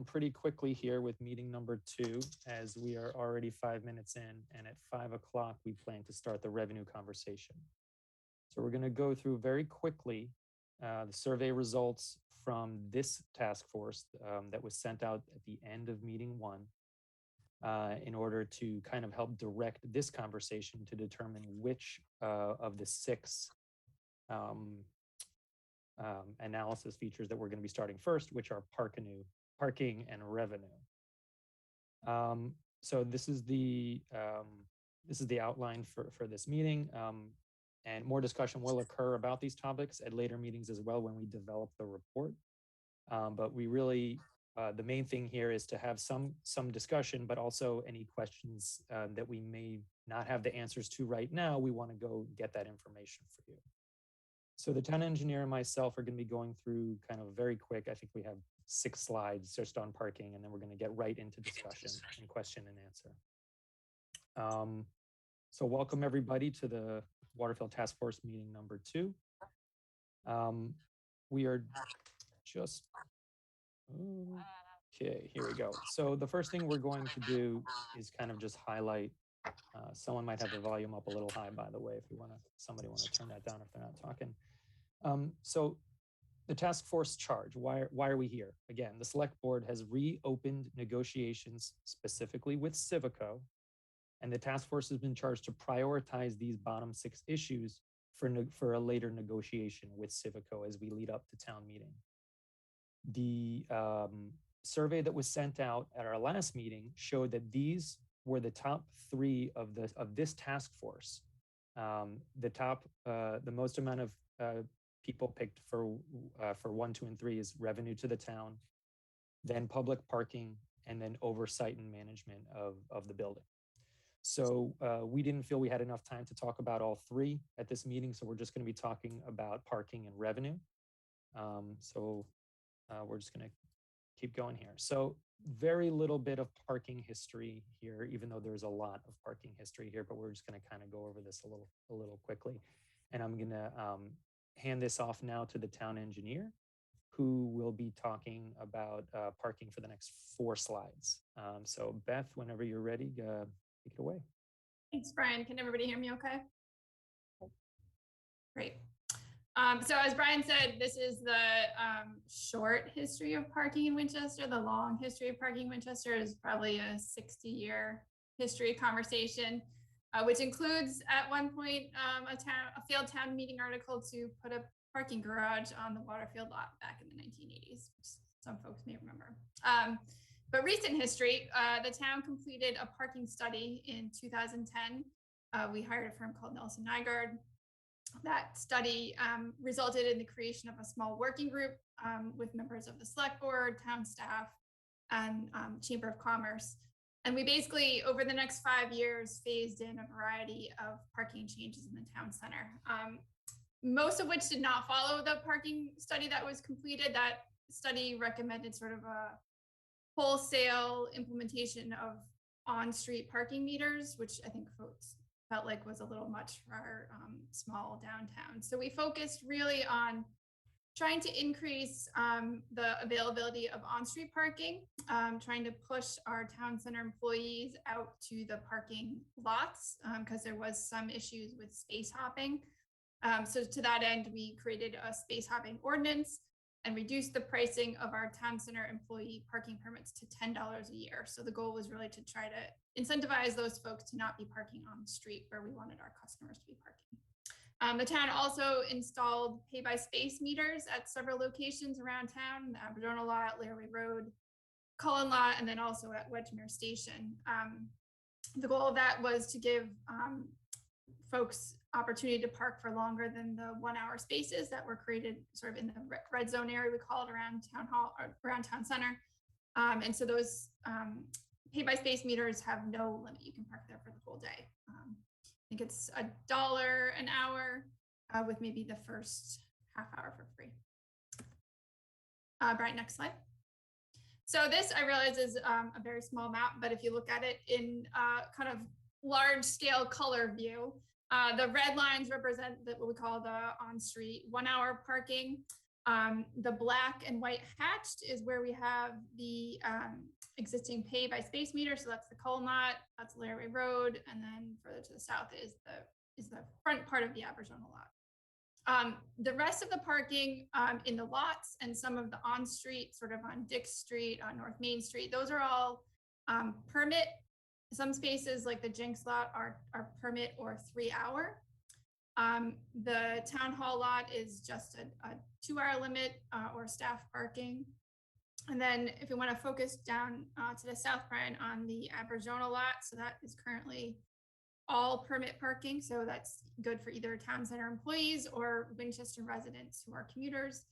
pretty quickly here with meeting number 2, as we are already 5 minutes in, and at 5 o'clock, we plan to start the revenue conversation. So we're going to go through very quickly the survey results from this task force that was sent out at the end of meeting 1 in order to kind of help direct this conversation to determine which of the 6 analysis features that we're going to be starting first, which are parking and revenue. So this is the outline for this meeting, and more discussion will occur about these topics at later meetings as well when we develop the report. But we really the main thing here is to have some discussion, but also any questions that we may not have the answers to right now. We want to go get that information for you. So the town engineer and myself are going to be going through kind of very quick. I think we have 6 slides just on parking, and then we're going to get right into discussion and question and answer. So welcome everybody to the Waterfield Task Force meeting number 2. We are just, okay, here we go. So the first thing we're going to do is kind of just highlight, someone might have the volume up a little high, by the way, if somebody want to turn that down if they're not talking. So the task force charge, why are we here? Again, the select board has reopened negotiations specifically with Civico, and the task force has been charged to prioritize these bottom 6 issues for a later negotiation with Civico as we lead up to town meeting. The survey that was sent out at our last meeting showed that these were the top 3 of this task force. The most amount of people picked for 1, 2, and 3 is revenue to the town, then public parking, and then oversight and management of the building. So we didn't feel we had enough time to talk about all 3 at this meeting, so we're just going to be talking about parking and revenue. We're just going to keep going here. So very little bit of parking history here, even though there's a lot of parking history here, but we're just going to kind of go over this a little quickly. And I'm going to hand this off now to the town engineer, who will be talking about parking for the next 4 slides. So Beth, whenever you're ready, take it away. Thanks, Brian. Can everybody hear me okay? Great. So as Brian said, this is the short history of parking in Winchester. The long history of parking in Winchester is probably a 60-year history conversation, which includes at one point a failed town meeting article to put a parking garage on the Waterfield lot back in the 1980s. Some folks may remember. But recent history, the town completed a parking study in 2010. We hired a firm called Nelson Nygaard. That study resulted in the creation of a small working group with members of the select board, town staff, and Chamber of Commerce. And we basically, over the next 5 years, phased in a variety of parking changes in the town center. Most of which did not follow the parking study that was completed. That study recommended sort of a wholesale implementation of on-street parking meters, which I think folks felt like was a little much for our small downtown. So we focused really on trying to increase the availability of on-street parking, trying to push our town center employees out to the parking lots because there was some issues with space hopping. So to that end, we created a space hopping ordinance and reduced the pricing of our town center employee parking permits to $10 a year. So the goal was really to try to incentivize those folks to not be parking on the street where we wanted our customers to be parking. The town also installed pay-by-space meters at several locations around town, the Aberdona lot, Larrabee Road, Cullen lot, and then also at Wedgmere Station. The goal of that was to give folks opportunity to park for longer than the 1-hour spaces that were created sort of in the red zone area, we call it, around town hall or around town center. And so those pay-by-space meters have no limit. You can park there for the whole day. I think it's $1 an hour with maybe the first half hour for free. Brian, next slide. So this, I realize, is a very small map, but if you look at it in kind of large scale color view, the red lines represent what we call the on-street 1-hour parking. The black and white hatched is where we have the existing pay by space meter. So that's the Culnot, that's Laramie Road, and then further to the south is the front part of the Abergona lot. The rest of the parking in the lots and some of the on-street, sort of on Dick Street, on North Main Street, those are all permit. Some spaces like the Jinx lot are permit or 3 hour. The town hall lot is just a 2-hour limit or staff parking. And then if we want to focus down to the south, Brian, on the Abergona lot, so that is currently all permit parking. So that's good for either town center employees or Winchester residents who are commuters.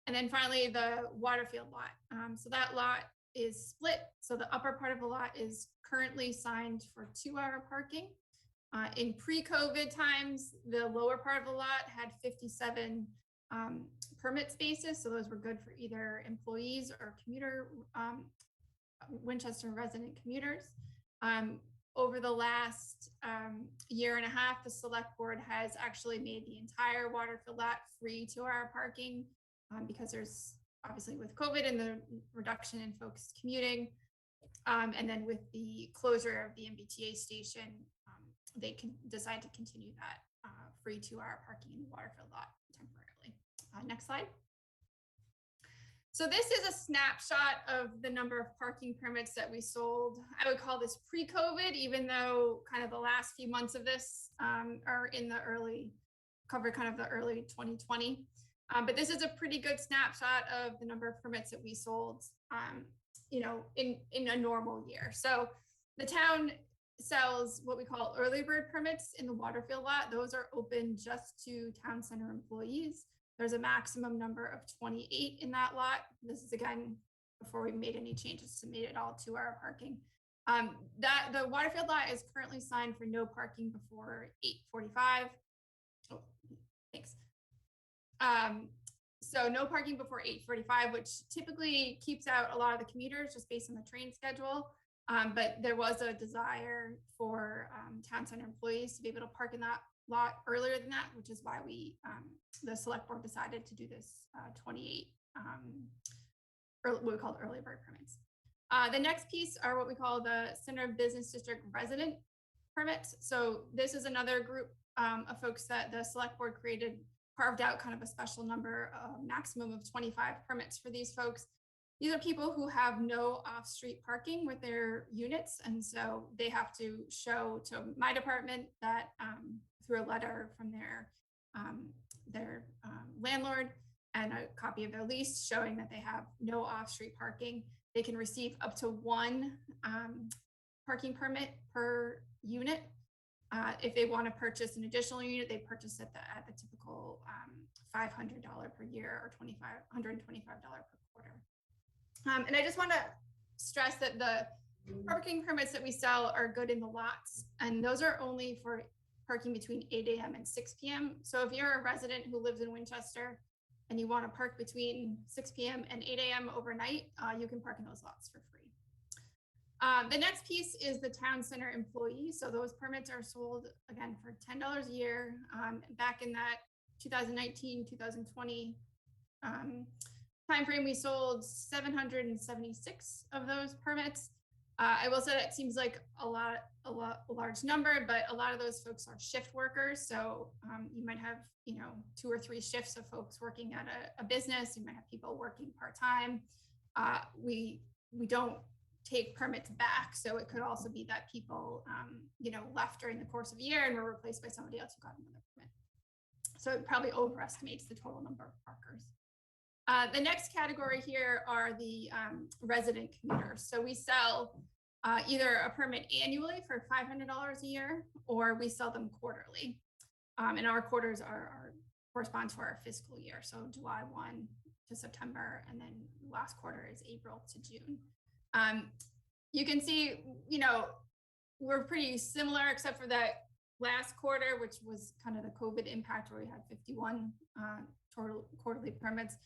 And then finally, the Waterfield lot. So that lot is split. So the upper part of the lot is currently signed for 2-hour parking. In pre-COVID times, the lower part of the lot had 57 permit spaces. So those were good for either employees or commuter, Winchester resident commuters. Over the last year and a half, the select board has actually made the entire Waterfield lot free 2-hour parking because there's obviously with COVID and the reduction in folks commuting. And then with the closure of the Mpta station, they can decide to continue that free 2-hour parking in the Waterfield lot temporarily. Next slide. So this is a snapshot of the number of parking permits that we sold. I would call this pre-COVID, even though kind of the last few months of this are in the early 2020. But this is a pretty good snapshot of the number of permits that we sold, in a normal year. So the town sells what we call early bird permits in the Waterfield lot. Those are open just to town center employees. There's a maximum number of 28 in that lot. This is again before we made any changes to made it all 2-hour parking. That the Waterfield lot is currently signed for no parking before 8:45. Oh, thanks. So no parking before 8:45, which typically keeps out a lot of the commuters just based on the train schedule. But there was a desire for town center employees to be able to park in that lot earlier than that, which is why the select board decided to do this 28 what we call early bird permits. The next piece are what we call the Center Business District resident permits. So this is another group of folks that the select board carved out kind of a special number, maximum of 25 permits for these folks. These are people who have no off-street parking with their units. And so they have to show to my department that through a letter from their landlord and a copy of their lease showing that they have no off-street parking, they can receive up to 1 parking permit per unit. If they want to purchase an additional unit, they purchase at the typical $500 per year or $125 per quarter. And I just want to stress that the parking permits that we sell are good in the lots, and those are only for parking between 8 a.m. and 6 p.m. So if you're a resident who lives in Winchester and you want to park between 6 p.m. and 8 a.m. overnight, you can park in those lots for free. The next piece is the town center employee. So those permits are sold again for $10 a year. Back in that 2019, 2020 timeframe, we sold 776 of those permits. I will say that seems like a large number, but a lot of those folks are shift workers. So you might have 2 or 3 shifts of folks working at a business. You might have people working part-time. We don't take permits back. So it could also be that people, left during the course of a year and were replaced by somebody else who got another permit. So it probably overestimates the total number of parkers. The next category here are the resident commuters. So we sell either a permit annually for $500 a year, or we sell them quarterly. And our quarters correspond to our fiscal year. So July 1 to September, and then last quarter is April to June. You can see, we're pretty similar except for that last quarter, which was kind of the COVID impact where we had 51 total quarterly permits.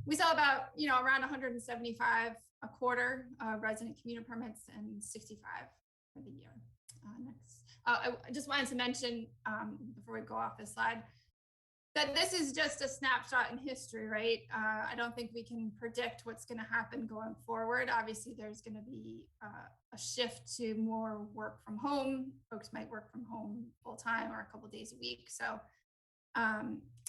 We sell about, around 175 a quarter resident commuter permits and 65 for the year. Next. I just wanted to mention before we go off this slide, that this is just a snapshot in history, right? I don't think we can predict what's going to happen going forward. Obviously, there's going to be a shift to more work from home. Folks might work from home full time or a couple days a week. So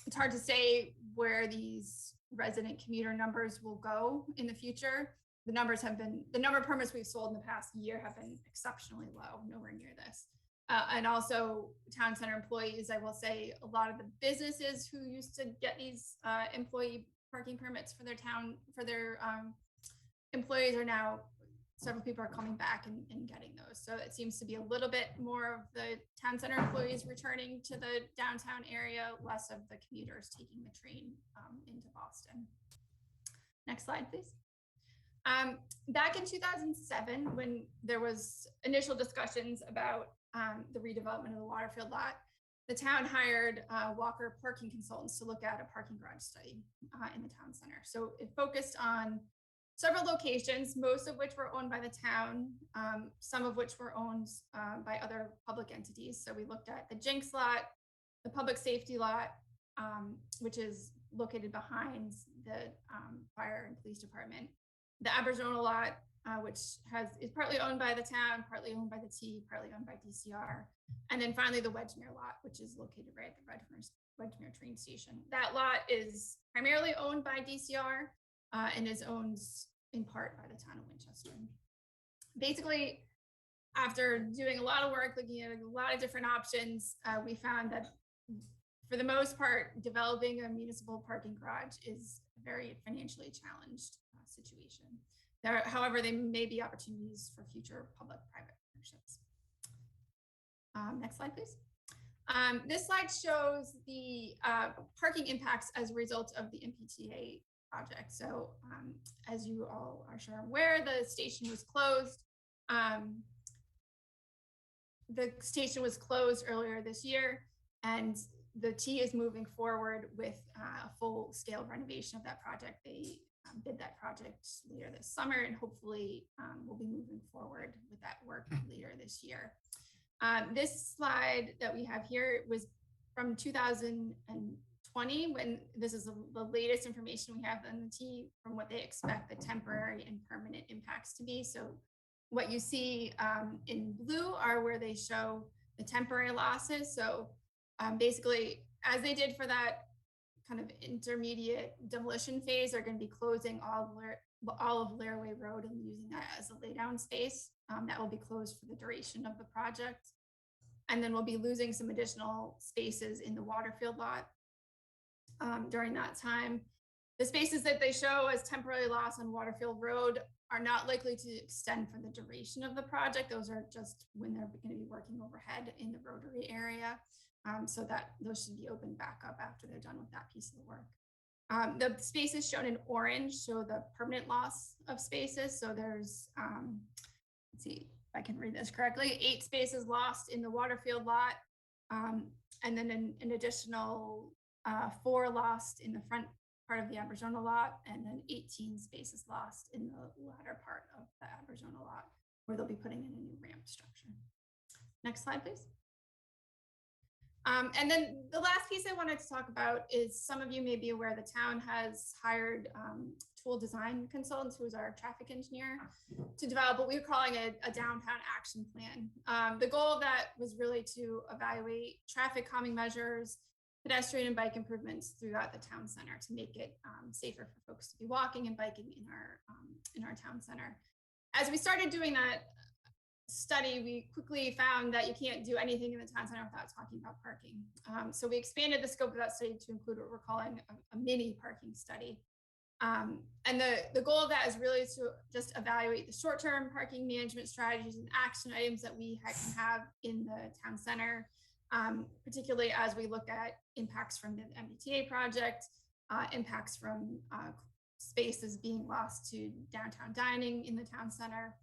it's hard to say where these resident commuter numbers will go in the future. The number of permits we've sold in the past year have been exceptionally low, nowhere near this. And also town center employees, I will say a lot of the businesses who used to get these employee parking permits for their town, for their employees are now, several people are coming back and getting those. So it seems to be a little bit more of the town center employees returning to the downtown area, less of the commuters taking the train into Boston. Next slide, please. Back in 2007, when there was initial discussions about the redevelopment of the Waterfield lot, the town hired Walker parking consultants to look at a parking garage study in the town center. So it focused on several locations, most of which were owned by the town, some of which were owned by other public entities. So we looked at the Jinx lot, the public safety lot, which is located behind the fire and police department, the Arizona lot, which is partly owned by the town, partly owned by the T, partly owned by DCR. And then finally the Wedgemere lot, which is located right at the Wedgemere train station. That lot is primarily owned by DCR and is owned in part by the town of Winchester. Basically, after doing a lot of work, looking at a lot of different options, we found that for the most part, developing a municipal parking garage is a very financially challenged situation. However, there may be opportunities for future public-private partnerships. Next slide, please. This slide shows the parking impacts as a result of the Mpta project. So as you all are sure aware, the station was closed. The station was closed earlier this year, and the T is moving forward with a full-scale renovation of that project. They bid that project later this summer, and hopefully we'll be moving forward with that work later this year. This slide that we have here was from 2020, when this is the latest information we have on the T from what they expect the temporary and permanent impacts to be. So what you see in blue are where they show the temporary losses. So basically, as they did for that kind of intermediate demolition phase, they're going to be closing all of Lairway Road and using that as a laydown space. That will be closed for the duration of the project. And then we'll be losing some additional spaces in the Waterfield lot during that time. The spaces that they show as temporary loss on Waterfield Road are not likely to extend for the duration of the project. Those are just when they're going to be working overhead in the rotary area. So that those should be opened back up after they're done with that piece of the work. The spaces shown in orange show the permanent loss of spaces. So there's, let's see if I can read this correctly, 8 spaces lost in the Waterfield lot, and then an additional 4 lost in the front part of the Arizona lot, and then 18 spaces lost in the latter part of the Arizona lot, where they'll be putting in a new ramp structure. Next slide, please. And then the last piece I wanted to talk about is, some of you may be aware the town has hired Tool Design Consultants, who is our traffic engineer, to develop what we're calling a downtown action plan. The goal of that was really to evaluate traffic calming measures, pedestrian and bike improvements throughout the town center to make it safer for folks to be walking and biking in our town center. As we started doing that study, we quickly found that you can't do anything in the town center without talking about parking. So we expanded the scope of that study to include what we're calling a mini parking study. And the goal of that is really to just evaluate the short-term parking management strategies and action items that we can have in the town center, particularly as we look at impacts from the Mpta project, impacts from spaces being lost to downtown dining in the town center,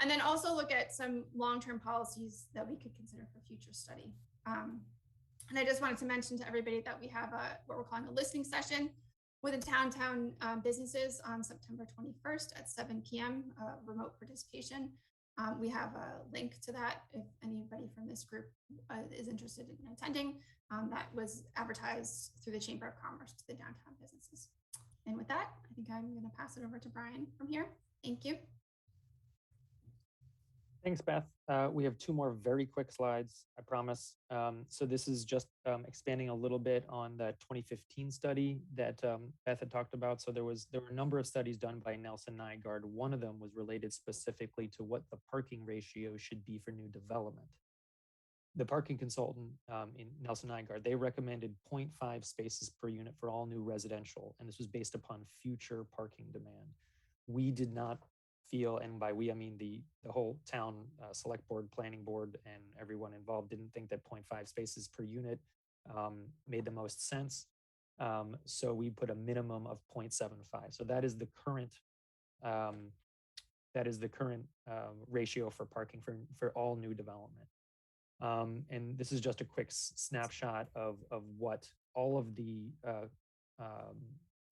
and then also look at some long-term policies that we could consider for future study. And I just wanted to mention to everybody that we have what we're calling a listening session with the downtown businesses on September 21st at 7 p.m. Remote participation. We have a link to that if anybody from this group is interested in attending. That was advertised through the Chamber of Commerce to the downtown businesses. And with that, I think I'm going to pass it over to Brian from here. Thank you. Thanks, Beth. We have two more very quick slides, I promise. So this is just expanding a little bit on the 2015 study that Beth had talked about. So there were a number of studies done by Nelson Nygaard. One of them was related specifically to what the parking ratio should be for new development. The parking consultant in Nelson Nygaard, they recommended 0.5 spaces per unit for all new residential, and this was based upon future parking demand. We did not feel, and by we I mean the whole town select board, planning board, and everyone involved didn't think that 0.5 spaces per unit made the most sense. So we put a minimum of 0.75. So that is the current ratio for parking for all new development. And this is just a quick snapshot of what all of the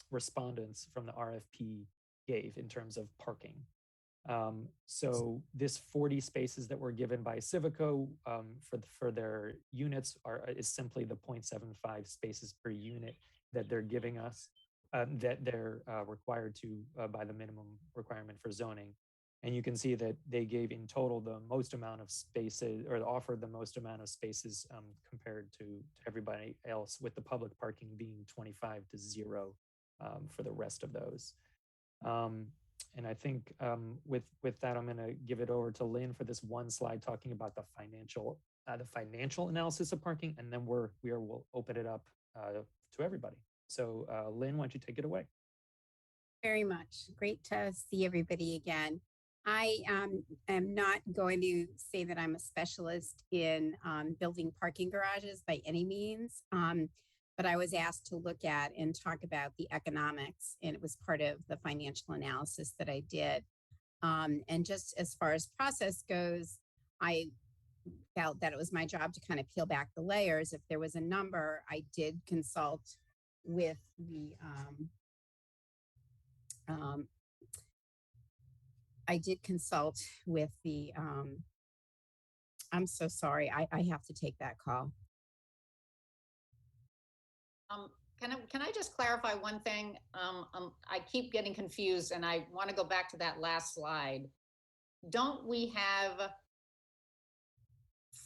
respondents from the RFP gave in terms of parking. So this 40 spaces that were given by Civico for their units is simply the 0.75 spaces per unit that they're giving us, that they're required to by the minimum requirement for zoning. And you can see that they gave in total the most amount of spaces, or offered the most amount of spaces compared to everybody else, with the public parking being 25 to 0 for the rest of those. And I think with that, I'm going to give it over to Lynn for this one slide talking about the financial analysis of parking, and then we'll open it up to everybody. So Lynn, why don't you take it away? Very much. Great to see everybody again. I am not going to say that I'm a specialist in building parking garages by any means, but I was asked to look at and talk about the economics, and it was part of the financial analysis that I did. And just as far as process goes, I felt that it was my job to kind of peel back the layers. If there was a number, I did consult with the I'm so sorry, I have to take that call. Can I just clarify one thing? I keep getting confused, and I want to go back to that last slide. Don't we have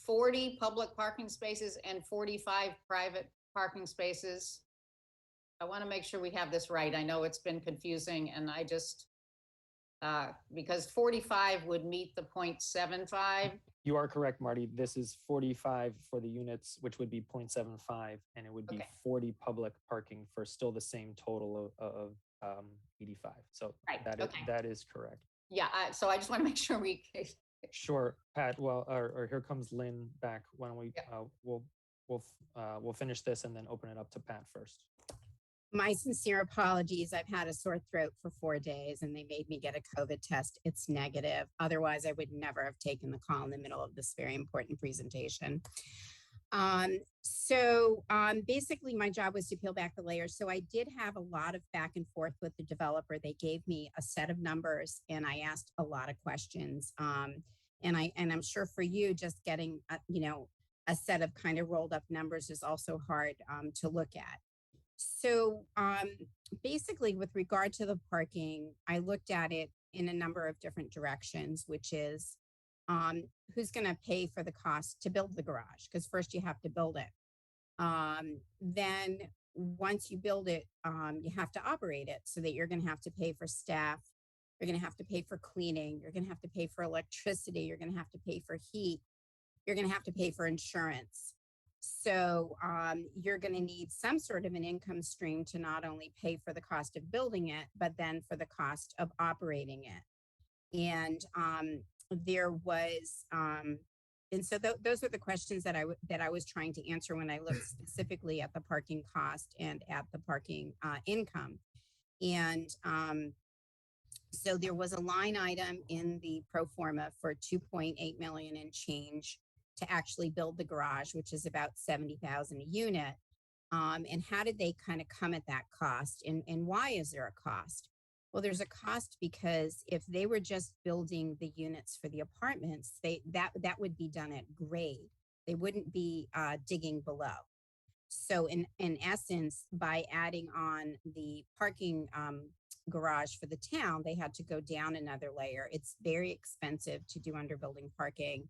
40 public parking spaces and 45 private parking spaces? I want to make sure we have this right. I know it's been confusing, and I just, because 45 would meet the 0.75. You are correct, Marty. This is 45 for the units, which would be 0.75, and it would be 40 public parking for still the same total of 85. So right. That is correct. Yeah, so I just want to make sure we... Sure, Pat. Well, or here comes Lynn back. Why don't we, we'll finish this and then open it up to Pat first. My sincere apologies. I've had a sore throat for 4 days and they made me get a COVID test. It's negative. Otherwise, I would never have taken the call in the middle of this very important presentation. Basically, my job was to peel back the layers. So I did have a lot of back and forth with the developer. They gave me a set of numbers and I asked a lot of questions. And I'm sure for you, just getting a set of kind of rolled up numbers is also hard to look at. So basically, with regard to the parking, I looked at it in a number of different directions, which is who's going to pay for the cost to build the garage? Because first you have to build it. Then once you build it, you have to operate it, so that you're going to have to pay for staff. You're going to have to pay for cleaning. You're going to have to pay for electricity. You're going to have to pay for heat. You're going to have to pay for insurance. So you're going to need some sort of an income stream to not only pay for the cost of building it, but then for the cost of operating it. And there was, and so those are the questions that I was trying to answer when I looked specifically at the parking cost and at the parking income. And so there was a line item in the pro forma for 2.8 million and change to actually build the garage, which is about 70,000 a unit. And how did they kind of come at that cost? And why is there a cost? Well, there's a cost because if they were just building the units for the apartments, that would be done at grade. They wouldn't be digging below. So in essence, by adding on the parking garage for the town, they had to go down another layer. It's very expensive to do under building parking.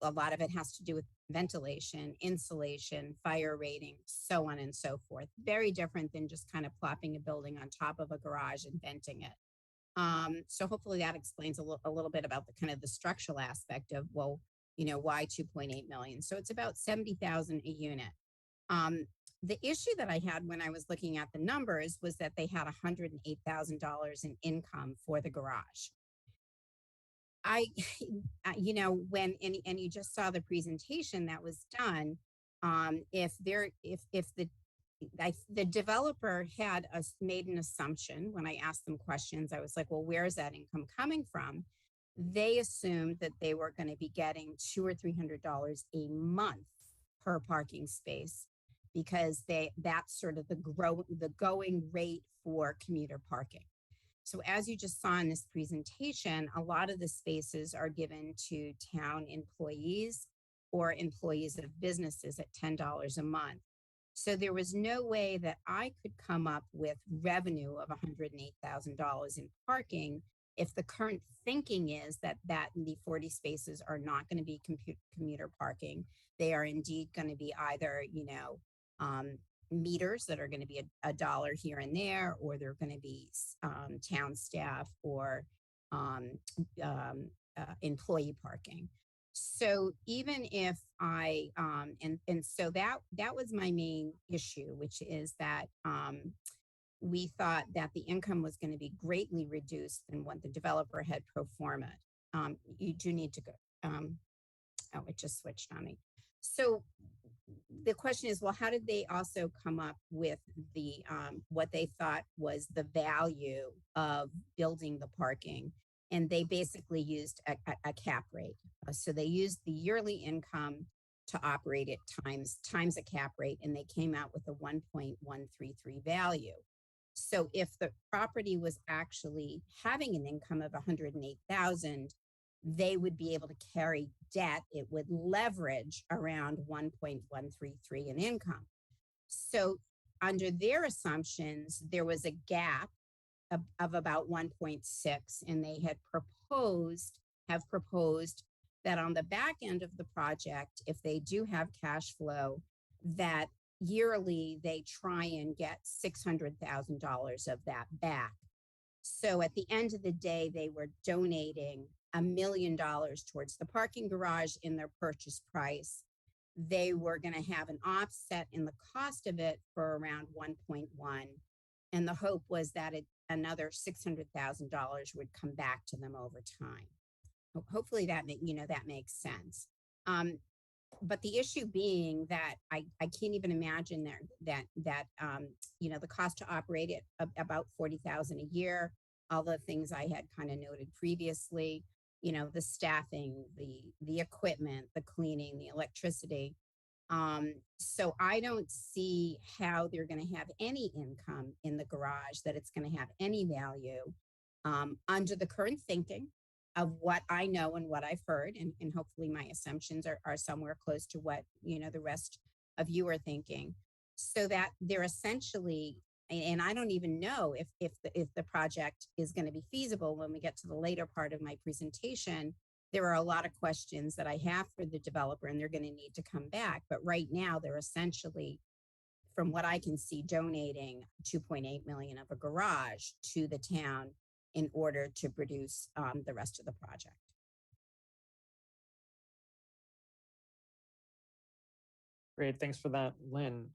A lot of it has to do with ventilation, insulation, fire rating, so on and so forth. Very different than just kind of plopping a building on top of a garage and venting it. So hopefully that explains a little bit about the kind of the structural aspect of, well, why 2.8 million? So it's about 70,000 a unit. The issue that I had when I was looking at the numbers was that they had $108,000 in income for the garage. I, when and you just saw the presentation that was done. If the developer had made an assumption when I asked them questions, I was like, well, where is that income coming from? They assumed that they were going to be getting $200 or $300 a month per parking space because that's sort of the going rate for commuter parking. So as you just saw in this presentation, a lot of the spaces are given to town employees or employees of businesses at $10 a month. So there was no way that I could come up with revenue of $108,000 in parking if the current thinking is that the 40 spaces are not going to be commuter parking. They are indeed going to be either, meters that are going to be a dollar here and there, or they're going to be town staff or employee parking. So even if I and so that was my main issue, which is that we thought that the income was going to be greatly reduced than what the developer had pro forma. You do need to go. Oh, it just switched on me. So the question is, well, how did they also come up with the what they thought was the value of building the parking? And they basically used a cap rate. So they used the yearly income to operate it times a cap rate, and they came out with a 1.133 value. So if the property was actually having an income of 108,000, they would be able to carry debt. It would leverage around 1.133 in income. So under their assumptions, there was a gap of about 1.6, and they have proposed that on the back end of the project, if they do have cash flow, that yearly they try and get $600,000 of that back. So at the end of the day, they were donating $1 million towards the parking garage in their purchase price. They were going to have an offset in the cost of it for around 1.1. And the hope was that another $600,000 would come back to them over time. Hopefully that makes sense. But the issue being that I can't even imagine that the cost to operate it about $40,000 a year, all the things I had kind of noted previously, the staffing, the equipment, the cleaning, the electricity. So I don't see how they're going to have any income in the garage, that it's going to have any value under the current thinking of what I know and what I've heard. And hopefully my assumptions are somewhere close to what, the rest of you are thinking. So that they're essentially, and I don't even know if the project is going to be feasible when we get to the later part of my presentation. There are a lot of questions that I have for the developer, and they're going to need to come back. But right now, they're essentially, from what I can see, donating 2.8 million of a garage to the town in order to produce the rest of the project. Great, thanks for that, Lynn.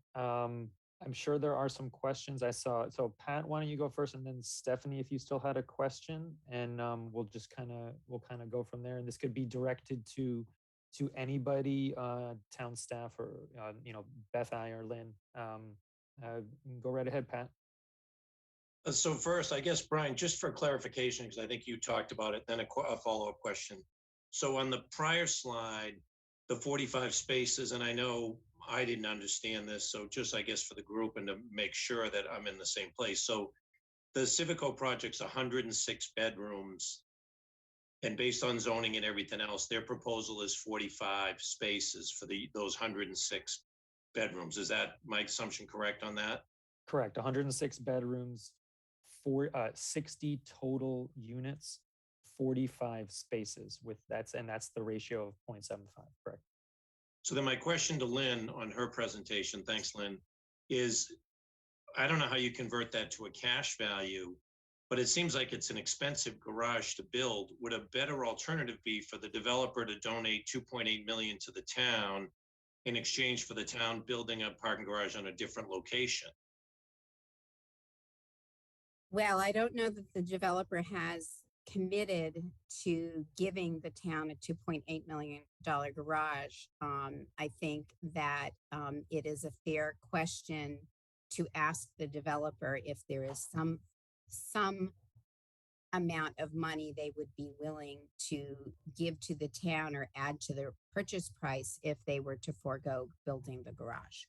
I'm sure there are some questions I saw. So Pat, why don't you go first, and then Stephanie, if you still had a question, and we'll kind of go from there. And this could be directed to anybody, town staff, or Beth, I, or Lynn. Go right ahead, Pat. So first, I guess, Brian, just for clarification, because I think you talked about it, then a follow-up question. So on the prior slide, the 45 spaces, and I know I didn't understand this, so just, I guess, for the group and to make sure that I'm in the same place. So the Civico project's 106 bedrooms. And based on zoning and everything else, their proposal is 45 spaces for those 106 bedrooms. Is that my assumption correct on that? Correct. 106 bedrooms, 60 total units, 45 spaces that's the ratio of 0.75. Correct. So then my question to Lynn on her presentation, thanks Lynn, is I don't know how you convert that to a cash value, but it seems like it's an expensive garage to build. Would a better alternative be for the developer to donate 2.8 million to the town in exchange for the town building a parking garage on a different location? Well, I don't know that the developer has committed to giving the town a $2.8 million garage. I think that it is a fair question to ask the developer if there is some amount of money they would be willing to give to the town or add to their purchase price if they were to forego building the garage.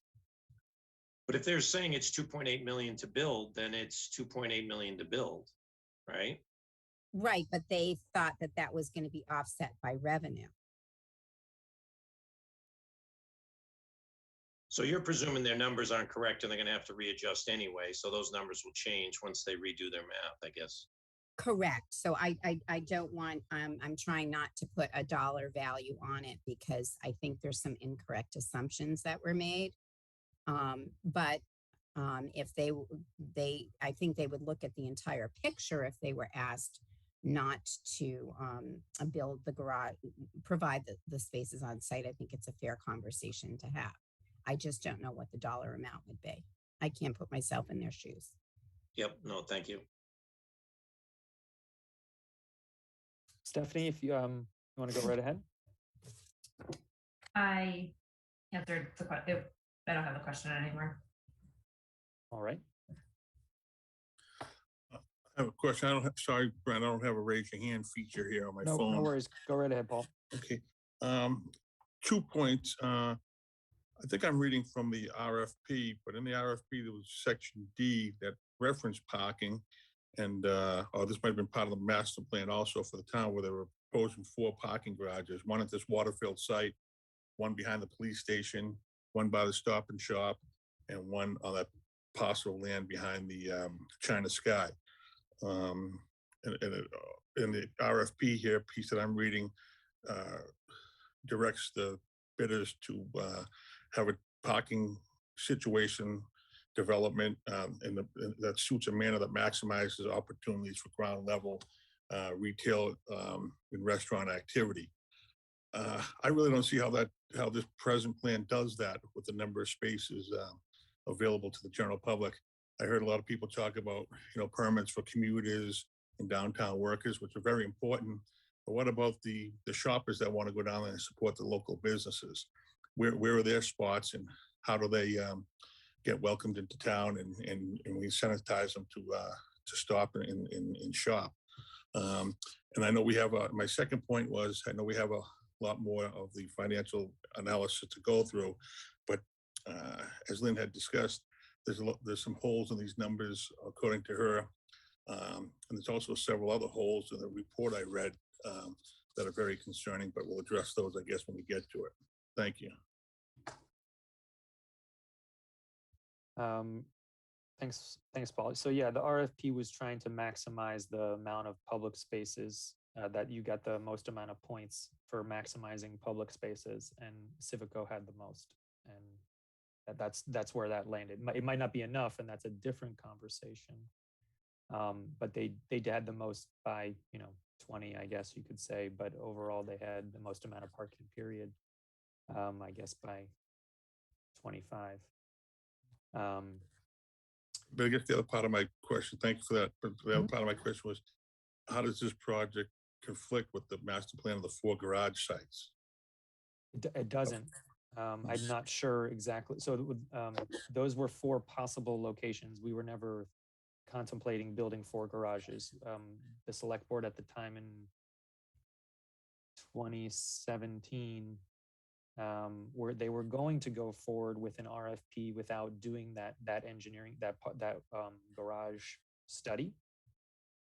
But if they're saying it's 2.8 million to build, then it's 2.8 million to build, right? Right, but they thought that that was going to be offset by revenue. So you're presuming their numbers aren't correct and they're going to have to readjust anyway. So those numbers will change once they redo their math, I guess. Correct. So I don't want, I'm trying not to put a dollar value on it because I think there's some incorrect assumptions that were made. But if I think they would look at the entire picture if they were asked not to build the garage, provide the spaces on site. I think it's a fair conversation to have. I just don't know what the dollar amount would be. I can't put myself in their shoes. Yep. No, thank you. Stephanie, if you want to go right ahead. I answered the question. I don't have the question anymore. All right. I have a question. Sorry, Brent, I don't have a raise your hand feature here on my No, phone. no worries. Go right ahead, Paul. Okay. 2 points. I think I'm reading from the RFP, but in the RFP, there was section D that referenced parking. And this might have been part of the master plan also for the town where they were proposing 4 parking garages, one at this Waterfield site, one behind the police station, one by the Stop and Shop, and one on that parcel of land behind the China Sky. And in the RFP here, piece that I'm reading, directs the bidders to have a parking situation development that suits a manner that maximizes opportunities for ground level retail and restaurant activity. I really don't see how this present plan does that with the number of spaces available to the general public. I heard a lot of people talk about, permits for commuters and downtown workers, which are very important. But what about the shoppers that want to go down there and support the local businesses? Where are their spots and how do they get welcomed into town and we incentivize them to stop and shop? And I know we have my second point was I know we have a lot more of the financial analysis to go through, but as Lynn had discussed, there's some holes in these numbers according to her, and there's also several other holes in the report I read that are very concerning, but we'll address those, I guess, when we get to it. Thank you. Thanks, Paul. So yeah, the RFP was trying to maximize the amount of public spaces that you got the most amount of points for maximizing public spaces, and Civico had the most, and that's where that landed. It might not be enough, and that's a different conversation. But they had the most by 20, I guess you could say, but overall they had the most amount of parking period, I guess by 25. But I guess the other part of my question, thank you for that. But the other part of my question was, how does this project conflict with the master plan of the 4 garage sites? It doesn't. I'm not sure exactly. So those were 4 possible locations. We were never contemplating building 4 garages. The select board at the time in 2017 they were going to go forward with an RFP without doing that engineering, that garage study.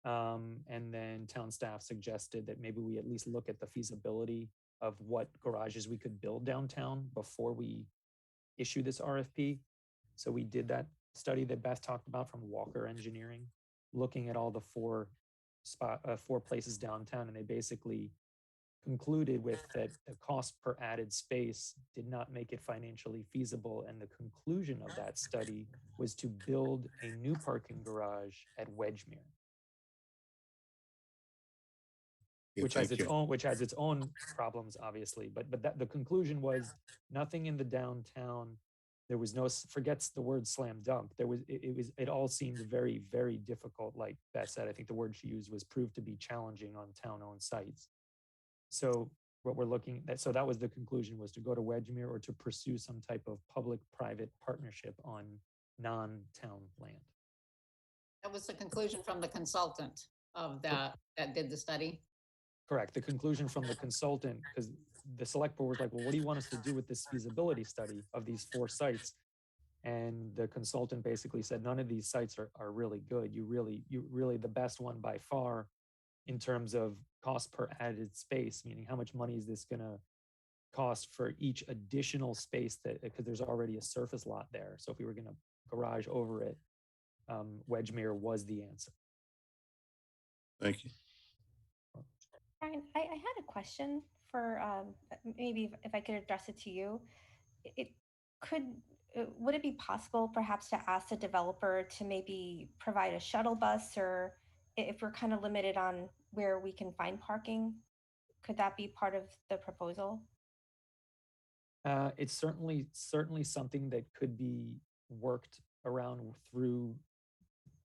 And then town staff suggested that maybe we at least look at the feasibility of what garages we could build downtown before we issue this RFP. So we did that study that Beth talked about from Walker Engineering, looking at all the four places downtown, and they basically concluded with that the cost per added space did not make it financially feasible. And the conclusion of that study was to build a new parking garage at Wedgemere, which has its own problems, obviously. But the conclusion was nothing in the downtown. There was no, forgets the word slam dunk. It all seemed very, very difficult. Like Beth said, I think the word she used was proved to be challenging on town-owned sites. So what we're looking at, so that was the conclusion, was to go to Wedgemere or to pursue some type of public-private partnership on non-town land. That was the conclusion from the consultant of that did the study. Correct. The conclusion from the consultant, because the select board was like, well, what do you want us to do with this feasibility study of these 4 sites? And the consultant basically said, none of these sites are really good. You really the best one by far in terms of cost per added space, meaning how much money is this going to cost for each additional space, that because there's already a surface lot there. So if we were going to garage over it, Wedgemere was the answer. Thank you. Brian, I had a question for maybe if I could address it to you. Would it be possible perhaps to ask the developer to maybe provide a shuttle bus, or if we're kind of limited on where we can find parking, could that be part of the proposal? It's certainly something that could be worked around through,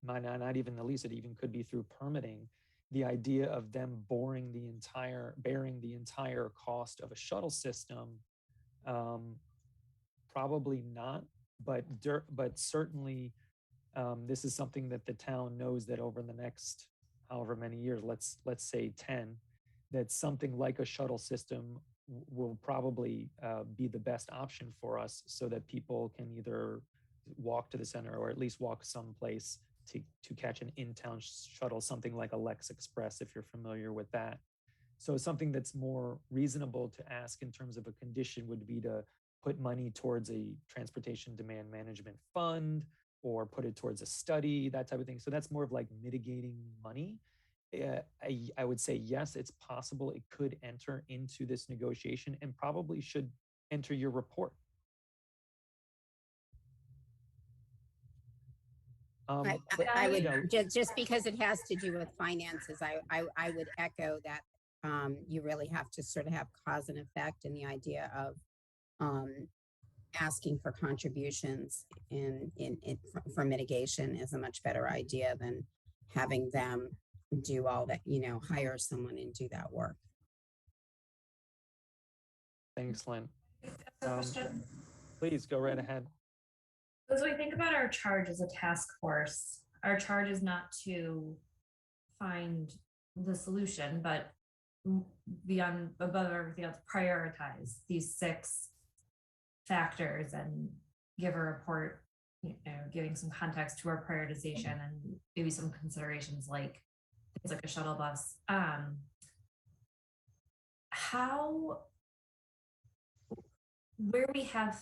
not even the lease, it even could be through permitting. The idea of them bearing the entire cost of a shuttle system, probably not, but certainly this is something that the town knows that over the next however many years, let's say 10, that something like a shuttle system will probably be the best option for us, so that people can either walk to the center or at least walk someplace to catch an in-town shuttle, something like a Lex Express, if you're familiar with that. So something that's more reasonable to ask in terms of a condition would be to put money towards a transportation demand management fund, or put it towards a study, that type of thing. So that's more of like mitigating money. I would say, yes, it's possible it could enter into this negotiation, and probably should enter your report. I would just because it has to do with finances, I would echo that you really have to sort of have cause and effect, and the idea of asking for contributions for mitigation is a much better idea than having them do all that, hire someone and do that work. Thanks, Lynn. Question. Please go right ahead. As we think about our charge as a task force, our charge is not to find the solution, but above everything else, prioritize these 6 factors and give a report, giving some context to our prioritization and maybe some considerations like things like a shuttle bus. Where we have,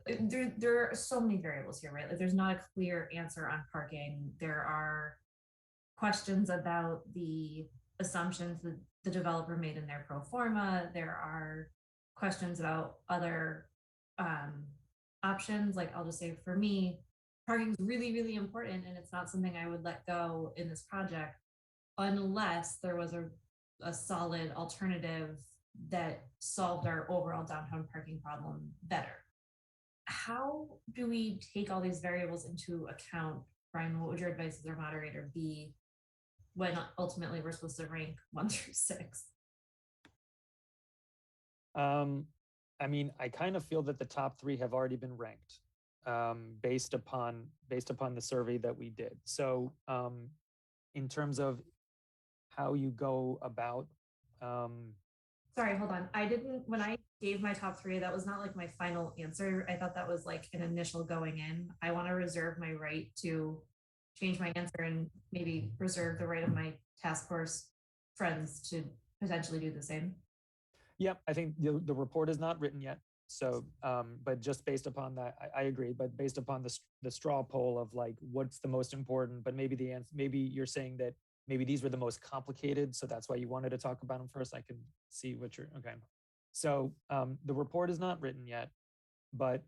there are so many variables here, right? Like there's not a clear answer on parking. There are questions about the assumptions that the developer made in their pro forma. There are questions about other options. Like I'll just say, for me, parking is really, really important, and it's not something I would let go in this project unless there was a solid alternative that solved our overall downtown parking problem better. How do we take all these variables into account? Brian, what would your advice as our moderator be when ultimately we're supposed to rank 1 through 6? I mean, I kind of feel that the top 3 have already been ranked based upon the survey that we did. So in terms of how you go about sorry, hold on. When I gave my top 3, that was not like my final answer. I thought that was like an initial going in. I want to reserve my right to change my answer and maybe reserve the right of my task force friends to potentially do the same. Yep, I think the report is not written yet. So, but just based upon that, I agree. But based upon the straw poll of like what's the most important, but maybe the answer, maybe you're saying that maybe these were the most complicated, so that's why you wanted to talk about them first. I can see what you're okay. So the report is not written yet, but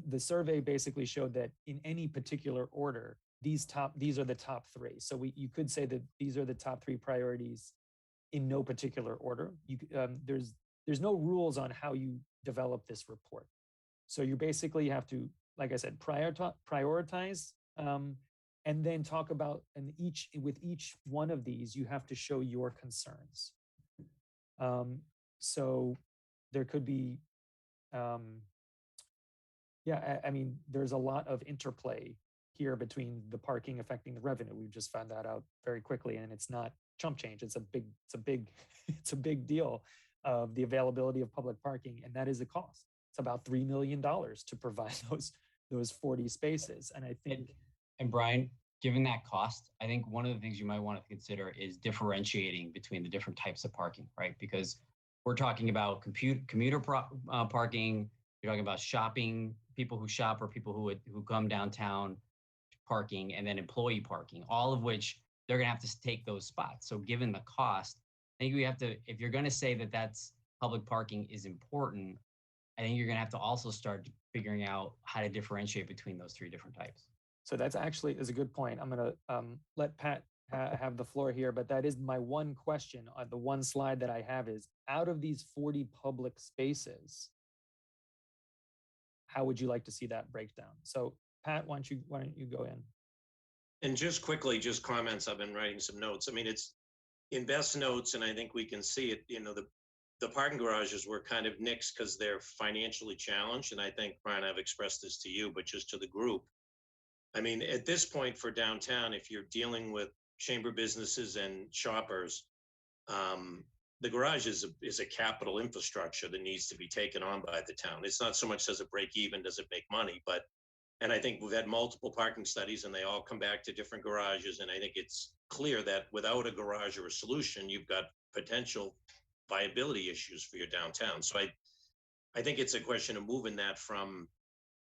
the survey basically showed that in any particular order, these are the top three. So you could say that these are the top three priorities in no particular order. There's no rules on how you develop this report. So you basically have to, like I said, prioritize and then talk about, and with each one of these, you have to show your concerns. So there could be, yeah, I mean, there's a lot of interplay here between the parking affecting the revenue. We've just found that out very quickly, and it's not chump change. It's a big deal of the availability of public parking, and that is a cost. It's about $3 million to provide those 40 spaces. And I think, and Brian, given that cost, I think one of the things you might want to consider is differentiating between the different types of parking, right? Because we're talking about commuter parking, you're talking about shopping, people who shop or people who come downtown parking, and then employee parking, all of which they're going to have to take those spots. So given the cost, I think we have to, if you're going to say that that's public parking is important, I think you're going to have to also start figuring out how to differentiate between those three different types. so that's actually is a good point. I'm going to let Pat have the floor here, but that is my one question on the one slide that I have is, out of these 40 public spaces, how would you like to see that breakdown? So Pat, why don't you go in? And just quickly, just comments, I've been writing some notes. I mean, it's in Beth's notes, and I think we can see it, the parking garages were kind of nixed because they're financially challenged. And I think, Brian, I've expressed this to you, but just to the group. I mean, at this point for downtown, if you're dealing with chamber businesses and shoppers, the garage is a capital infrastructure that needs to be taken on by the town. It's not so much does it break even, does it make money, and I think we've had multiple parking studies and they all come back to different garages. And I think it's clear that without a garage or a solution, you've got potential viability issues for your downtown. So I think it's a question of moving that from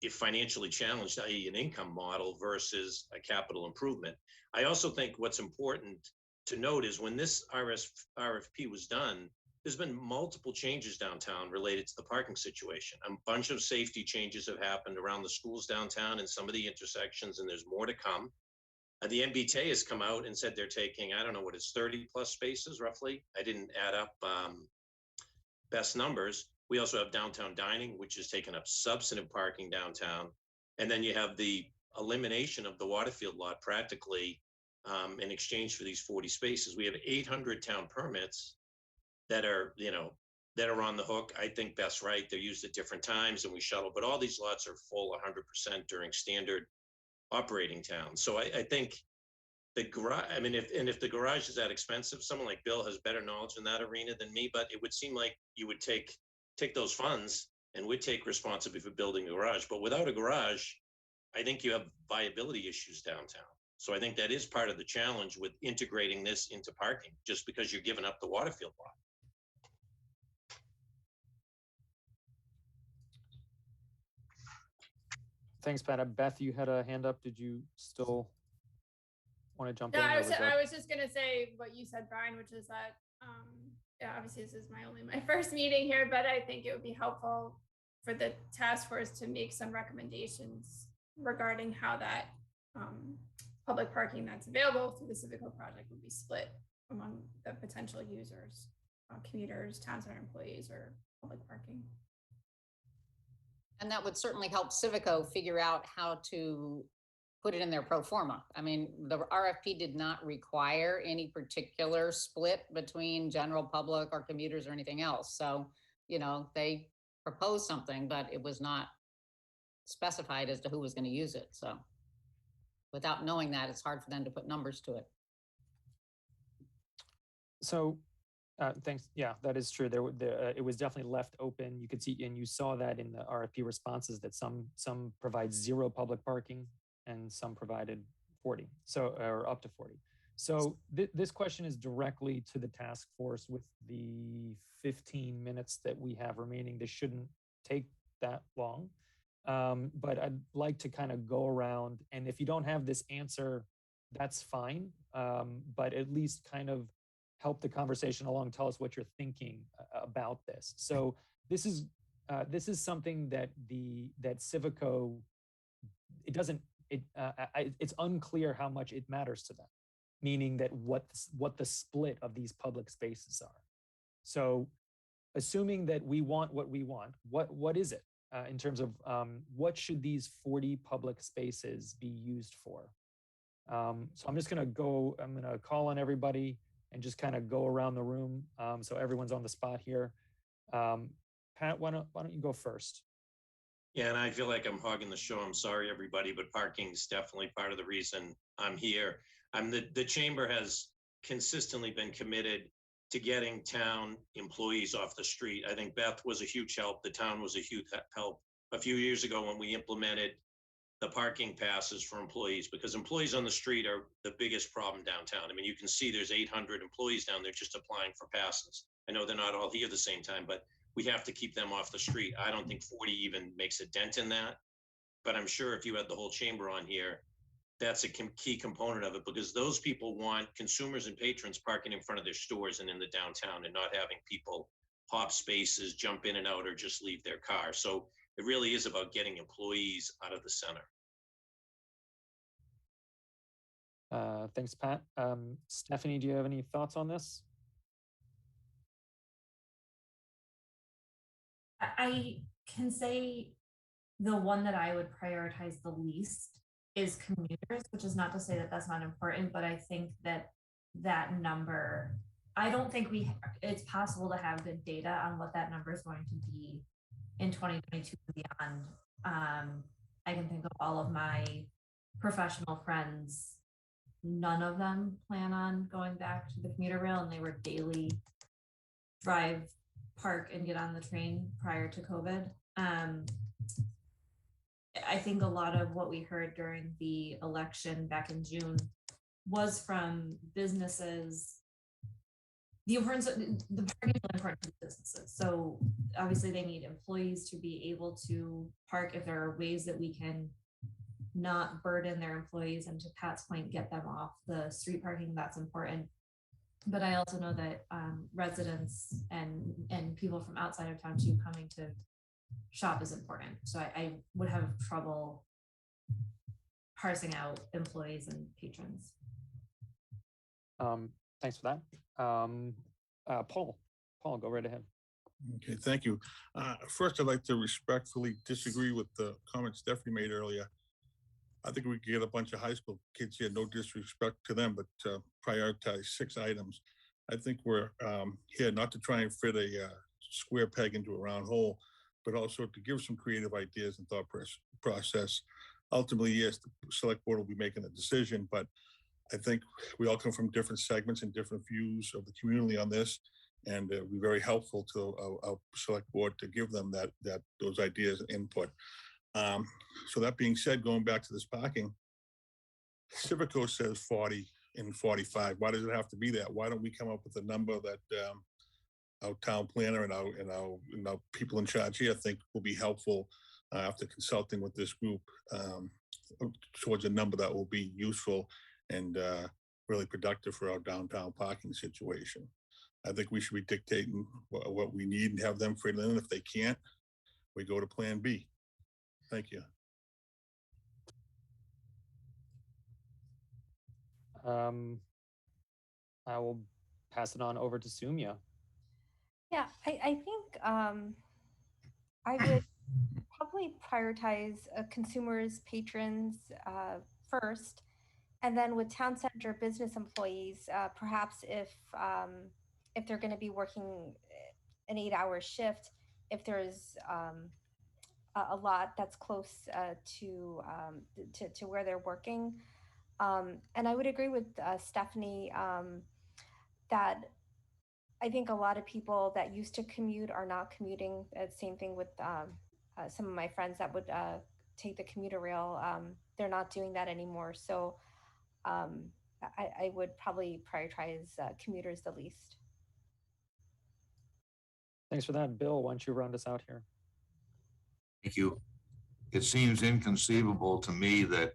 if financially challenged, i.e. an income model versus a capital improvement. I also think what's important to note is when this RFP was done, there's been multiple changes downtown related to the parking situation. A bunch of safety changes have happened around the schools downtown and some of the intersections, and there's more to come. The Mpta has come out and said they're taking, I don't know what it's 30 plus spaces roughly. I didn't add up best numbers. We also have downtown dining, which has taken up substantive parking downtown. And then you have the elimination of the Waterfield lot practically in exchange for these 40 spaces. We have 800 town permits that are, that are on the hook. I think that's right. They're used at different times and we shuttle, but all these lots are full 100% during standard operating towns. So I think the garage, I mean, if the garage is that expensive, someone like Bill has better knowledge in that arena than me, but it would seem like you would take those funds and would take responsibility for building a garage. But without a garage, I think you have viability issues downtown. So I think that is part of the challenge with integrating this into parking, just because you're giving up the Waterfield lot. Thanks, Pat. Beth, you had a hand up. Did you still want to jump in? I was just going to say what you said, Brian, which is that, obviously this is my first meeting here, but I think it would be helpful for the task force to make some recommendations regarding how that public parking that's available through the Civico project would be split among the potential users, commuters, town center employees, or public parking. And that would certainly help Civico figure out how to put it in their pro forma. I mean, the RFP did not require any particular split between general public or commuters or anything else. So, they proposed something, but it was not specified as to who was going to use it. So without knowing that, it's hard for them to put numbers to it. So thanks. Yeah, that is true. It was definitely left open. You could see, and you saw that in the RFP responses, that some provide zero public parking and some provided 40. So, or up to 40. So this question is directly to the task force with the 15 minutes that we have remaining. This shouldn't take that long. But I'd like to kind of go around, and if you don't have this answer, that's fine. But at least kind of help the conversation along, tell us what you're thinking about this. So this is something that that Civico, it's unclear how much it matters to them, meaning that what the split of these public spaces are. So assuming that we want what we want, what is it in terms of what should these 40 public spaces be used for? So I'm going to call on everybody and just kind of go around the room. So everyone's on the spot here. Pat, why don't you go first? Yeah, and I feel like I'm hogging the show. I'm sorry, everybody, but parking is definitely part of the reason I'm here. The chamber has consistently been committed to getting town employees off the street. I think Beth was a huge help. The town was a huge help a few years ago when we implemented the parking passes for employees, because employees on the street are the biggest problem downtown. I mean, you can see there's 800 employees down there just applying for passes. I know they're not all here at the same time, but we have to keep them off the street. I don't think 40 even makes a dent in that, but I'm sure if you had the whole chamber on here, that's a key component of it, because those people want consumers and patrons parking in front of their stores and in the downtown, and not having people hop spaces, jump in and out, or just leave their car. So it really is about getting employees out of the center. Thanks, Pat. Stephanie, do you have any thoughts on this? I can say the one that I would prioritize the least is commuters, which is not to say that that's not important, but I think that that number, I don't think it's possible to have good data on what that number is going to be in 2022 and beyond. I can think of all of my professional friends, none of them plan on going back to the commuter rail, and they were daily drive, park, and get on the train prior to COVID. I think a lot of what we heard during the election back in June was from businesses. The importance of the parking is important to businesses. So obviously they need employees to be able to park. If there are ways that we can not burden their employees, and to Pat's point, get them off the street parking, that's important. But I also know that residents and people from outside of town too coming to shop is important. So I would have trouble parsing out employees and patrons. Thanks for that. Paul, go right ahead. Okay, thank you. First, I'd like to respectfully disagree with the comments Stephanie made earlier. I think we could get a bunch of high school kids here, no disrespect to them, but prioritize 6 items. I think we're here not to try and fit a square peg into a round hole, but also to give some creative ideas and thought process. Ultimately, yes, the select board will be making a decision, but I think we all come from different segments and different views of the community on this, and it would be very helpful to our select board to give them those ideas and input. So that being said, going back to this parking, Civico says 40 and 45. Why does it have to be that? Why don't we come up with a number that our town planner and our people in charge here think will be helpful after consulting with this group towards a number that will be useful and really productive for our downtown parking situation. I think we should be dictating what we need and have them fill in. If they can't, we go to Plan B. Thank you. I will pass it on over to Sumya. Yeah, I think I would probably prioritize consumers, patrons first, and then with town center business employees, perhaps if they're going to be working an 8-hour shift, if there's a lot that's close to where they're working. And I would agree with Stephanie that I think a lot of people that used to commute are not commuting. Same thing with some of my friends that would take the commuter rail. They're not doing that anymore. So I would probably prioritize commuters the least. Thanks for that. Bill, why don't you round us out here? Thank you. It seems inconceivable to me that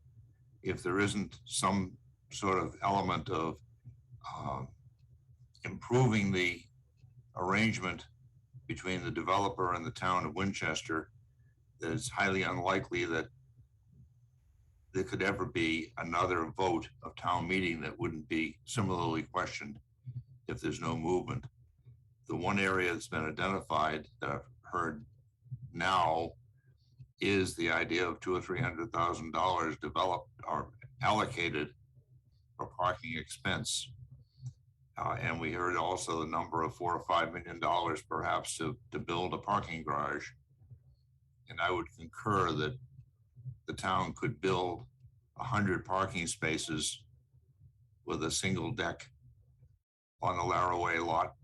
if there isn't some sort of element of improving the arrangement between the developer and the town of Winchester, that it's highly unlikely that there could ever be another vote of town meeting that wouldn't be similarly questioned if there's no movement. The one area that's been identified that I've heard now is the idea of $200,000 or $300,000 developed or allocated for parking expense. And we heard also the number of $4 or $5 million perhaps to build a parking garage. And I would concur that the town could build 100 parking spaces with a single deck on the Laraway lot,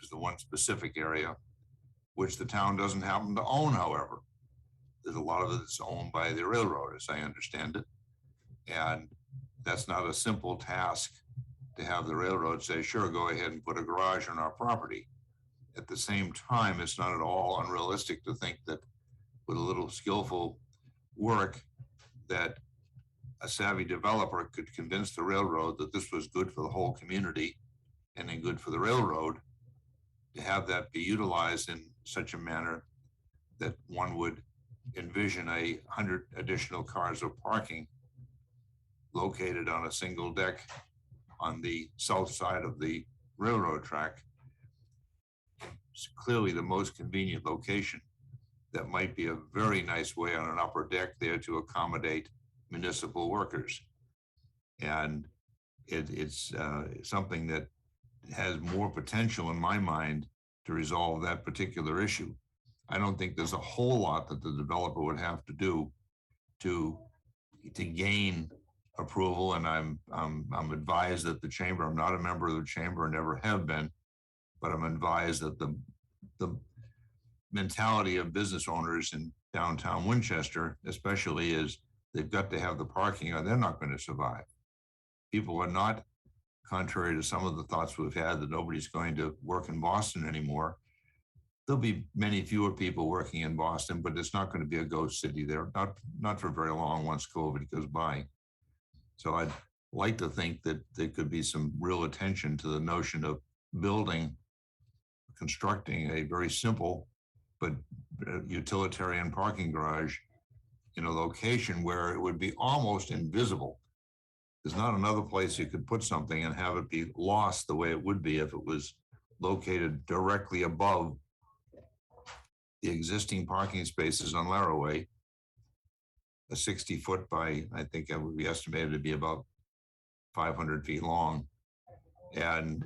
is the one specific area, which the town doesn't happen to own, however. There's a lot of it that's owned by the railroad, as I understand it. And that's not a simple task to have the railroad say, sure, go ahead and put a garage on our property. At the same time, it's not at all unrealistic to think that with a little skillful work that a savvy developer could convince the railroad that this was good for the whole community and then good for the railroad, to have that be utilized in such a manner that one would envision 100 additional cars of parking located on a single deck on the south side of the railroad track. It's clearly the most convenient location. That might be a very nice way on an upper deck there to accommodate municipal workers. And it's something that has more potential in my mind to resolve that particular issue. I don't think there's a whole lot that the developer would have to do to gain approval. And I'm advised that the chamber, I'm not a member of the chamber, never have been, but I'm advised that the mentality of business owners in downtown Winchester, especially, is they've got to have the parking or they're not going to survive. People are not, contrary to some of the thoughts we've had, that nobody's going to work in Boston anymore. There'll be many fewer people working in Boston, but it's not going to be a ghost city there, not for very long once COVID goes by. So I'd like to think that there could be some real attention to the notion of constructing a very simple but utilitarian parking garage in a location where it would be almost invisible. There's not another place you could put something and have it be lost the way it would be if it was located directly above the existing parking spaces on Laraway, a 60-foot by, I think it would be estimated to be about 500 feet long. And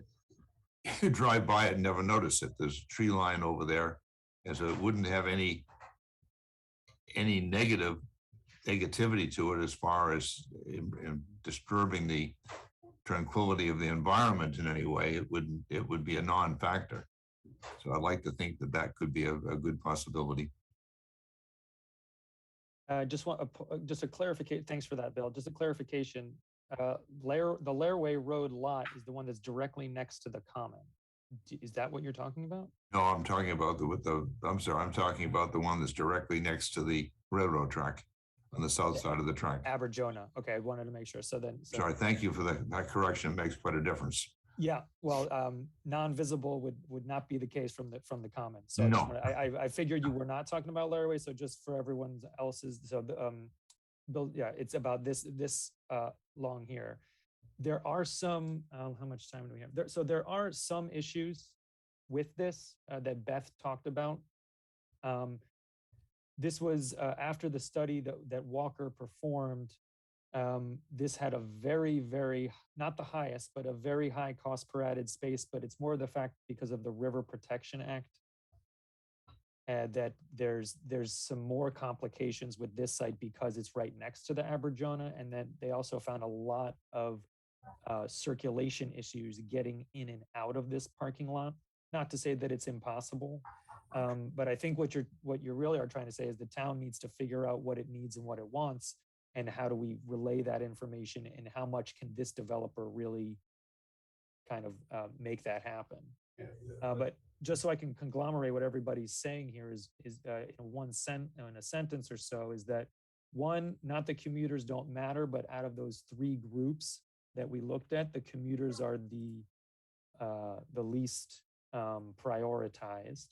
you drive by it and never notice it. There's a tree line over there, and so it wouldn't have any negativity to it as far as in disturbing the tranquility of the environment in any way. It would be a non-factor. So I'd like to think that that could be a good possibility. Just a clarification. Thanks for that, Bill. Just a clarification. The Laraway Road lot is the one that's directly next to the common. Is that what you're talking about? No, I'm talking about I'm talking about the one that's directly next to the railroad track on the south side of the track. Aberjona. Okay, I wanted to make sure. Sorry, thank you for that correction. It makes quite a difference. Yeah, well, non-visible would not be the case from the common. So no. I figured you were not talking about Laraway. So just for everyone else's, so Bill, yeah, it's about this long here. There are some. How much time do we have? So there are some issues with this that Beth talked about. This was after the study that Walker performed. This had a very, very, not the highest, but a very high cost per added space, but it's more the fact because of the River Protection Act that there's some more complications with this site because it's right next to the Aberjona, and then they also found a lot of circulation issues getting in and out of this parking lot. Not to say that it's impossible, but I think what you really are trying to say is the town needs to figure out what it needs and what it wants, and how do we relay that information, and how much can this developer really kind of make that happen? But just so I can conglomerate what everybody's saying here is in a sentence or so, is that one, not the commuters don't matter, but out of those three groups that we looked at, the commuters are the least prioritized.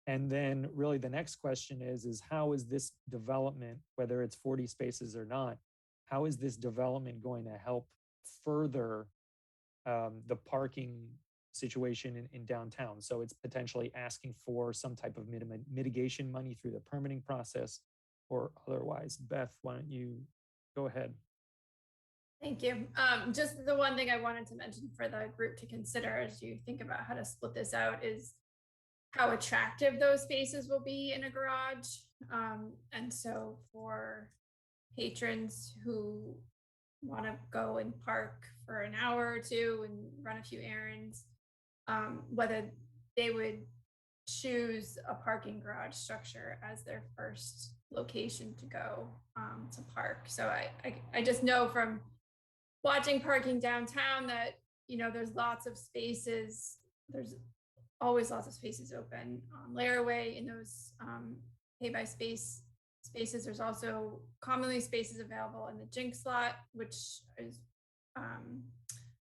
And then really the next question is how is this development, whether it's 40 spaces or not, how is this development going to help further the parking situation in downtown? So it's potentially asking for some type of mitigation money through the permitting process or otherwise. Beth, why don't you go ahead? Thank you. Just the one thing I wanted to mention for the group to consider as you think about how to split this out is how attractive those spaces will be in a garage. And so for patrons who want to go and park for an hour or two and run a few errands, whether they would choose a parking garage structure as their first location to go to park. So I just know from watching parking downtown that, there's lots of spaces. There's always lots of spaces open on Laraway in those pay by space spaces. There's also commonly spaces available in the Jinx lot, which is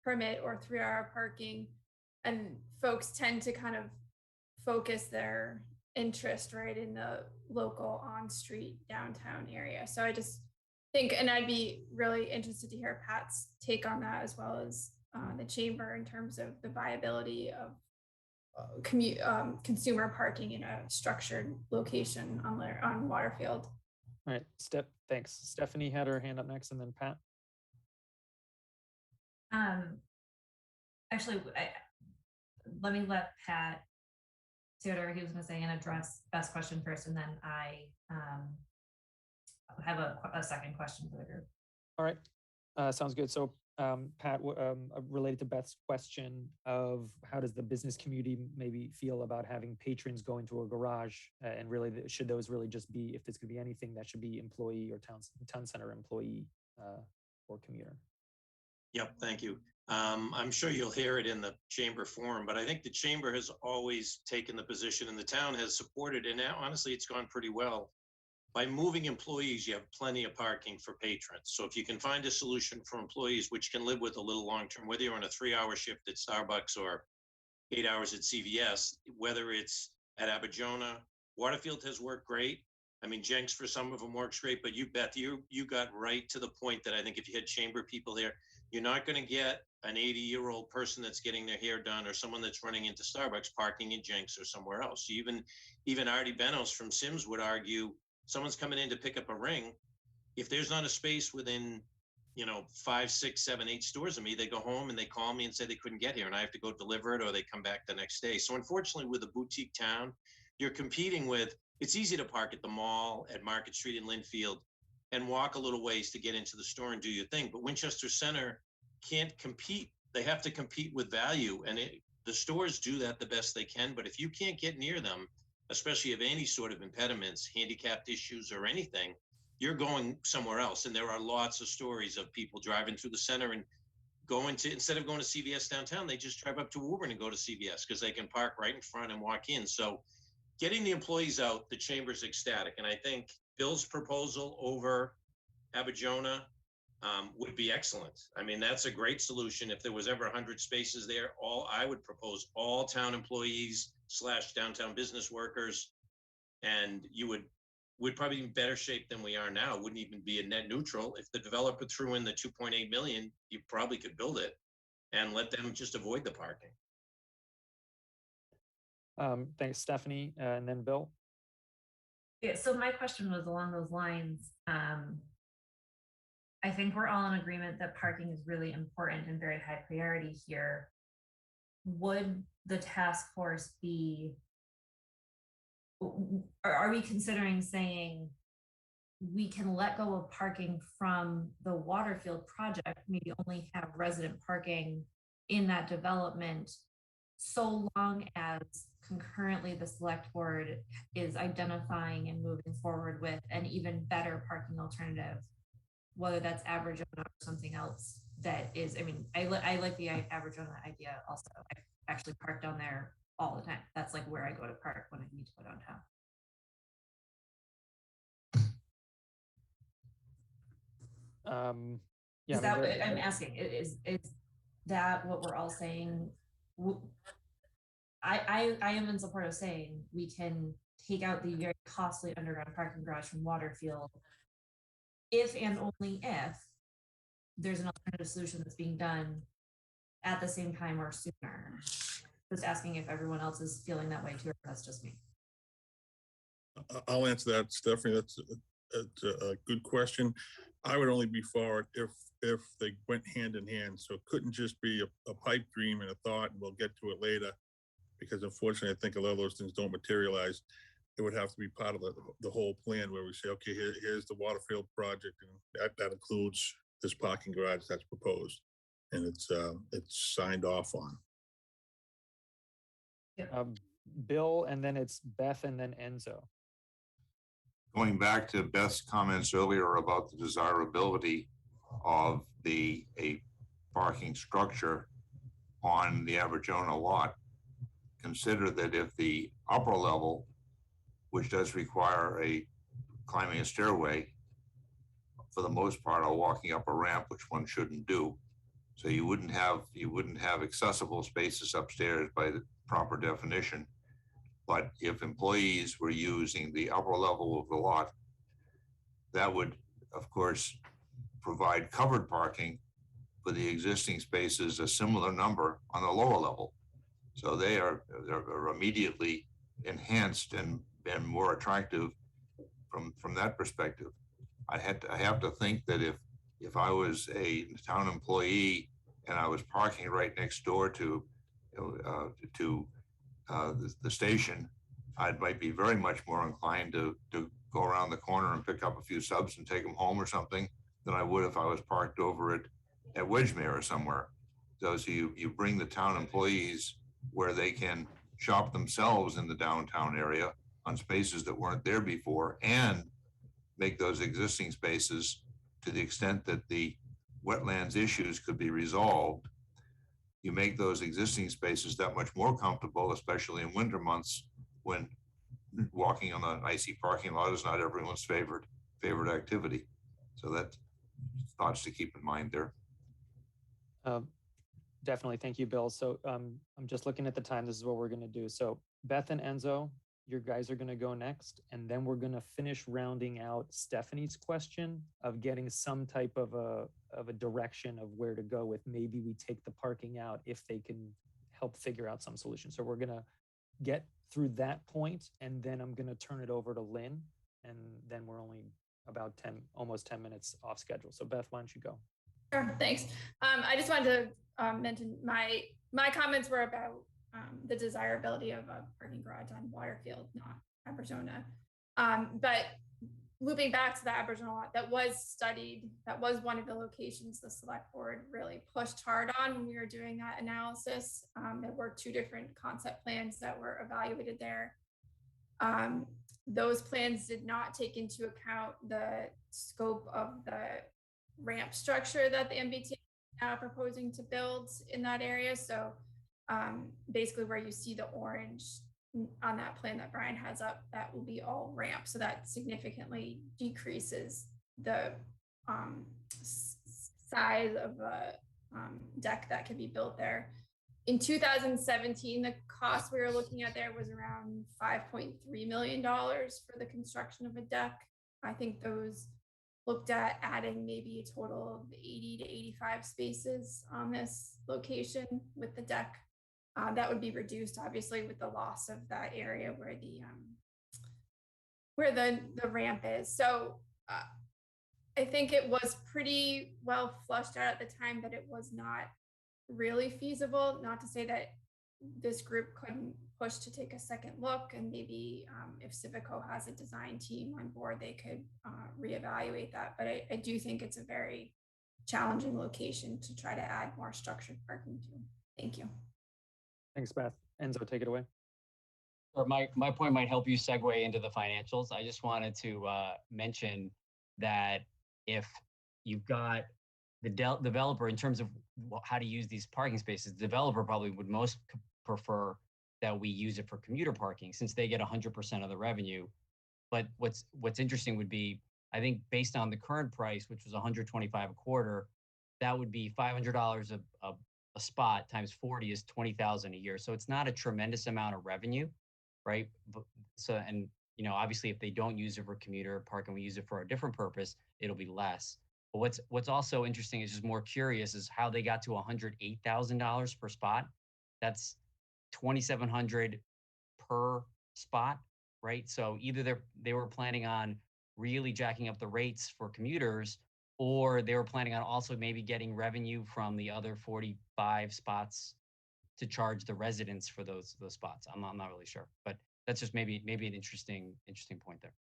permit or 3-hour parking. And folks tend to kind of focus their interest right in the local on-street downtown area. So I just think, and I'd be really interested to hear Pat's take on that, as well as the chamber in terms of the viability of consumer parking in a structured location on Waterfield. All right, thanks. Stephanie had her hand up next, and then Pat. Actually, let me let Pat say whatever he was going to say and address Beth's question first, and then I have a second question for the group. All right, sounds good. So Pat, related to Beth's question of how does the business community maybe feel about having patrons go into a garage, and really should those really just be, if this could be anything, that should be employee or town center employee or commuter? Yep, thank you. I'm sure you'll hear it in the chamber forum, but I think the chamber has always taken the position, and the town has supported, and now honestly it's gone pretty well. By moving employees, you have plenty of parking for patrons. So if you can find a solution for employees, which can live with a little long-term, whether you're on a 3-hour shift at Starbucks or 8 hours at CVS, whether it's at Abijona, Waterfield has worked great. I mean, Jenks for some of them works great, but Beth, you got right to the point that I think if you had chamber people there, you're not going to get an 80-year-old person that's getting their hair done or someone that's running into Starbucks parking in Jenks or somewhere else. So even Artie Benos from Sims would argue, someone's coming in to pick up a ring. If there's not a space within, 5, 6, 7, 8 stores of me, they go home and they call me and say they couldn't get here and I have to go deliver it, or they come back the next day. So unfortunately, with a boutique town, you're competing with, it's easy to park at the mall, at Market Street in Linfield, and walk a little ways to get into the store and do your thing. But Winchester Center can't compete. They have to compete with value. And the stores do that the best they can. But if you can't get near them, especially if any sort of impediments, handicapped issues or anything, you're going somewhere else. And there are lots of stories of people driving through the center and instead of going to CVS downtown, they just drive up to Woburn and go to CVS because they can park right in front and walk in. So getting the employees out, the chamber's ecstatic. And I think Bill's proposal over Abijona would be excellent. I mean, that's a great solution. If there was ever 100 spaces there, I would propose all town employees / downtown business workers, and would probably be in better shape than we are now. It wouldn't even be a net neutral. If the developer threw in the 2.8 million, you probably could build it and let them just avoid the parking. Thanks, Stephanie, and then Bill. Yeah, so my question was along those lines. I think we're all in agreement that parking is really important and very high priority here. Would the task force are we considering saying we can let go of parking from the Waterfield project, maybe only have resident parking in that development, so long as concurrently the select board is identifying and moving forward with an even better parking alternative whether that's average or something else that is, I mean, I like the average owner idea also. I actually park down there all the time. That's like where I go to park when I need to go downtown. Yeah, Is that what I'm asking? Is that what we're all saying? I am in support of saying we can take out the very costly underground parking garage from Waterfield if and only if there's an alternative solution that's being done at the same time or sooner. Just asking if everyone else is feeling that way too, or that's just me. I'll answer that, Stephanie. That's a good question. I would only be for it if they went hand in hand. So it couldn't just be a pipe dream and a thought, and we'll get to it later. Because unfortunately, I think a lot of those things don't materialize. It would have to be part of the whole plan where we say, okay, here's the Waterfield project, and that includes this parking garage that's proposed, and it's signed off on. Bill, and then it's Beth, and then Enzo. Going back to Beth's comments earlier about the desirability of a parking structure on the Aberjona lot, consider that if the upper level, which does require climbing a stairway, for the most part are walking up a ramp, which one shouldn't do. So you wouldn't have accessible spaces upstairs by the proper definition. But if employees were using the upper level of the lot, that would, of course, provide covered parking for the existing spaces, a similar number on the lower level. So they're immediately enhanced and more attractive from that perspective. I have to think that if I was a town employee and I was parking right next door to the station, I might be very much more inclined to go around the corner and pick up a few subs and take them home or something than I would if I was parked over at Wedgemere or somewhere. So you bring the town employees where they can shop themselves in the downtown area on spaces that weren't there before, and make those existing spaces, to the extent that the wetlands issues could be resolved, you make those existing spaces that much more comfortable, especially in winter months when walking on an icy parking lot is not everyone's favorite activity. So that's thoughts to keep in mind there. Definitely. Thank you, Bill. So I'm just looking at the time. This is what we're going to do. So Beth and Enzo, your guys are going to go next, and then we're going to finish rounding out Stephanie's question of getting some type of a direction of where to go with. Maybe we take the parking out if they can help figure out some solution. So we're going to get through that point, and then I'm going to turn it over to Lynn, and then we're only about almost 10 minutes off schedule. So Beth, why don't you go? Sure, thanks. I just wanted to mention my comments were about the desirability of a parking garage on Waterfield, not Aberjona. But looping back to the Aberjona lot, that was studied, that was one of the locations the select board really pushed hard on when we were doing that analysis. There were two different concept plans that were evaluated there. Those plans did not take into account the scope of the ramp structure that the Mpta is now proposing to build in that area. So basically where you see the orange on that plan that Brian has up, that will be all ramp. So that significantly decreases the size of the deck that can be built there. In 2017, the cost we were looking at there was around $5.3 million for the construction of a deck. I think those looked at adding maybe a total of 80 to 85 spaces on this location with the deck. That would be reduced, obviously, with the loss of that area where the ramp is. So I think it was pretty well flushed out at the time that it was not really feasible. Not to say that this group couldn't push to take a second look, and maybe if Civico has a design team on board, they could reevaluate that. But I do think it's a very challenging location to try to add more structured parking to. Thank you. Thanks, Beth. Enzo, take it away. Or my point might help you segue into the financials. I just wanted to mention that if you've got the developer in terms of how to use these parking spaces. The developer probably would most prefer that we use it for commuter parking since they get 100% of the revenue. But what's interesting would be, I think based on the current price, which was 125 a quarter, that would be $500 a spot times 40 is 20,000 a year. So it's not a tremendous amount of revenue, right? But, so, and obviously if they don't use it for commuter parking, we use it for a different purpose, it'll be less. But what's also interesting is just more curious is how they got to $108,000 per spot. That's $2,700 per spot, right? So either they were planning on really jacking up the rates for commuters, or they were planning on also maybe getting revenue from the other 45 spots to charge the residents for those spots. I'm not really sure, but that's just maybe an interesting point there.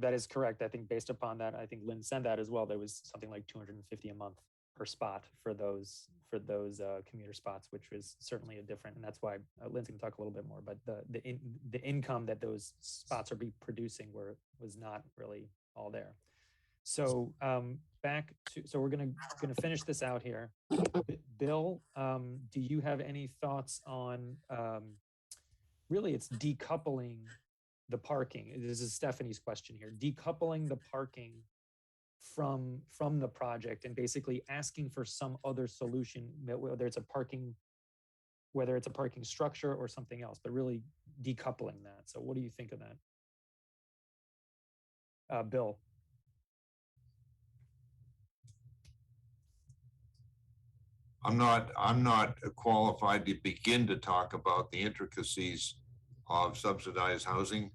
That is correct. I think based upon that, I think Lynn said that as well. There was something like $250 a month per spot for those commuter spots, which was certainly a different. And that's why Lynn's going to talk a little bit more. But the income that those spots are producing was not really all there. So so we're gonna finish this out here. Bill, do you have any thoughts on really it's decoupling the parking? This is Stephanie's question here. Decoupling the parking from the project and basically asking for some other solution, whether it's a parking structure or something else, but really decoupling that. So what do you think of that? Bill. I'm not qualified to begin to talk about the intricacies of subsidized housing.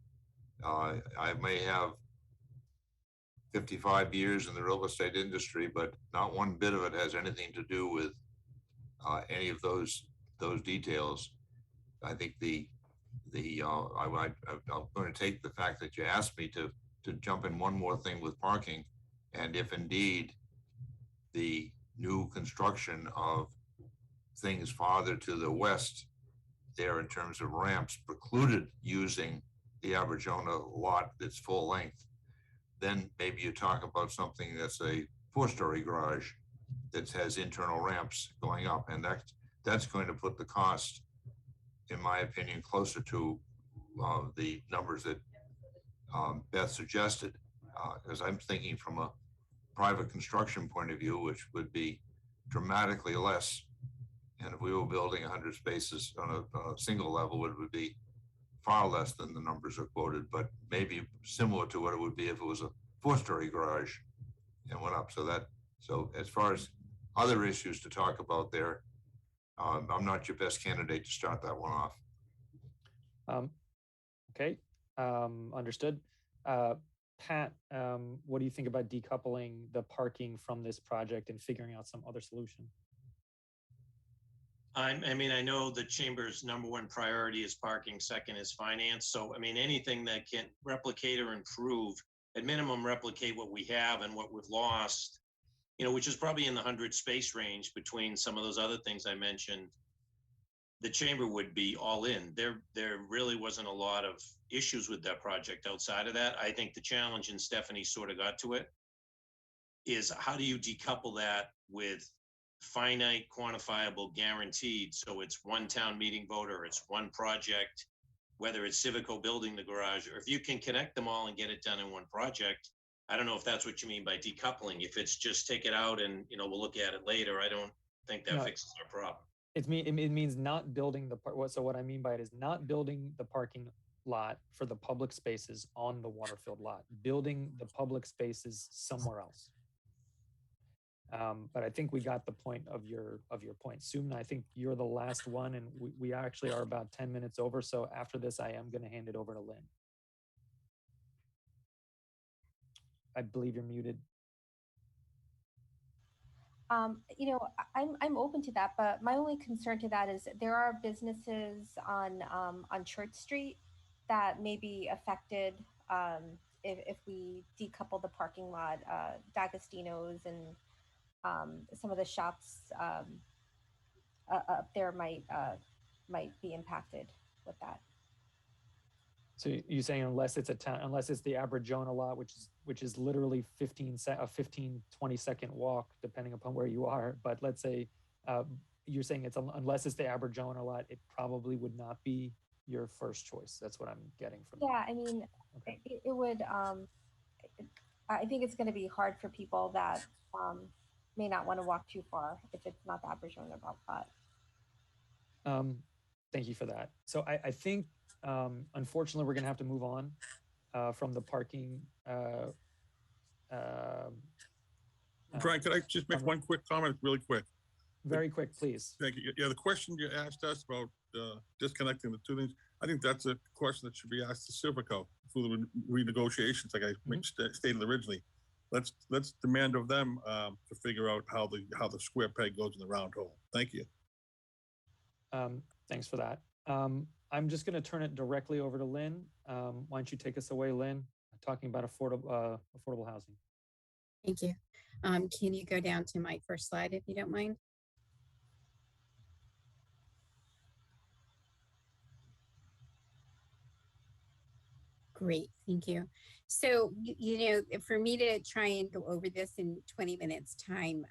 I may have 55 years in the real estate industry, but not one bit of it has anything to do with any of those details. I think I'm going to take the fact that you asked me to jump in one more thing with parking, and if indeed the new construction of things farther to the west there in terms of ramps precluded using the Arizona lot that's full length, then maybe you talk about something that's a 4-story garage that has internal ramps going up, and that's going to put the cost, in my opinion, closer to the numbers that Beth suggested, because I'm thinking from a private construction point of view, which would be dramatically less. And if we were building 100 spaces on a single level, it would be far less than the numbers are quoted, but maybe similar to what it would be if it was a 4-story garage and went up. So as far as other issues to talk about there, I'm not your best candidate to start that one off. Okay, understood. Pat, what do you think about decoupling the parking from this project and figuring out some other solution? I mean, I know the chamber's #1 priority is parking, second is finance. So, I mean, anything that can replicate or improve, at minimum, replicate what we have and what we've lost, which is probably in the 100 space range between some of those other things I mentioned, the chamber would be all in. There really wasn't a lot of issues with that project outside of that. I think the challenge, and Stephanie sort of got to it, is how do you decouple that with finite, quantifiable, guaranteed? So it's one town meeting vote, or it's one project, whether it's Civico building the garage, or if you can connect them all and get it done in one project. I don't know if that's what you mean by decoupling. If it's just take it out and we'll look at it later, I don't think that fixes our problem. It means not building the part. So what I mean by it is not building the parking lot for the public spaces on the Waterfield lot, building the public spaces somewhere else. But I think we got the point of your point. Sumna, I think you're the last one, and we actually are about 10 minutes over. So after this, I am going to hand it over to Lynn. I believe you're muted. I'm open to that, but my only concern to that is there are businesses on Church Street that may be affected if we decouple the parking lot. D'Agostino's and some of the shops up there might be impacted with that. So you're saying unless it's a town, unless it's the Aberjona lot, which is literally 15, 20 second walk, depending upon where you are. But let's say you're saying it's unless it's the Aberjona lot, it probably would not be your first choice. That's what I'm getting from. Yeah, I mean, okay. it would. I think it's going to be hard for people that may not want to walk too far if it's not the Aberjona lot. Thank you for that. So I think, unfortunately, we're going to have to move on from the parking. Brian, could I just make one quick comment, really quick? Very quick, please. Thank you. Yeah, the question you asked us about disconnecting the two things, I think that's a question that should be asked to Civico for the renegotiations, like I stated originally. Let's demand of them to figure out how the square peg goes in the round hole. Thank you. Thanks for that. I'm just going to turn it directly over to Lynn. Why don't you take us away, Lynn, talking about affordable housing. Thank you. Can you go down to my first slide if you don't mind? Great, thank you. So, for me to try and go over this in 20 minutes time,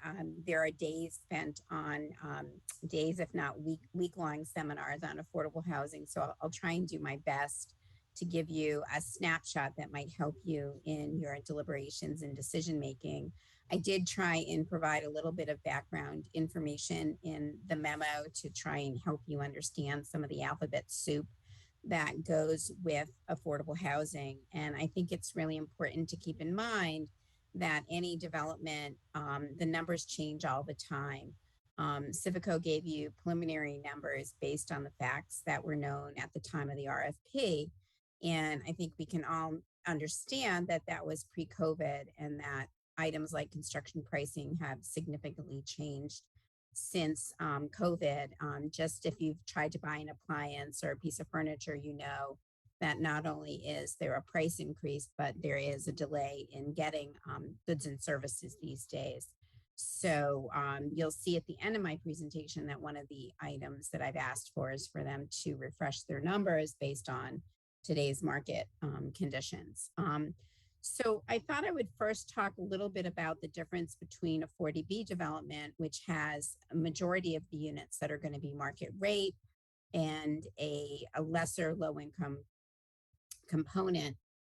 there are days spent on days, if not week-long seminars on affordable housing. So I'll try and do my best to give you a snapshot that might help you in your deliberations and decision-making. I did try and provide a little bit of background information in the memo to try and help you understand some of the alphabet soup that goes with affordable housing. And I think it's really important to keep in mind that any development, the numbers change all the time. Civico gave you preliminary numbers based on the facts that were known at the time of the RFP. And I think we can all understand that that was pre-COVID and that items like construction pricing have significantly changed since COVID. Just if you've tried to buy an appliance or a piece of furniture, you know that not only is there a price increase, but there is a delay in getting goods and services these days. So you'll see at the end of my presentation that one of the items that I've asked for is for them to refresh their numbers based on today's market conditions. So I thought I would first talk a little bit about the difference between a 40B development, which has a majority of the units that are going to be market rate and a lesser low income component,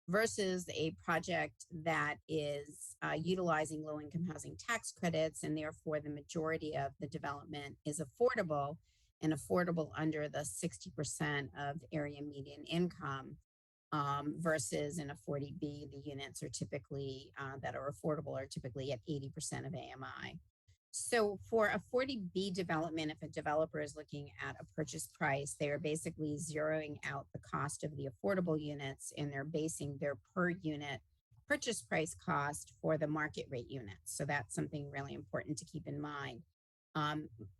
versus a project that is utilizing low income housing tax credits, and therefore the majority of the development is affordable and affordable under the 60% of area median income. Versus in a 40B, the units are typically that are affordable are typically at 80% of AMI. So for a 40B development, if a developer is looking at a purchase price, they are basically zeroing out the cost of the affordable units and they're basing their per unit purchase price cost for the market rate units. So that's something really important to keep in mind.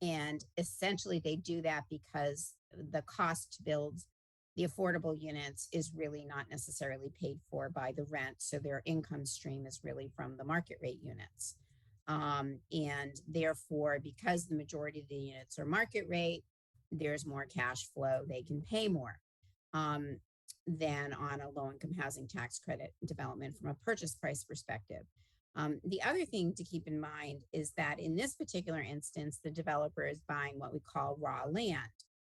And essentially they do that because the cost to build the affordable units is really not necessarily paid for by the rent. So their income stream is really from the market rate units. And therefore, because the majority of the units are market rate, there's more cash flow. They can pay more than on a low income housing tax credit development from a purchase price perspective. The other thing to keep in mind is that in this particular instance, the developer is buying what we call raw land,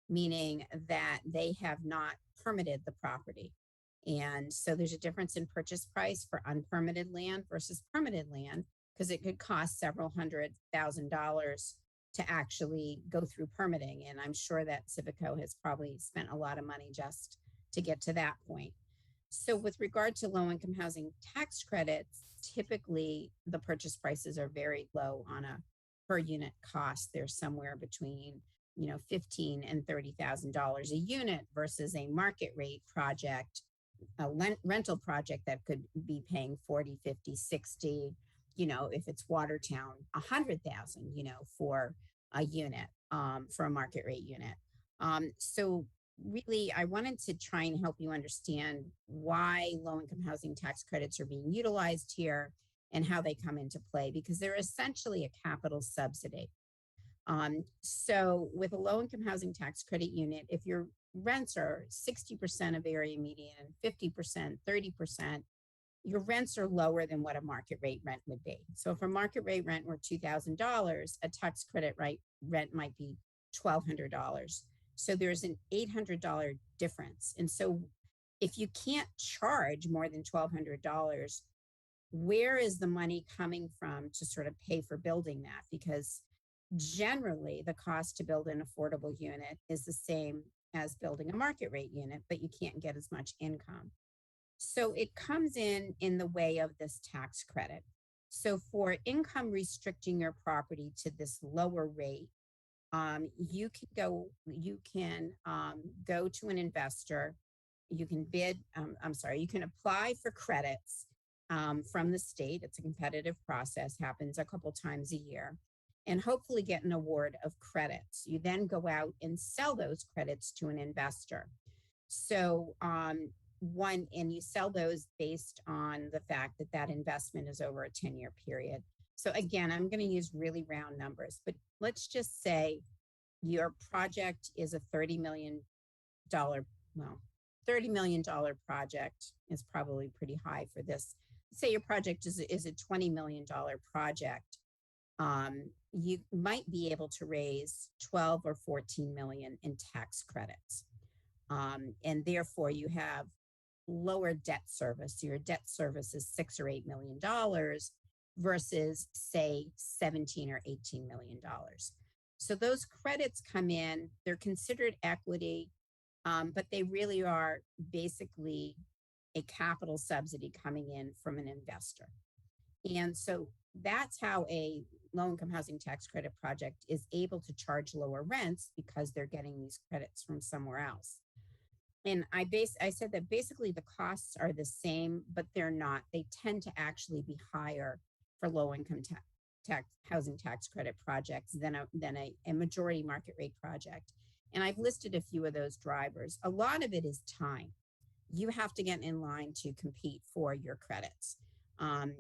meaning that they have not permitted the property. And so there's a difference in purchase price for unpermitted land versus permitted land, because it could cost several $100,000 to actually go through permitting. And I'm sure that Civico has probably spent a lot of money just to get to that point. So with regard to low income housing tax credits, typically the purchase prices are very low on a per unit cost. They're somewhere between $15,000 and $30,000 a unit versus a market rate project, a rental project that could be paying 40, 50, 60, if it's Watertown, 100,000, for a unit, for a market rate unit. So really, I wanted to try and help you understand why low income housing tax credits are being utilized here and how they come into play, because they're essentially a capital subsidy. So with a low income housing tax credit unit, if your rents are 60% of area median, 50%, 30%, your rents are lower than what a market rate rent would be. So if a market rate rent were $2,000, a tax credit rent might be $1,200. So there's an $800 difference. And so if you can't charge more than $1,200, where is the money coming from to sort of pay for building that? Because generally the cost to build an affordable unit is the same as building a market rate unit, but you can't get as much income. So it comes in the way of this tax credit. So for income restricting your property to this lower rate, you can go to an investor. You can you can apply for credits from the state. It's a competitive process, happens a couple times a year, and hopefully get an award of credits. You then go out and sell those credits to an investor. So and you sell those based on the fact that that investment is over a 10-year period. So again, I'm going to use really round numbers, but let's just say your project is a $30 million, $30 million project is probably pretty high for this. Say your project is a $20 million project. You might be able to raise 12 or 14 million in tax credits. And therefore you have lower debt service. Your debt service is $6 or $8 million versus say 17 or 18 million dollars. So those credits come in, they're considered equity, but they really are basically a capital subsidy coming in from an investor. And so that's how a low-income housing tax credit project is able to charge lower rents, because they're getting these credits from somewhere else. And I said that basically the costs are the same, but they're not. They tend to actually be higher for low-income housing tax credit projects than a majority market rate project. And I've listed a few of those drivers. A lot of it is time. You have to get in line to compete for your credits.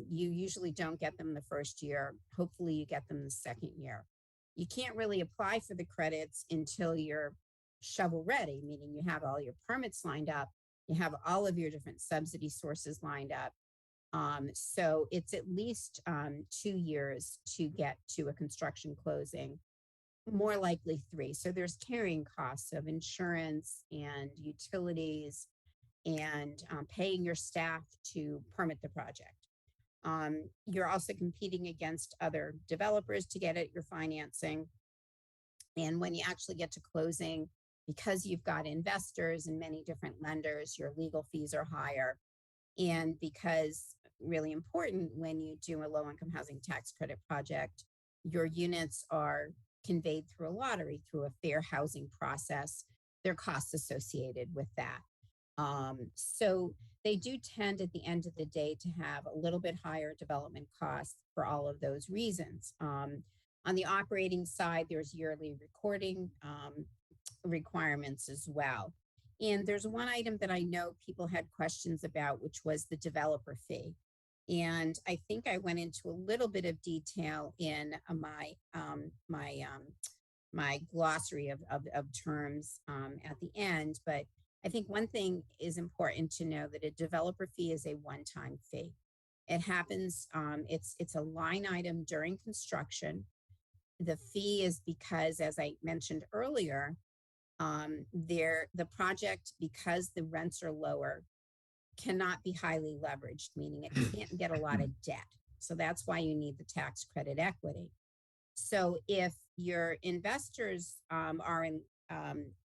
You usually don't get them the first year. Hopefully you get them the second year. You can't really apply for the credits until you're shovel ready, meaning you have all your permits lined up, you have all of your different subsidy sources lined up. So it's at least 2 years to get to a construction closing, more likely 3. So there's carrying costs of insurance and utilities and paying your staff to permit the project. You're also competing against other developers to get at your financing. And when you actually get to closing, because you've got investors and many different lenders, your legal fees are higher. And because, really important, when you do a low-income housing tax credit project, your units are conveyed through a lottery, through a fair housing process. There are costs associated with that. So they do tend at the end of the day to have a little bit higher development costs for all of those reasons. On the operating side, there's yearly recording requirements as well. And there's one item that I know people had questions about, which was the developer fee. And I think I went into a little bit of detail in my glossary of terms at the end. But I think one thing is important to know, that a developer fee is a one-time fee. It happens, it's a line item during construction. The fee is because, as I mentioned earlier, the project, because the rents are lower, cannot be highly leveraged, meaning it can't get a lot of debt. So that's why you need the tax credit equity. So if your investors are in,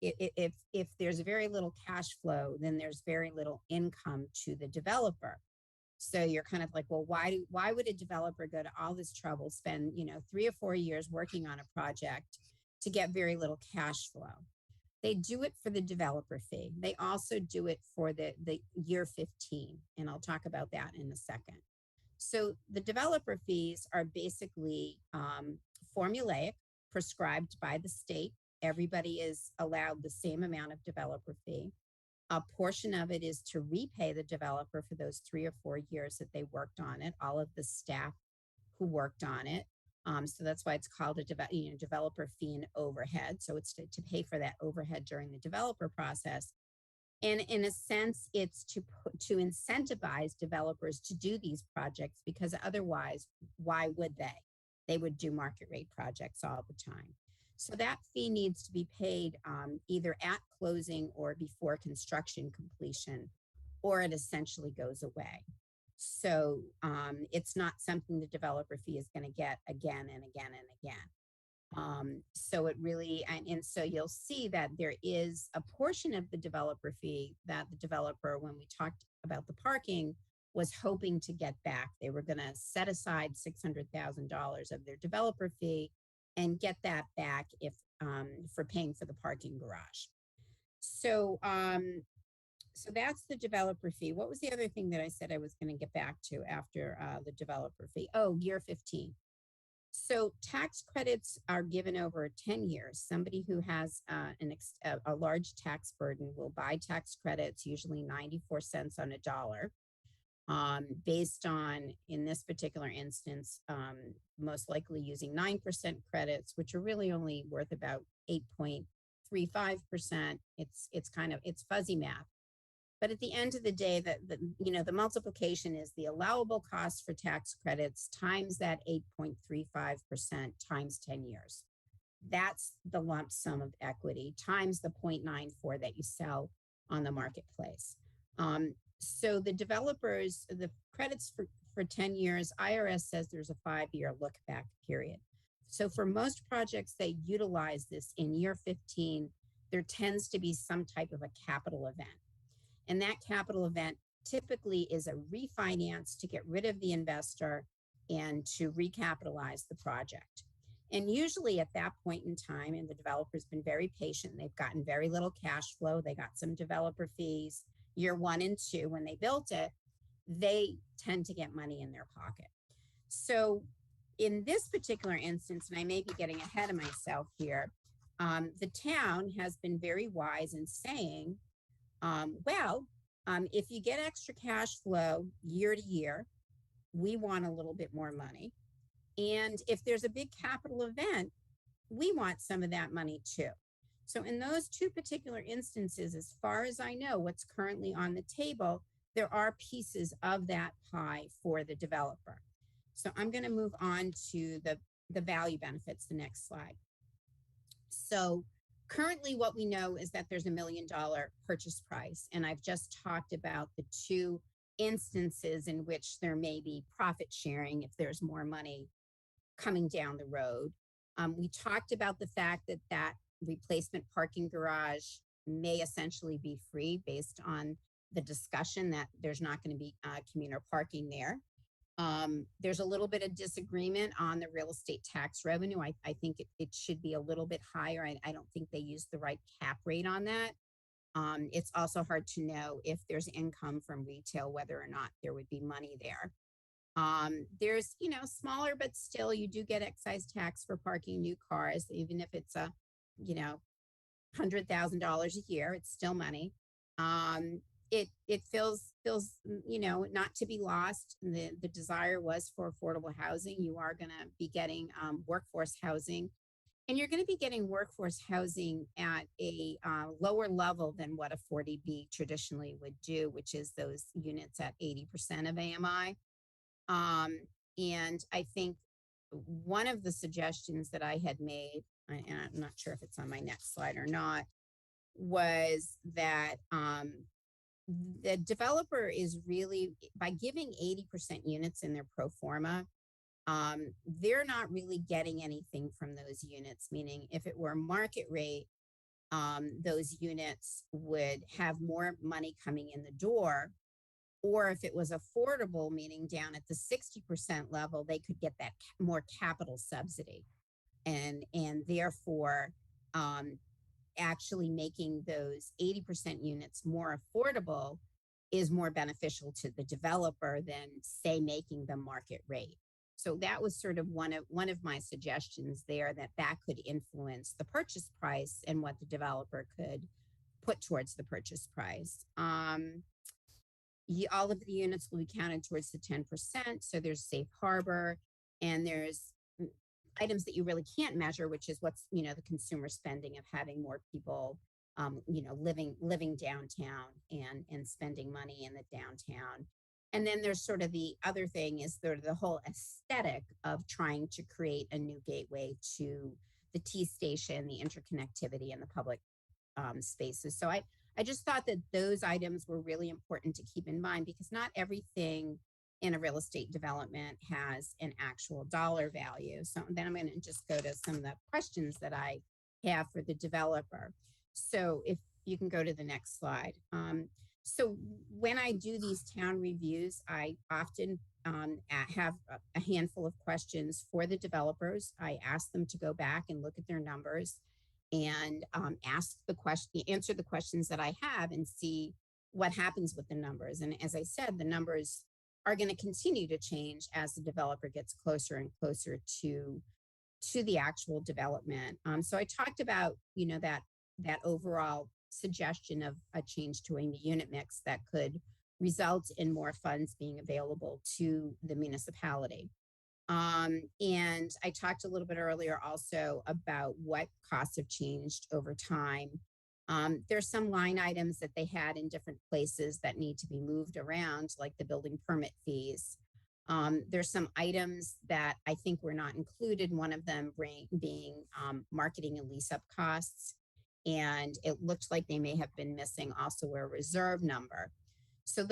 if there's very little cash flow, then there's very little income to the developer. So you're kind of like, well, why would a developer go to all this trouble, spend 3 or 4 years working on a project to get very little cash flow? They do it for the developer fee. They also do it for the year 15, and I'll talk about that in a second. So the developer fees are basically formulaic, prescribed by the state. Everybody is allowed the same amount of developer fee. A portion of it is to repay the developer for those 3 or 4 years that they worked on it, all of the staff who worked on it. So that's why it's called a developer fee and overhead. So it's to pay for that overhead during the developer process. And in a sense, it's to incentivize developers to do these projects, because otherwise, why would they? They would do market rate projects all the time. So that fee needs to be paid either at closing or before construction completion, or it essentially goes away. So it's not something the developer fee is going to get again and again and again. So it really, and so you'll see that there is a portion of the developer fee that the developer, when we talked about the parking, was hoping to get back. They were going to set aside $600,000 of their developer fee and get that back if for paying for the parking garage. So so that's the developer fee. What was the other thing that I said I was going to get back to after the developer fee? Oh, year 15. So tax credits are given over 10 years. Somebody who has a large tax burden will buy tax credits, usually 94 cents on a dollar, based on, in this particular instance, most likely using 9% credits, which are really only worth about 8.35%. It's fuzzy math. But at the end of the day, the multiplication is the allowable cost for tax credits times that 8.35% times 10 years. That's the lump sum of equity times the 0.94 that you sell on the marketplace. So the developers, the credits for 10 years, IRS says there's a 5-year look back period. So for most projects that utilize this in year 15, there tends to be some type of a capital event. And that capital event typically is a refinance to get rid of the investor and to recapitalize the project. And usually at that point in time, and the developer's been very patient, they've gotten very little cash flow, they got some developer fees, year 1 and 2, when they built it, they tend to get money in their pocket. So in this particular instance, and I may be getting ahead of myself here, the town has been very wise in saying, if you get extra cash flow year to year, we want a little bit more money. And if there's a big capital event, we want some of that money too. So in those two particular instances, as far as I know, what's currently on the table, there are pieces of that pie for the developer. So I'm going to move on to the value benefits, the next slide. So currently what we know is that there's $1 million purchase price. And I've just talked about the two instances in which there may be profit sharing if there's more money coming down the road. We talked about the fact that replacement parking garage may essentially be free based on the discussion that there's not going to be commuter parking there. There's a little bit of disagreement on the real estate tax revenue. I think it should be a little bit higher. I don't think they used the right cap rate on that. It's also hard to know if there's income from retail, whether or not there would be money there. There's, smaller, but still you do get excise tax for parking new cars, even if it's a, $100,000 a year, it's still money. It feels, not to be lost. The desire was for affordable housing. You are going to be getting workforce housing, and you're going to be getting workforce housing at a lower level than what a 40B traditionally would do, which is those units at 80% of AMI. And I think one of the suggestions that I had made, and I'm not sure if it's on my next slide or not, was that the developer is really, by giving 80% units in their pro forma, they're not really getting anything from those units, meaning if it were market rate, those units would have more money coming in the door. Or if it was affordable, meaning down at the 60% level, they could get that more capital subsidy. And therefore, actually making those 80% units more affordable is more beneficial to the developer than, say, making them market rate. So that was sort of one of my suggestions there, that could influence the purchase price and what the developer could put towards the purchase price. All of the units will be counted towards the 10%. So there's safe harbor, and there's items that you really can't measure, which is what's, the consumer spending of having more people, living downtown and spending money in the downtown. And then there's sort of the other thing is the whole aesthetic of trying to create a new gateway to the T station, the interconnectivity, and the public spaces. So I just thought that those items were really important to keep in mind, because not everything in a real estate development has an actual dollar value. So then I'm going to just go to some of the questions that I have for the developer. So if you can go to the next slide. So when I do these town reviews, I often have a handful of questions for the developers. I ask them to go back and look at their numbers and answer the questions that I have and see what happens with the numbers. And as I said, the numbers are going to continue to change as the developer gets closer and closer to the actual development. So I talked about, that overall suggestion of a change to a unit mix that could result in more funds being available to the municipality. And I talked a little bit earlier also about what costs have changed over time. There's some line items that they had in different places that need to be moved around, like the building permit fees. There's some items that I think were not included, one of them being marketing and lease up costs. And it looked like they may have been missing also a reserve number. So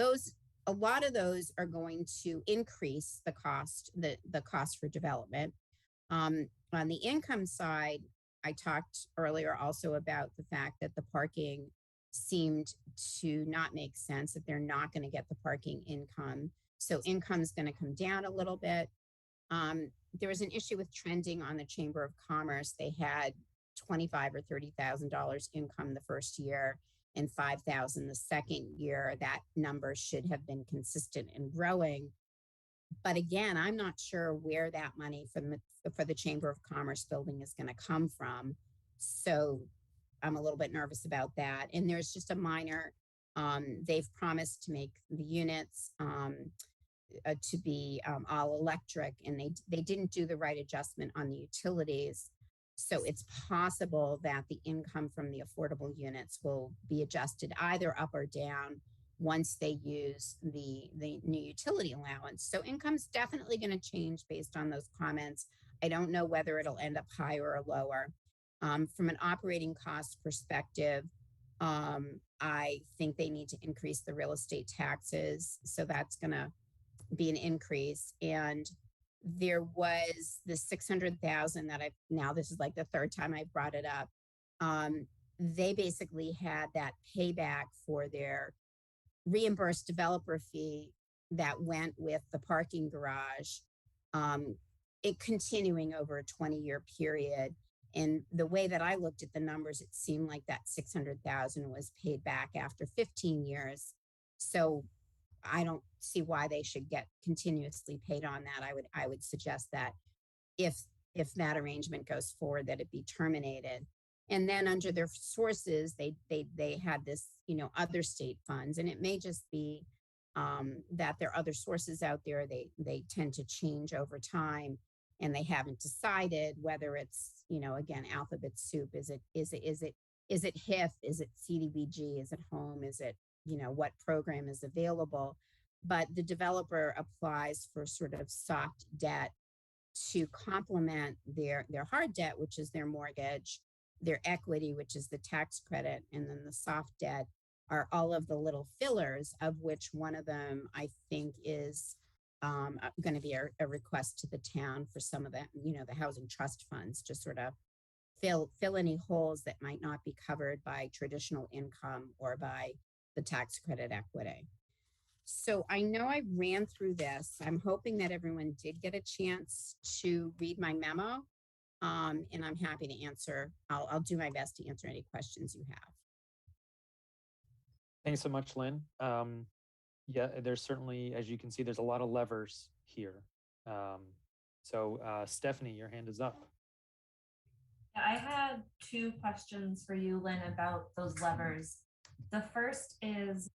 a lot of those are going to increase the cost, the cost for development. On the income side, I talked earlier also about the fact that the parking seemed to not make sense, that they're not going to get the parking income. So income is going to come down a little bit. There was an issue with trending on the Chamber of Commerce. They had $25,000 or $30,000 income the first year and $5,000 the second year. That number should have been consistent and growing. But again, I'm not sure where that money for the Chamber of Commerce building is going to come from. So I'm a little bit nervous about that. And there's just a minor, they've promised to make the units to be all electric, and they didn't do the right adjustment on the utilities. So it's possible that the income from the affordable units will be adjusted either up or down once they use the new utility allowance. So income's definitely going to change based on those comments. I don't know whether it'll end up higher or lower. From an operating cost perspective, I think they need to increase the real estate taxes. So that's going to be an increase. And there was the 600,000 that this is like the third time I brought it up. They basically had that payback for their reimbursed developer fee that went with the parking garage, it continuing over a 20-year period. And the way that I looked at the numbers, it seemed like that 600,000 was paid back after 15 years. So I don't see why they should get continuously paid on that. I would suggest that if that arrangement goes forward, that it be terminated. And then under their sources, they had this, other state funds, and it may just be that there are other sources out there. They tend to change over time, and they haven't decided whether it's, again, alphabet soup. Is it HIF? Is it CDBG? Is it home? Is it, what program is available? But the developer applies for sort of soft debt to complement their hard debt, which is their mortgage, their equity, which is the tax credit, and then the soft debt are all of the little fillers, of which one of them I think is going to be a request to the town for some of the, the housing trust funds to sort of fill any holes that might not be covered by traditional income or by the tax credit equity. So I know I ran through this. I'm hoping that everyone did get a chance to read my memo, and I'm happy to answer. I'll do my best to answer any questions you have. Thanks so much, Lynn. Yeah, there's certainly, as you can see, there's a lot of levers here. So Stephanie, your hand is up. I had two questions for you, Lynn, about those levers. The first is,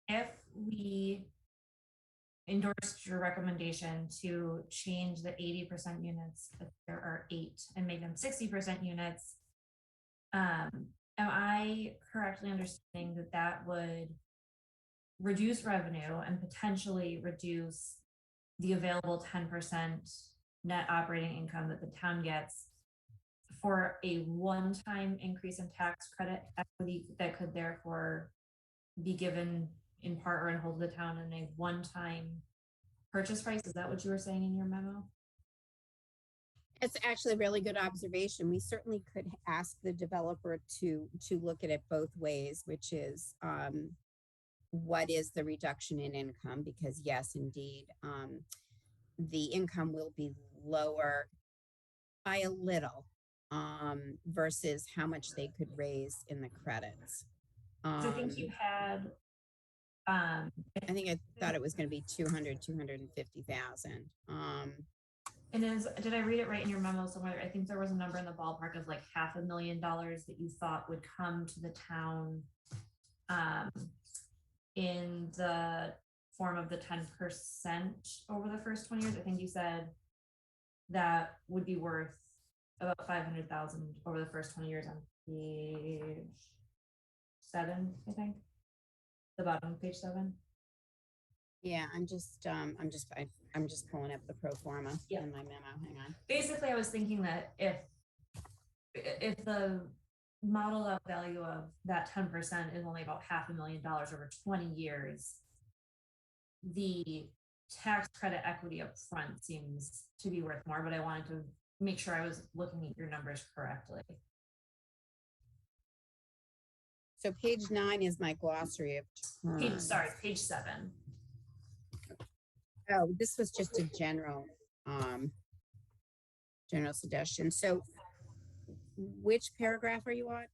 if we endorsed your recommendation to change the 80% units, if there are 8, and make them 60% units. Am I correctly understanding that that would reduce revenue and potentially reduce the available 10% net operating income that the town gets for a one-time increase in tax credit equity that could therefore be given in part or in whole to the town in a one-time purchase price? Is that what you were saying in your memo? It's actually a really good observation. We certainly could ask the developer to look at it both ways, which is what is the reduction in income? Because yes, indeed, the income will be lower by a little versus how much they could raise in the credits. So I think you had I think I thought it was going to be 250,000. and did I read it right in your memo somewhere? I think there was a number in the ballpark of like $500,000 that you thought would come to the town in the form of the 10% over the first 20 years. I think you said that would be worth about 500,000 over the first 20 years on page 7, I think. The bottom of page 7. Yeah, I'm just pulling up the pro forma in my memo. Hang on. Basically, I was thinking that if the model out value of that 10% is only about $500,000 over 20 years, the tax credit equity up front seems to be worth more, but I wanted to make sure I was looking at your numbers correctly. So page 9 is my glossary of terms. Page 7. Oh, this was just a general suggestion. So which paragraph are you on?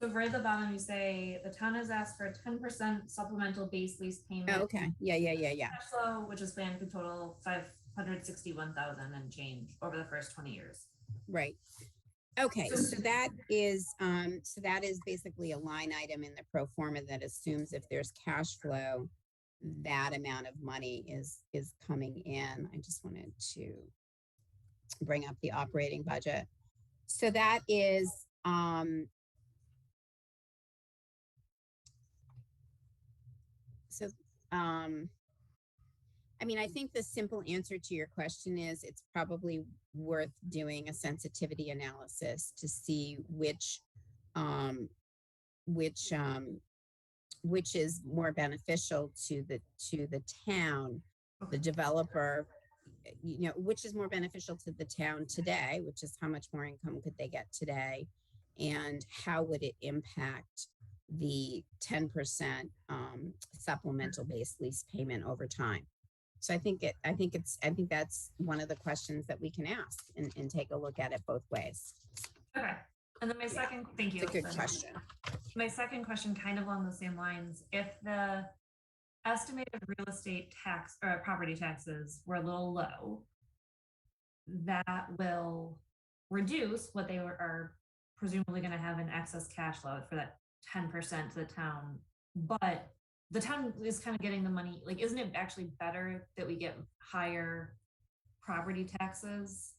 So right at the bottom, you say the town has asked for a 10% supplemental base lease payment. Oh, okay. Yeah. Cash flow, which is planned to total 561,000 and change over the first 20 years. Right. Okay. So that is basically a line item in the pro forma that assumes if there's cash flow, that amount of money is coming in. I just wanted to bring up the operating budget. So that is I mean, I think the simple answer to your question is it's probably worth doing a sensitivity analysis to see which is more beneficial to the town, the developer, which is more beneficial to the town today, which is how much more income could they get today, and how would it impact the 10% supplemental base lease payment over time. So I think that's one of the questions that we can ask and take a look at it both ways. Okay. And then my second, thank you. It's a good question. My second question, kind of along the same lines, if the estimated real estate tax or property taxes were a little low, that will reduce what they are presumably going to have in excess cash flow for that 10% to the town. But the town is kind of getting the money. Like, isn't it actually better that we get higher property taxes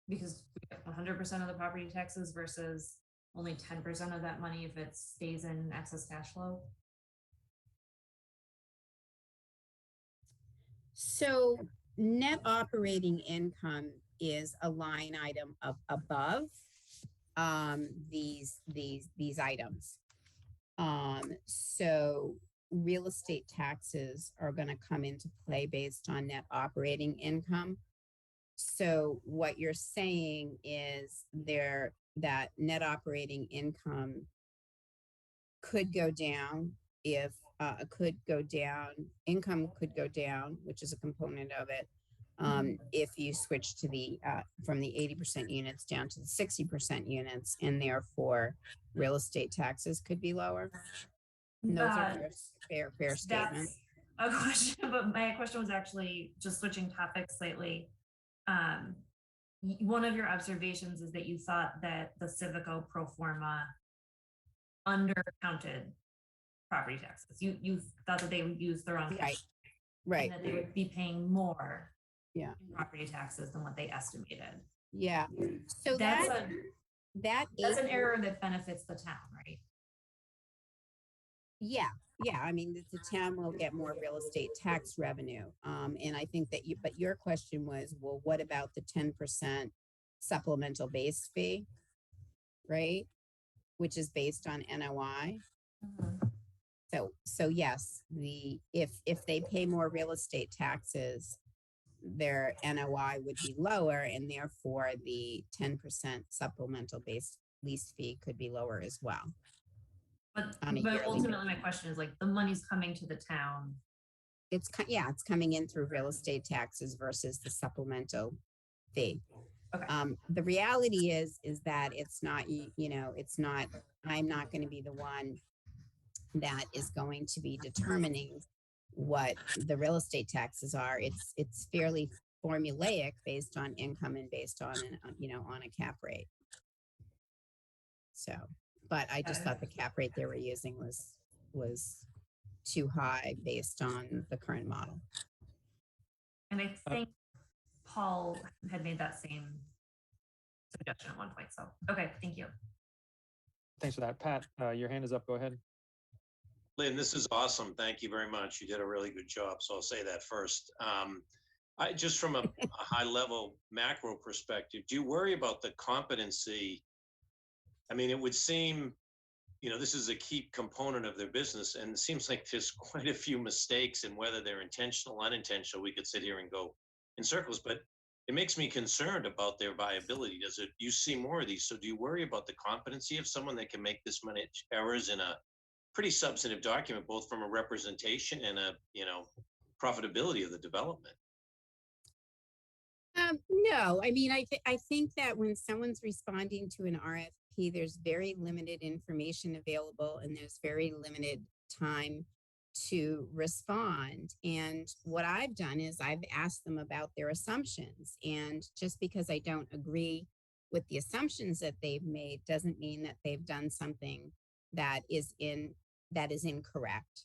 because we get 100% of the property taxes versus only 10% of that money if it stays in excess cash flow? So net operating income is a line item above these items. So real estate taxes are going to come into play based on net operating income. So what you're saying is that net operating income could go down if income could go down, which is a component of it. If you switch to from the 80% units down to the 60% units, and therefore real estate taxes could be lower. And those are fair statements. A question, but my question was actually just switching topics slightly. One of your observations is that you thought that the Civico pro forma undercounted property taxes. You thought that they would use their own cash. Right. Right. And that they would be paying more Yeah. in property taxes than what they estimated. Yeah. So That's that's an error that benefits the town, right? yeah. I mean, the town will get more real estate tax revenue. And I think that but your question was, well, what about the 10% supplemental base fee, right? Which is based on NOI. So yes, if they pay more real estate taxes, their NOI would be lower, and therefore the 10% supplemental base lease fee could be lower as well. But yearly ultimately, my question is like the money's coming to the town. It's coming in through real estate taxes versus the supplemental fee. Okay. The reality is that it's not, it's not, I'm not going to be the one that is going to be determining what the real estate taxes are. It's fairly formulaic based on income and based on on a cap rate. So, but I just thought the cap rate they were using was too high based on the current model. And I think Paul had made that same suggestion at one point. So, okay, thank you. Thanks for that. Pat, your hand is up. Go ahead. Lynn, this is awesome. Thank you very much. You did a really good job. So I'll say that first. I just from a high level macro perspective, do you worry about the competency? I mean, it would seem, this is a key component of their business, and it seems like there's quite a few mistakes, and whether they're intentional, unintentional, we could sit here and go in circles, but it makes me concerned about their viability. You see more of these. So do you worry about the competency of someone that can make this many errors in a pretty substantive document, both from a representation and a, profitability of the development? No, I mean, I think that when someone's responding to an RFP, there's very limited information available, and there's very limited time to respond. And what I've done is I've asked them about their assumptions. And just because I don't agree with the assumptions that they've made doesn't mean that they've done something that is incorrect.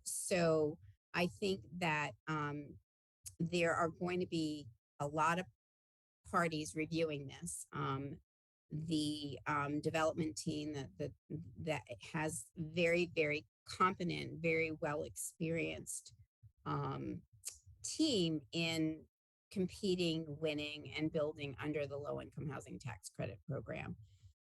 So I think that there are going to be a lot of parties reviewing this. The development team that has very, very competent, very well experienced team in competing, winning, and building under the low income housing tax credit program.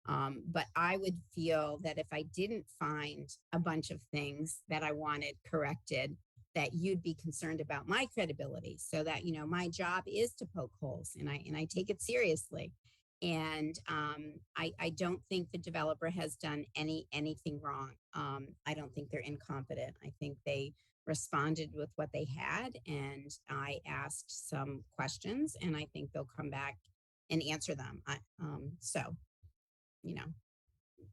But I would feel that if I didn't find a bunch of things that I wanted corrected, that you'd be concerned about my credibility. So that, my job is to poke holes, and I take it seriously. And I don't think the developer has done anything wrong. I don't think they're incompetent. I think they responded with what they had, and I asked some questions, and I think they'll come back and answer them.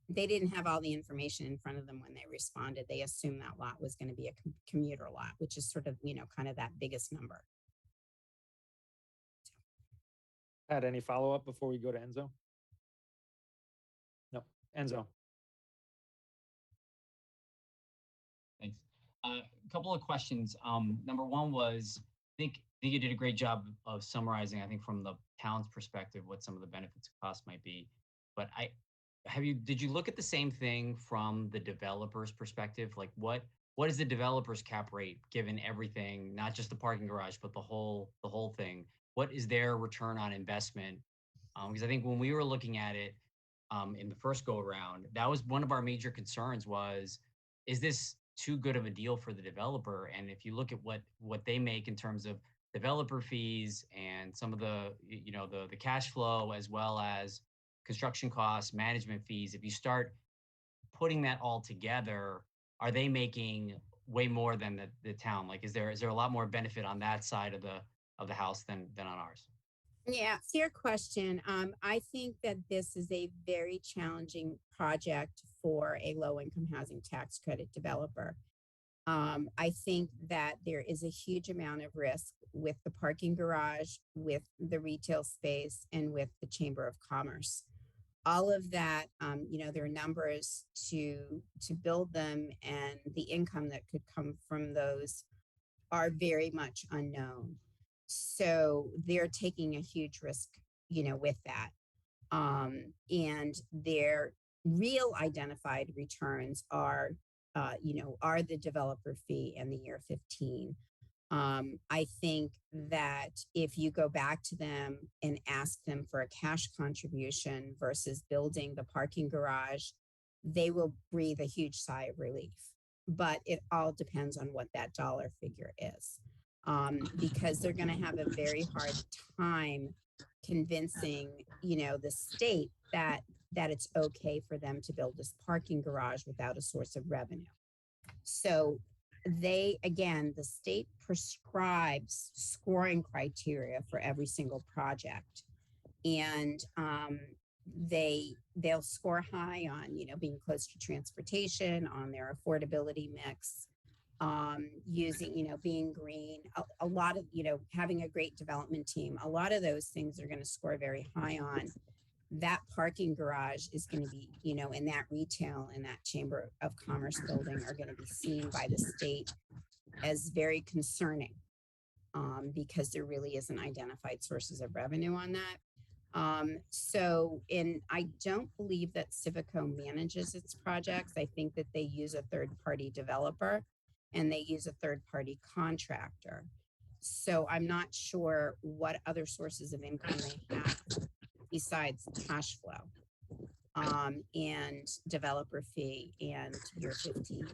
They didn't have all the information in front of them when they responded. They assumed that lot was going to be a commuter lot, which is sort of, kind of that biggest number. Pat, any follow-up before we go to Enzo? No, Enzo. Thanks. A couple of questions. Number one was, I think you did a great job of summarizing, I think from the town's perspective, what some of the benefits and costs might be. But did you look at the same thing from the developer's perspective? Like what is the developer's cap rate given everything, not just the parking garage, but the whole thing? What is their return on investment? Because I think when we were looking at it in the first go around, that was one of our major concerns was, is this too good of a deal for the developer? And if you look at what they make in terms of developer fees and some of the cash flow, as well as construction costs, management fees, if you start putting that all together, are they making way more than the town? Like, is there a lot more benefit on that side of the house than on ours? Yeah, fair question. I think that this is a very challenging project for a low-income housing tax credit developer. I think that there is a huge amount of risk with the parking garage, with the retail space, and with the Chamber of Commerce. All of that, there are numbers to build them, and the income that could come from those are very much unknown. So they're taking a huge risk, with that. And their real identified returns are the developer fee and the year 15. I think that if you go back to them and ask them for a cash contribution versus building the parking garage, they will breathe a huge sigh of relief. But it all depends on what that dollar figure is, because they're going to have a very hard time convincing, the state that it's okay for them to build this parking garage without a source of revenue. So the state prescribes scoring criteria for every single project, and they'll score high on being close to transportation, on their affordability mix, using being green, a lot of having a great development team. A lot of those things are going to score very high on. That parking garage is going to be, in that retail and that Chamber of Commerce building are going to be seen by the state as very concerning, because there really isn't identified sources of revenue on that. I don't believe that Civico manages its projects. I think that they use a third-party developer and they use a third-party contractor. So I'm not sure what other sources of income they have besides cash flow, and developer fee and year 15.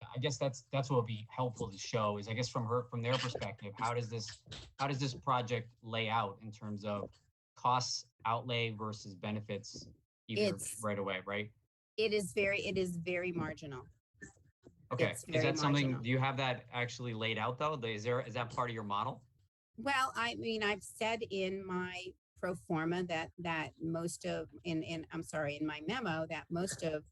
I guess that's what would be helpful to show is, I guess from their perspective, how does this project lay out in terms of costs outlay versus benefits either right away, right? It is very marginal. Okay. Is that something, do you have that actually laid out though? Is that part of your model? Well, I mean, I've said in my pro forma that most of in my memo that most of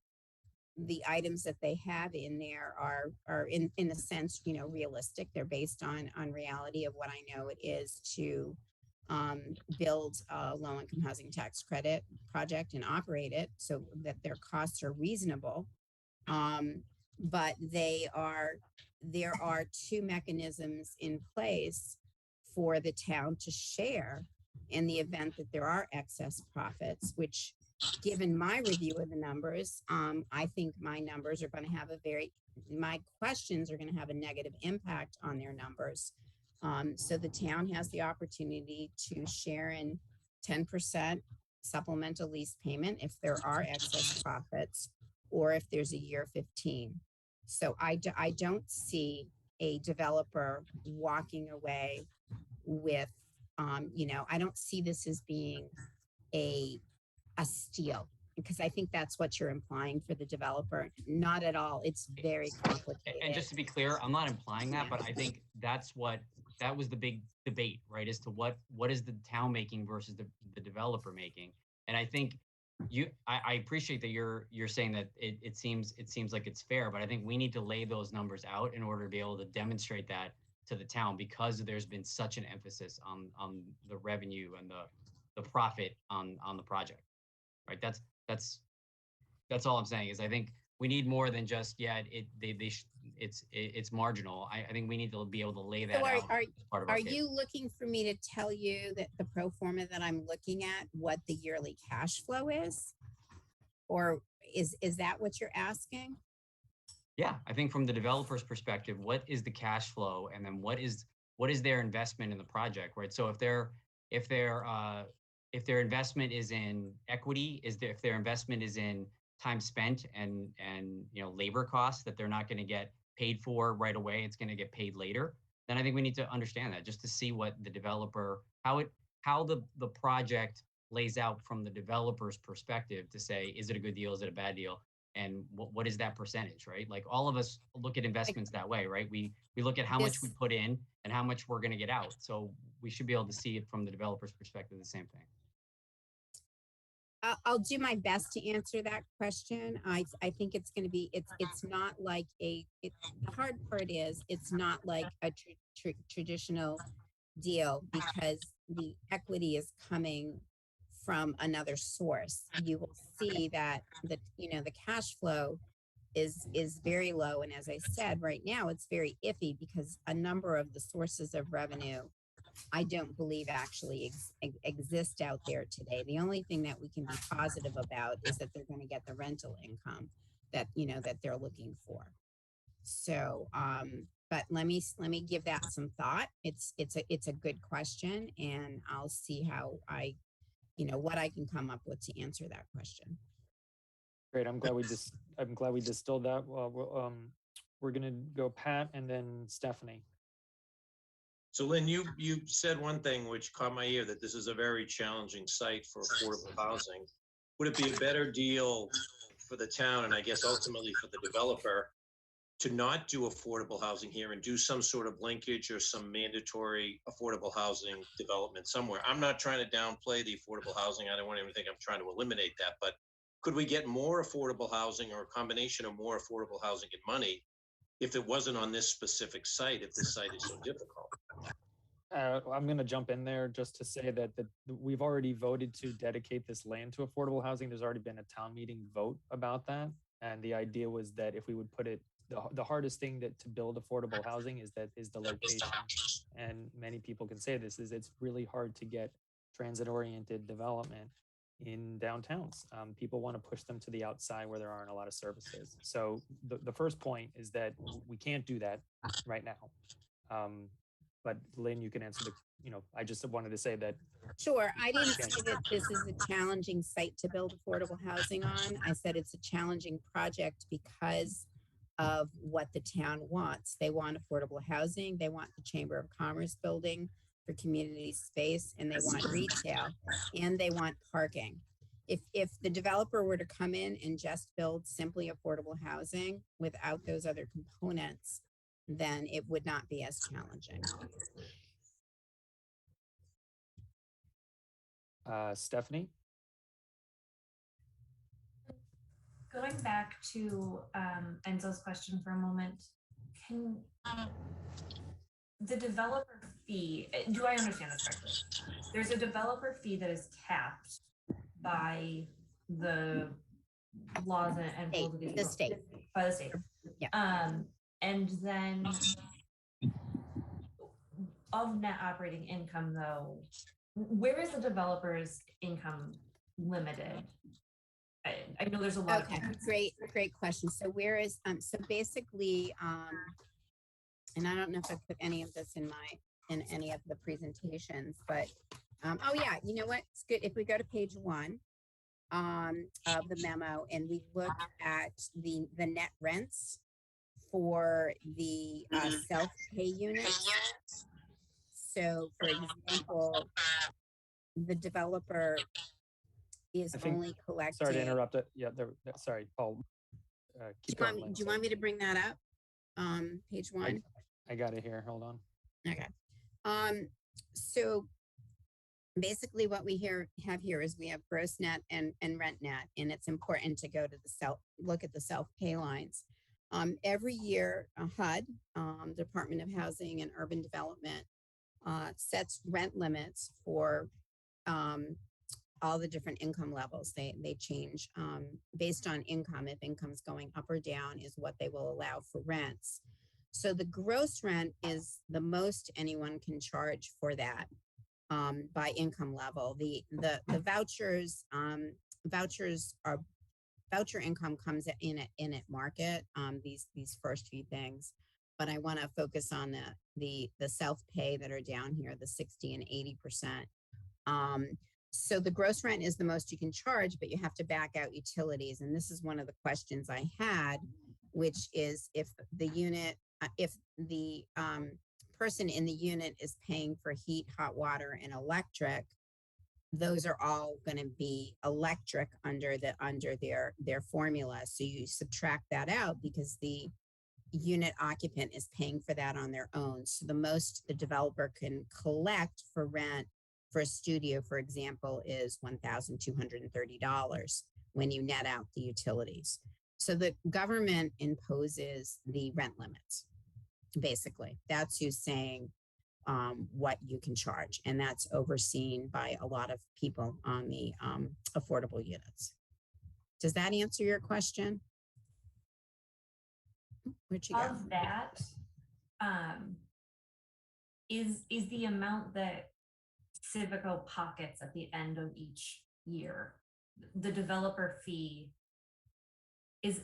the items that they have in there are in a sense, realistic. They're based on reality of what I know it is to build a low income housing tax credit project and operate it, so that their costs are reasonable. But there are two mechanisms in place for the town to share in the event that there are excess profits, which, given my review of the numbers, I think my numbers are going to have my questions are going to have a negative impact on their numbers. So the town has the opportunity to share in 10% supplemental lease payment if there are excess profits, or if there's a year 15. So I don't see a developer walking away with, I don't see this as being a steal, because I think that's what you're implying for the developer. Not at all. It's very complicated. And just to be clear, I'm not implying that, but I think that was the big debate, right? As to what is the town making versus the developer making. And I think I appreciate that you're saying that it seems like it's fair, but I think we need to lay those numbers out in order to be able to demonstrate that to the town, because there's been such an emphasis on the revenue and the profit on the project, right? That's all I'm saying is I think we need more than just it's marginal. I think we need to be able to lay that out as part of our case. Are you looking for me to tell you that the pro forma that I'm looking at, what the yearly cash flow is? Or is that what you're asking? Yeah, I think from the developer's perspective, what is the cash flow, and then what is their investment in the project, right? So if their investment is in equity, if their investment is in time spent and labor costs that they're not going to get paid for right away, it's going to get paid later, then I think we need to understand that, just to see what the developer, how the project lays out from the developer's perspective, to say, is it a good deal, is it a bad deal, and what is that percentage, right? Like, all of us look at investments that way, right? We look at how much we put in and how much we're going to get out. So we should be able to see it from the developer's perspective, the same thing. I'll do my best to answer that question. I think it's going to be, it's not like the hard part is, it's not like a traditional deal, because the equity is coming from another source. You will see that the cash flow is very low. And as I said, right now it's very iffy because a number of the sources of revenue I don't believe actually exist out there today. The only thing that we can be positive about is that they're going to get the rental income that that they're looking for. So, but let me give that some thought. It's a good question, and I'll see how what I can come up with to answer that question. Great. I'm glad we distilled that. Well, we're gonna go Pat and then Stephanie. So Lynn, you said one thing which caught my ear, that this is a very challenging site for affordable housing. Would it be a better deal for the town, and I guess ultimately for the developer, to not do affordable housing here and do some sort of linkage or some mandatory affordable housing development somewhere? I'm not trying to downplay the affordable housing. I don't want anyone to think I'm trying to eliminate that, but could we get more affordable housing or a combination of more affordable housing and money if it wasn't on this specific site, if this site is so difficult? I'm going to jump in there just to say that we've already voted to dedicate this land to affordable housing. There's already been a town meeting vote about that. And the idea was that if we would put it, the hardest thing to build affordable housing is the location. And many people can say this, is it's really hard to get transit-oriented development in downtowns. People want to push them to the outside where there aren't a lot of services. So the first point is that we can't do that right now. But Lynn, you can answer I just wanted to say that. Sure. I didn't say that this is a challenging site to build affordable housing on. I said it's a challenging project because of what the town wants. They want affordable housing. They want the Chamber of Commerce building for community space, and they want retail, and they want parking. If the developer were to come in and just build simply affordable housing without those other components, then it would not be as challenging. Stephanie? Going back to Enzo's question for a moment, can the developer fee, do I understand this correctly? There's a developer fee that is capped by the laws and rules of the state. By the state. Yeah. And then of net operating income, though, where is the developer's income limited? I know there's a lot. Okay, great question. So where is so basically and I don't know if I put any of this in any of the presentations, but oh yeah, you know what? It's good if we go to page 1 of the memo and we look at the net rents for the self-pay units. So for example, the developer is only collecting. Sorry to interrupt it. Yeah, sorry, Paul. Keep going. Do you want me to bring that up? Page 1. I got it here. Hold on. Okay. So basically what we have here is we have gross net and rent net, and it's important to go to look at the self-pay lines. Every year, HUD, Department of Housing and Urban Development, sets rent limits for all the different income levels. They change based on income. If income's going up or down is what they will allow for rents. So the gross rent is the most anyone can charge for that by income level. The vouchers are voucher income comes in at market. These first few things, but I want to focus on the self-pay that are down here, the 60 and 80%. So the gross rent is the most you can charge, but you have to back out utilities. And this is one of the questions I had, which is if the person in the unit is paying for heat, hot water, and electric, those are all going to be electric under their formula. So you subtract that out because the unit occupant is paying for that on their own. So the most the developer can collect for rent for a studio, for example, is $1,230 when you net out the utilities. So the government imposes the rent limits. Basically, that's who's saying what you can charge, and that's overseen by a lot of people on the affordable units. Does that answer your question? Where'd you go? Of that, is the amount that Civico pockets at the end of each year, the developer fee is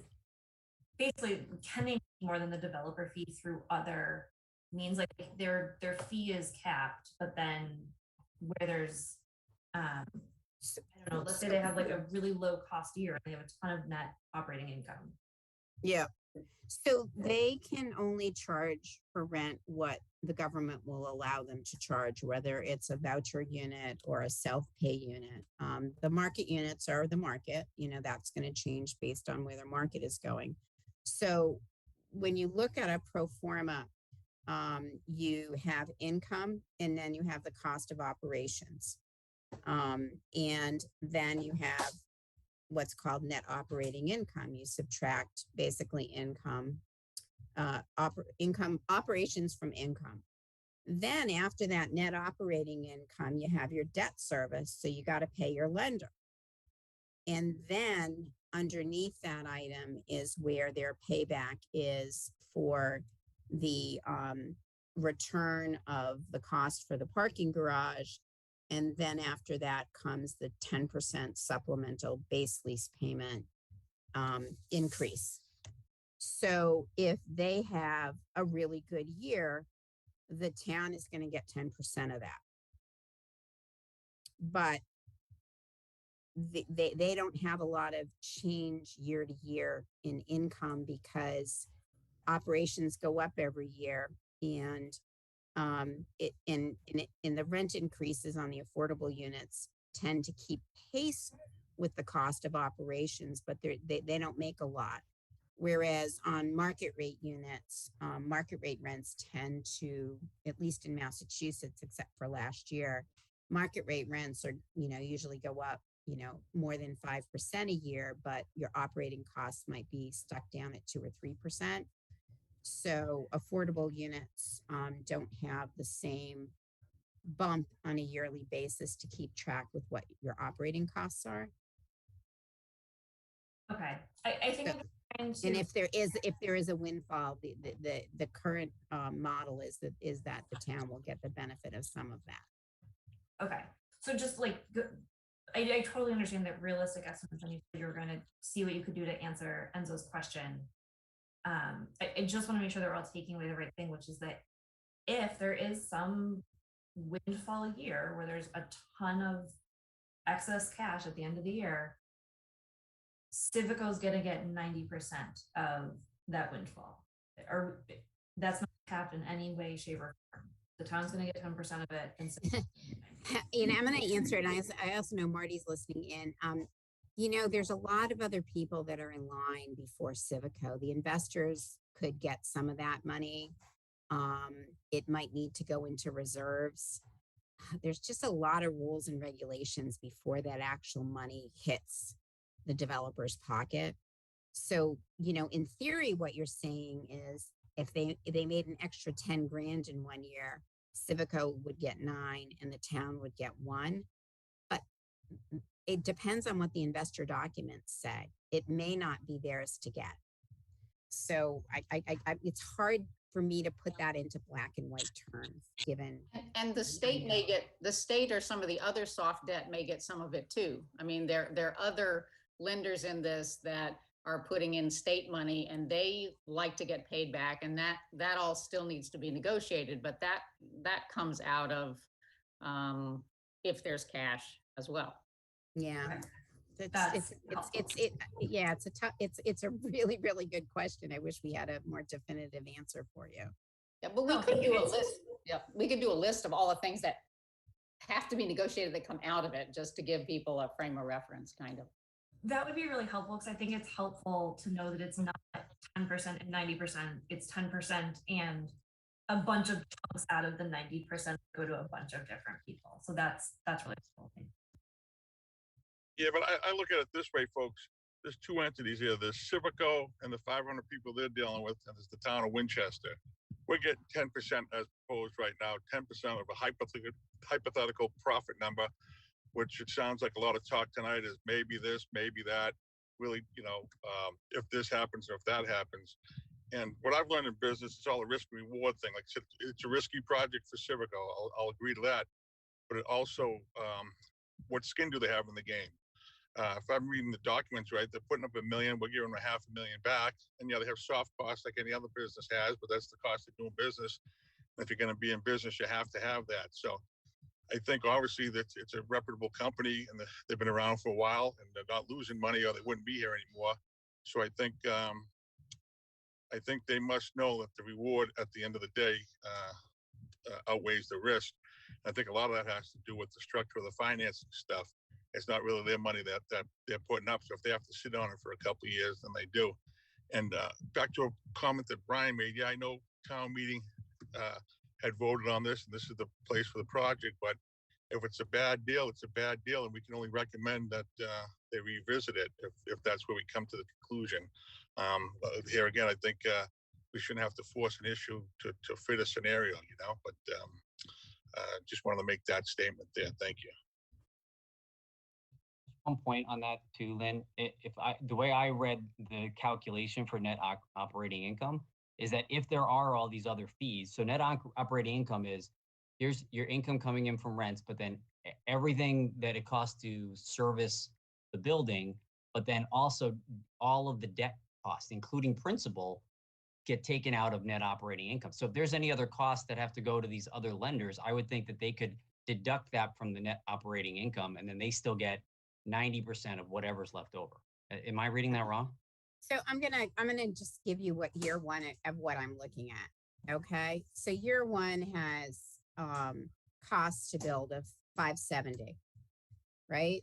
basically, can they make more than the developer fee through other means? Like their fee is capped, but then where there's I don't know, let's say they have like a really low cost year and they have a ton of net operating income. Yeah. So they can only charge for rent what the government will allow them to charge, whether it's a voucher unit or a self-pay unit. The market units are the market, that's going to change based on where the market is going. So when you look at a pro forma, you have income and then you have the cost of operations. And then you have what's called net operating income. You subtract basically income operations from income. Then after that net operating income, you have your debt service. So you got to pay your lender. And then underneath that item is where their payback is for the return of the cost for the parking garage. And then after that comes the 10% supplemental base lease payment increase. So if they have a really good year, the town is going to get 10% of that. But they don't have a lot of change year to year in income because operations go up every year, and in the rent increases on the affordable units tend to keep pace with the cost of operations, but they don't make a lot. Whereas on market rate units, market rate rents tend to, at least in Massachusetts, except for last year, market rate rents are, usually go up, more than 5% a year, but your operating costs might be stuck down at 2 or 3%. So affordable units don't have the same bump on a yearly basis to keep track with what your operating costs are. Okay, I think. And if there is a windfall, the current model is that the town will get the benefit of some of that. Okay, so just like I totally understand that realistic estimates, and you were going to see what you could do to answer Enzo's question. I just want to make sure that we're all taking away the right thing, which is that if there is some windfall year where there's a ton of excess cash at the end of the year, Civico is going to get 90% of that windfall, or that's not capped in any way, shape, or form. The town's going to get 10% of it. And I'm going to answer it. I also know Marty's listening in. There's a lot of other people that are in line before Civico. The investors could get some of that money. It might need to go into reserves. There's just a lot of rules and regulations before that actual money hits the developer's pocket. So, in theory, what you're saying is if they made an extra 10 grand in 1 year, Civico would get 9 and the town would get 1. But it depends on what the investor documents say. It may not be theirs to get. So it's hard for me to put that into black and white terms, given. And the state the state or some of the other soft debt may get some of it too. I mean, there are other lenders in this that are putting in state money and they like to get paid back, and that all still needs to be negotiated, but that comes out of if there's cash as well. Yeah. It's a really, really good question. I wish we had a more definitive answer for you. Yeah, but we could do a list. Yeah, we could do a list of all the things that have to be negotiated that come out of it, just to give people a frame of reference, kind of. That would be really helpful, because I think it's helpful to know that it's not 10% and 90%, it's 10% and a bunch of chunks out of the 90% go to a bunch of different people. So that's really helpful. Yeah, but I look at it this way, folks. There's two entities here. There's Civico and the 500 people they're dealing with, and there's the town of Winchester. We're getting 10% as proposed right now, 10% of a hypothetical profit number, which it sounds like a lot of talk tonight is maybe this, maybe that. Really, if this happens or if that happens. And what I've learned in business is all a risk reward thing. Like I said, it's a risky project for Civico. I'll agree to that. But it also, what skin do they have in the game? If I'm reading the documents right, they're putting up $1 million, we're giving them $500,000 back. And yeah, they have soft costs like any other business has, but that's the cost of doing business. And if you're going to be in business, you have to have that. So I think obviously that it's a reputable company and they've been around for a while and they're not losing money or they wouldn't be here anymore. So I think they must know that the reward at the end of the day outweighs the risk. I think a lot of that has to do with the structure of the financing stuff. It's not really their money that they're putting up. So if they have to sit on it for a couple of years, then they do. And back to a comment that Brian made, yeah, I know town meeting had voted on this, and this is the place for the project. But if it's a bad deal, it's a bad deal, and we can only recommend that they revisit it if that's where we come to the conclusion. Here again, I think we shouldn't have to force an issue to fit a scenario, But just wanted to make that statement there. Thank you. One point on that too, Lynn. The way I read the calculation for net operating income is that if there are all these other fees, so net operating income is here's your income coming in from rents, but then everything that it costs to service the building, but then also all of the debt costs, including principal, get taken out of net operating income. So if there's any other costs that have to go to these other lenders, I would think that they could deduct that from the net operating income, and then they still get 90% of whatever's left over. Am I reading that wrong? So I'm gonna just give you what year one of what I'm looking at. Okay, so year one has cost to build of 570, right?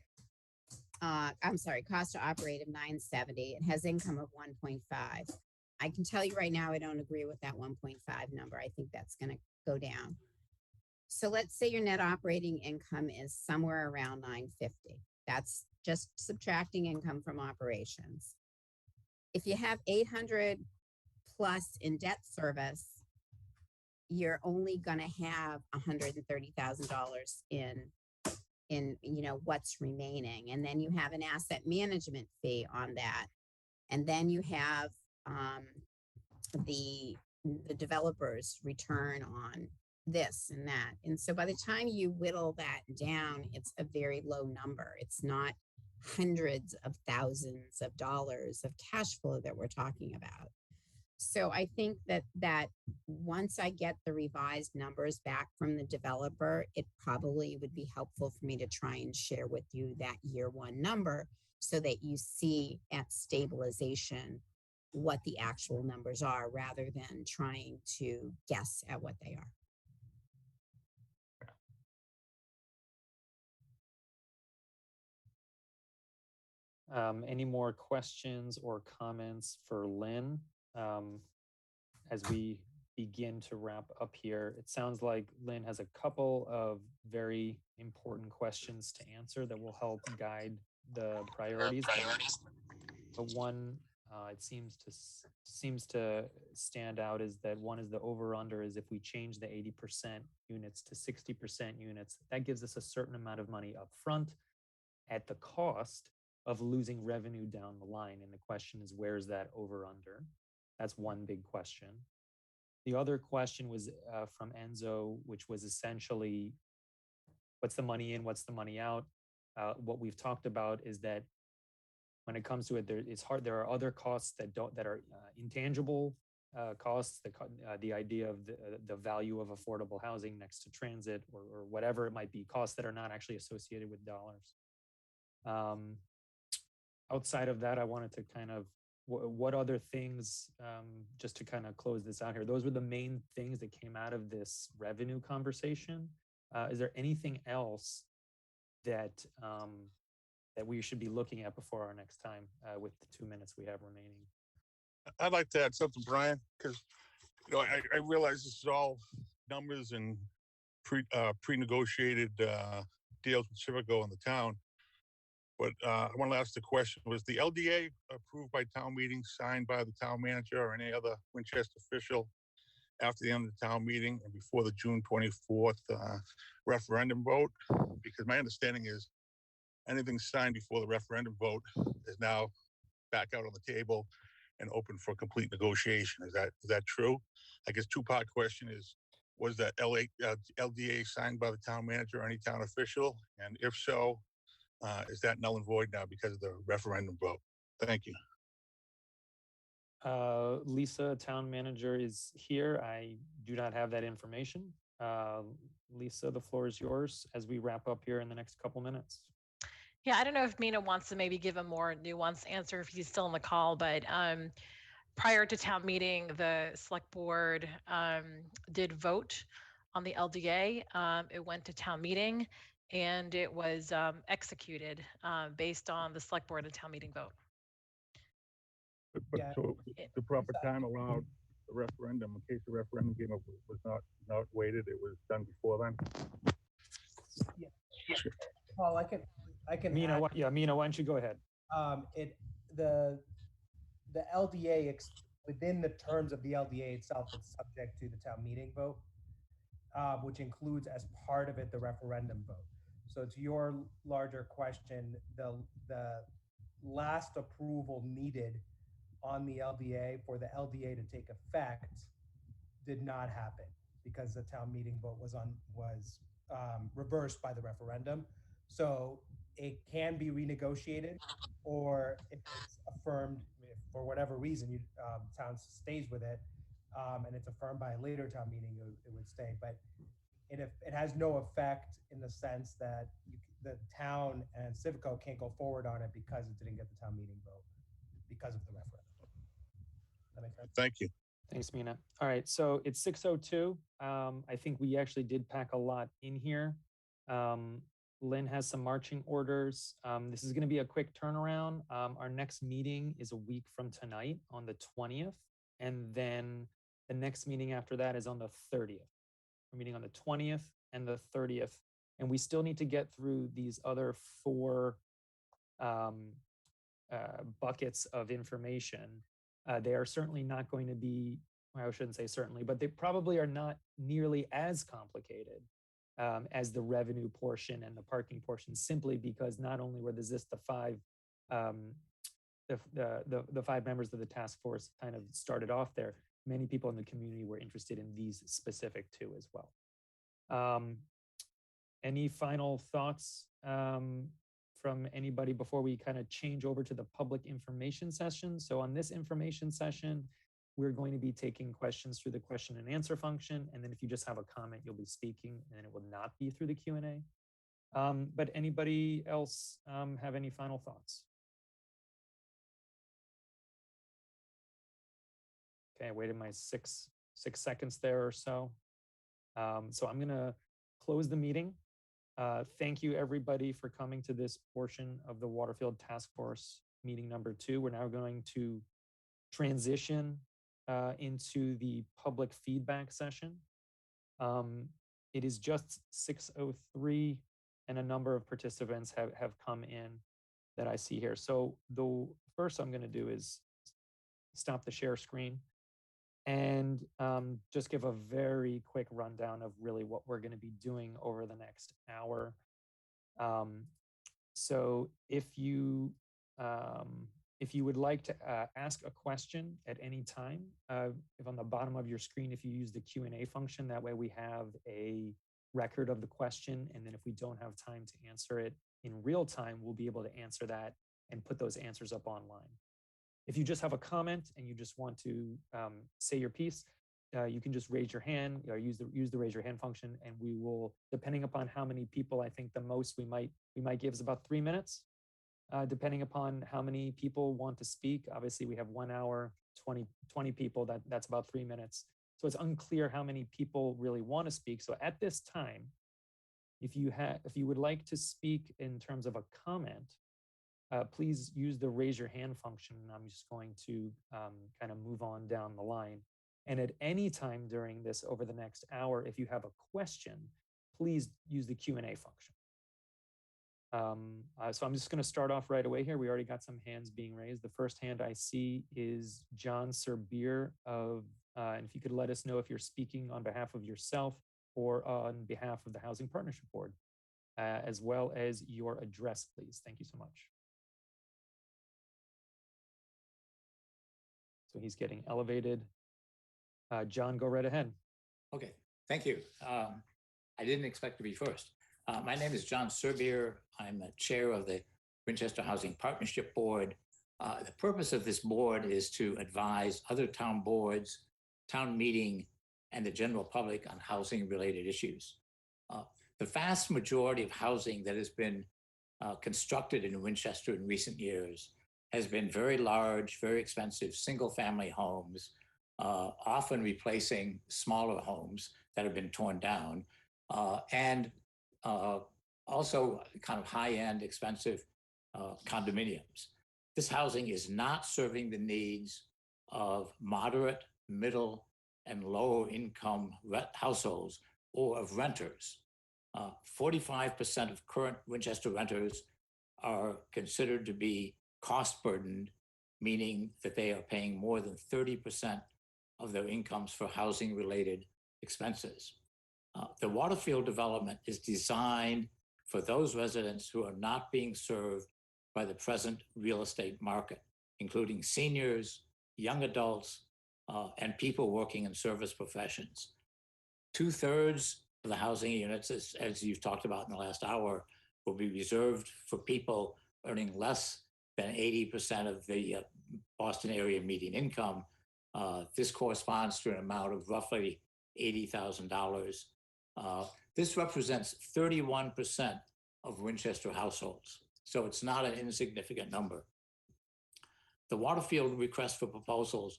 I'm sorry, cost to operate of 970. It has income of 1.5. I can tell you right now, I don't agree with that 1.5 number. I think that's going to go down. So let's say your net operating income is somewhere around 950. That's just subtracting income from operations. If you have 800 plus in debt service, you're only going to have $130,000 in what's remaining, and then you have an asset management fee on that, and then you have the developer's return on this and that. And so by the time you whittle that down, it's a very low number. It's not hundreds of thousands of dollars of cash flow that we're talking about. So I think that once I get the revised numbers back from the developer, it probably would be helpful for me to try and share with you that year one number so that you see at stabilization what the actual numbers are rather than trying to guess at what they are. Any more questions or comments for Lynn? As we begin to wrap up here, it sounds like Lynn has a couple of very important questions to answer that will help guide the priorities. But one it seems to stand out is that one is the over-under is if we change the 80% units to 60% units, that gives us a certain amount of money up front at the cost of losing revenue down the line. And the question is, where's that over-under? That's one big question. The other question was from Enzo, which was essentially, what's the money in, what's the money out? What we've talked about is that when it comes to it, it's hard. There are other costs that are intangible costs. The idea of the value of affordable housing next to transit or whatever it might be, costs that are not actually associated with dollars. Outside of that, I wanted to kind of what other things, just to kind of close this out here. Those were the main things that came out of this revenue conversation. Is there anything else that that we should be looking at before our next time with the 2 minutes we have remaining? I'd like to add something, Brian, because I realize this is all numbers and pre-negotiated deals with Civico and the town. But I want to ask the question, was the LDA approved by town meeting, signed by the town manager or any other Winchester official after the end of the town meeting and before the June 24th referendum vote? Because my understanding is anything signed before the referendum vote is now back out on the table and open for complete negotiation. Is that true? I guess two-part question is, was that LDA signed by the town manager or any town official? And if so, is that null and void now because of the referendum vote? Thank you. Lisa, town manager, is here. I do not have that information. Lisa, the floor is yours as we wrap up here in the next couple minutes. Yeah, I don't know if Mina wants to maybe give a more nuanced answer if he's still on the call, but prior to town meeting, the select board did vote on the LDA. It went to town meeting and it was executed based on the select board and town meeting vote. But so the proper time allowed the referendum, in case the referendum came up, was not waited, it was done before then? Yeah. Paul, I can Mina, add, Mina, why don't you go ahead? The LDA, within the terms of the LDA itself, it's subject to the town meeting vote, which includes as part of it the referendum vote. So to your larger question, the last approval needed on the LDA for the LDA to take effect did not happen because the town meeting vote was reversed by the referendum. So it can be renegotiated, or if it's affirmed, if for whatever reason you town stays with it, and it's affirmed by a later town meeting, it would stay. But it has no effect in the sense that the town and Civico can't go forward on it because it didn't get the town meeting vote because of the referendum. That makes sense? Thank you. Thanks, Mina. All right, so it's 6:02. I think we actually did pack a lot in here. Lynn has some marching orders. This is going to be a quick turnaround. Our next meeting is a week from tonight on the 20th. And then the next meeting after that is on the 30th. We're meeting on the 20th and the 30th. And we still need to get through these other 4 buckets of information. They are certainly not going to be, well, I shouldn't say certainly, but they probably are not nearly as complicated as the revenue portion and the parking portion, simply because not only were this the 5 the 5 members of the task force kind of started off there, many people in the community were interested in these specific 2 as well. Any final thoughts from anybody before we kind of change over to the public information session? So on this information session, we're going to be taking questions through the question and answer function. And then if you just have a comment, you'll be speaking, and it will not be through the Q&A. But anybody else have any final thoughts? Okay, I waited my six seconds there or so. So I'm gonna close the meeting. Thank you everybody for coming to this portion of the Waterfield Task Force meeting number 2. We're now going to transition into the public feedback session. It is just 6:03 and a number of participants have come in that I see here. So the first I'm gonna do is stop the share screen and just give a very quick rundown of really what we're going to be doing over the next hour. So if you would like to ask a question at any time, if on the bottom of your screen, if you use the Q&A function, that way we have a record of the question. And then if we don't have time to answer it in real time, we'll be able to answer that and put those answers up online. If you just have a comment and you just want to say your piece, you can just raise your hand or use the raise your hand function, and we will, depending upon how many people, I think the most we might give is about 3 minutes, depending upon how many people want to speak. Obviously, we have 1 hour, 20 people. That's about 3 minutes. So it's unclear how many people really want to speak. So at this time, if you would like to speak in terms of a comment, please use the raise your hand function. And I'm just going to kind of move on down the line. And at any time during this over the next hour, if you have a question, please use the Q&A function. So I'm just going to start off right away here. We already got some hands being raised. The first hand I see is John Serbier and if you could let us know if you're speaking on behalf of yourself or on behalf of the Housing Partnership Board, as well as your address, please. Thank you so much. So he's getting elevated. John, go right ahead. Okay, thank you. I didn't expect to be first. My name is John Serbier. I'm the chair of the Winchester Housing Partnership Board. The purpose of this board is to advise other town boards, town meeting, and the general public on housing-related issues. The vast majority of housing that has been constructed in Winchester in recent years has been very large, very expensive single-family homes, often replacing smaller homes that have been torn down, and also kind of high-end, expensive condominiums. This housing is not serving the needs of moderate, middle, and lower income households or of renters. 45% of current Winchester renters are considered to be cost burdened, meaning that they are paying more than 30% of their incomes for housing related expenses. The Waterfield development is designed for those residents who are not being served by the present real estate market, including seniors, young adults, and people working in service professions. 2/3 of the housing units, as you've talked about in the last hour, will be reserved for people earning less than 80% of the Boston area median income. This corresponds to an amount of roughly $80,000. This represents 31% of Winchester households, so it's not an insignificant number. The Waterfield request for proposals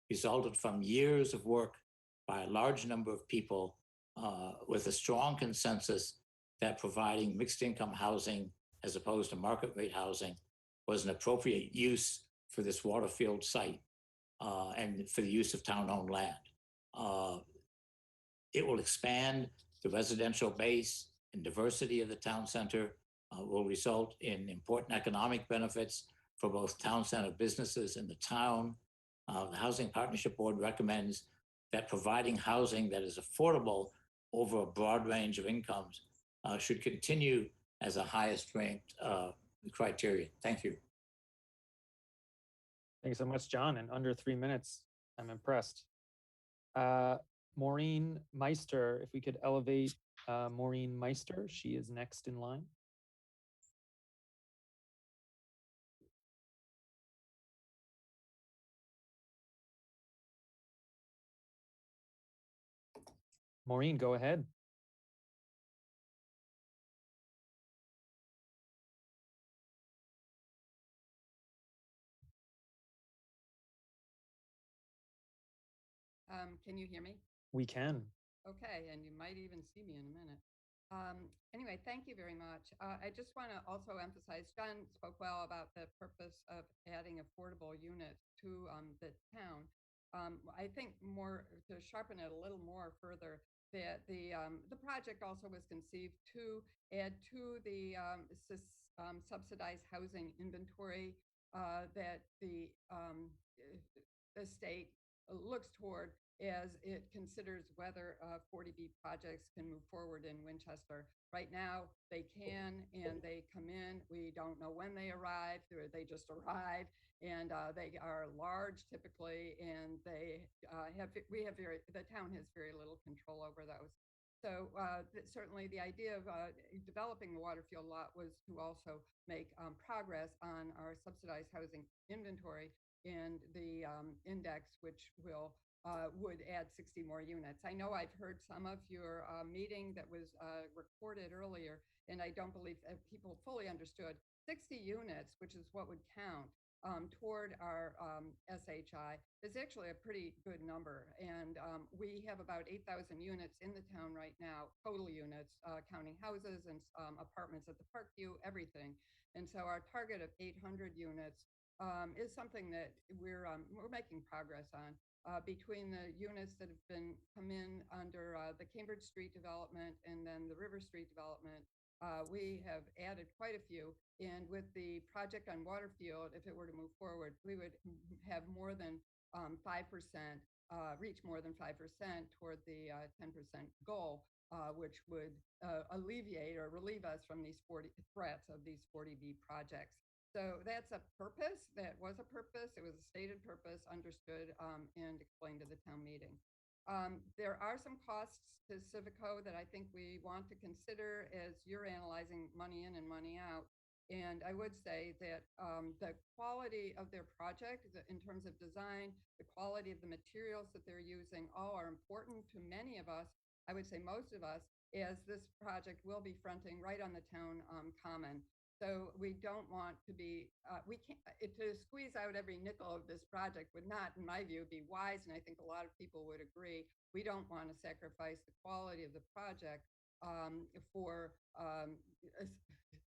resulted from years of work by a large number of people with a strong consensus that providing mixed income housing as opposed to market rate housing was an appropriate use for this Waterfield site and for the use of town-owned land. It will expand the residential base and diversity of the town center, will result in important economic benefits for both town center businesses and the town. The Housing Partnership Board recommends that providing housing that is affordable over a broad range of incomes should continue as a highest ranked criteria. Thank you. Thanks so much, John. In under 3 minutes, I'm impressed. Maureen Meister, if we could elevate Maureen Meister, she is next in line. Maureen, go ahead. Can you hear me? We can. Okay, and you might even see me in a minute. Anyway, thank you very much. I just want to also emphasize, John spoke well about the purpose of adding affordable units to the town. I think more to sharpen it a little more further, that the project also was conceived to add to the subsidized housing inventory that the state looks toward as it considers whether 40B projects can move forward in Winchester. Right now, they can, and they come in. We don't know when they arrive, or they just arrive, and they are large typically, and they the town has very little control over those. So certainly the idea of developing the Waterfield lot was to also make progress on our subsidized housing inventory and the index, which would add 60 more units. I know I've heard some of your meeting that was recorded earlier, and I don't believe people fully understood 60 units, which is what would count toward our SHI, is actually a pretty good number. And we have about 8,000 units in the town right now, total units, counting houses and apartments at the Parkview, everything. And so our target of 800 units is something that we're making progress on. Between the units that have come in under the Cambridge Street development and then the River Street development, we have added quite a few. And with the project on Waterfield, if it were to move forward, we would have more than 5%, reach more than 5% toward the 10% goal, which would alleviate or relieve us from these 40 threats of these 40B projects. So that's a purpose. That was a purpose. It was a stated purpose, understood, and explained to the town meeting. There are some costs to Civico that I think we want to consider as you're analyzing money in and money out. And I would say that the quality of their project in terms of design, the quality of the materials that they're using, all are important to many of us. I would say most of us, as this project will be fronting right on the town common. So we don't want to be, we can't, to squeeze out every nickel of this project would not, in my view, be wise. And I think a lot of people would agree. We don't want to sacrifice the quality of the project for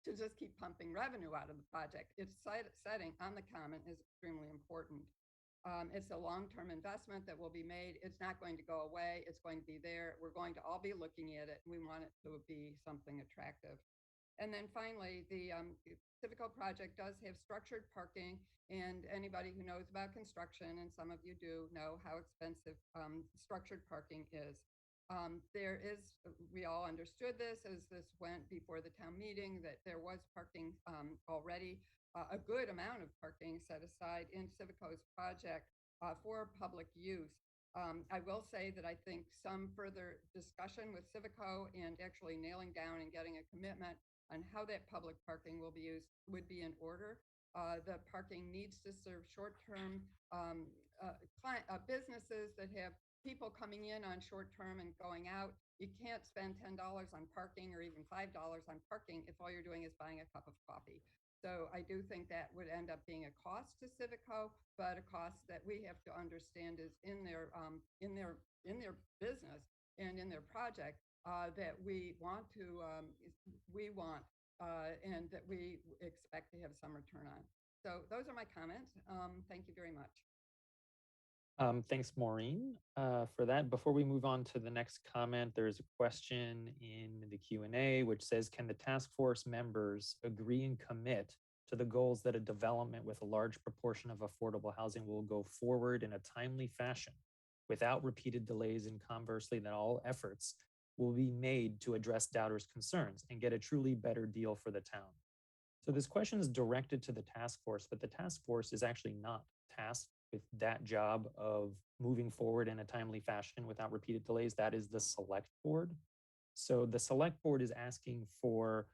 to just keep pumping revenue out of the project. Its setting on the common is extremely important. It's a long-term investment that will be made. It's not going to go away. It's going to be there. We're going to all be looking at it. And we want it to be something attractive. And then finally, the Civico project does have structured parking, and anybody who knows about construction, and some of you do know how expensive structured parking is. There is, we all understood this as this went before the town meeting, that there was parking already, a good amount of parking set aside in Civico's project for public use. I will say that I think some further discussion with Civico and actually nailing down and getting a commitment on how that public parking will be used would be in order. The parking needs to serve short-term businesses that have people coming in on short-term and going out. You can't spend $10 on parking or even $5 on parking if all you're doing is buying a cup of coffee. So I do think that would end up being a cost to Civico, but a cost that we have to understand is in their business and in their project. That we want to, and that we expect to have some return on. So those are my comments. Thank you very much. Thanks, Maureen, for that. Before we move on to the next comment, there's a question in the Q&A which says, can the task force members agree and commit to the goals that a development with a large proportion of affordable housing will go forward in a timely fashion without repeated delays, and conversely, that all efforts will be made to address doubters' concerns and get a truly better deal for the town? So this question is directed to the task force, but the task force is actually not tasked with that job of moving forward in a timely fashion without repeated delays. That is the select board. So the select board is asking for,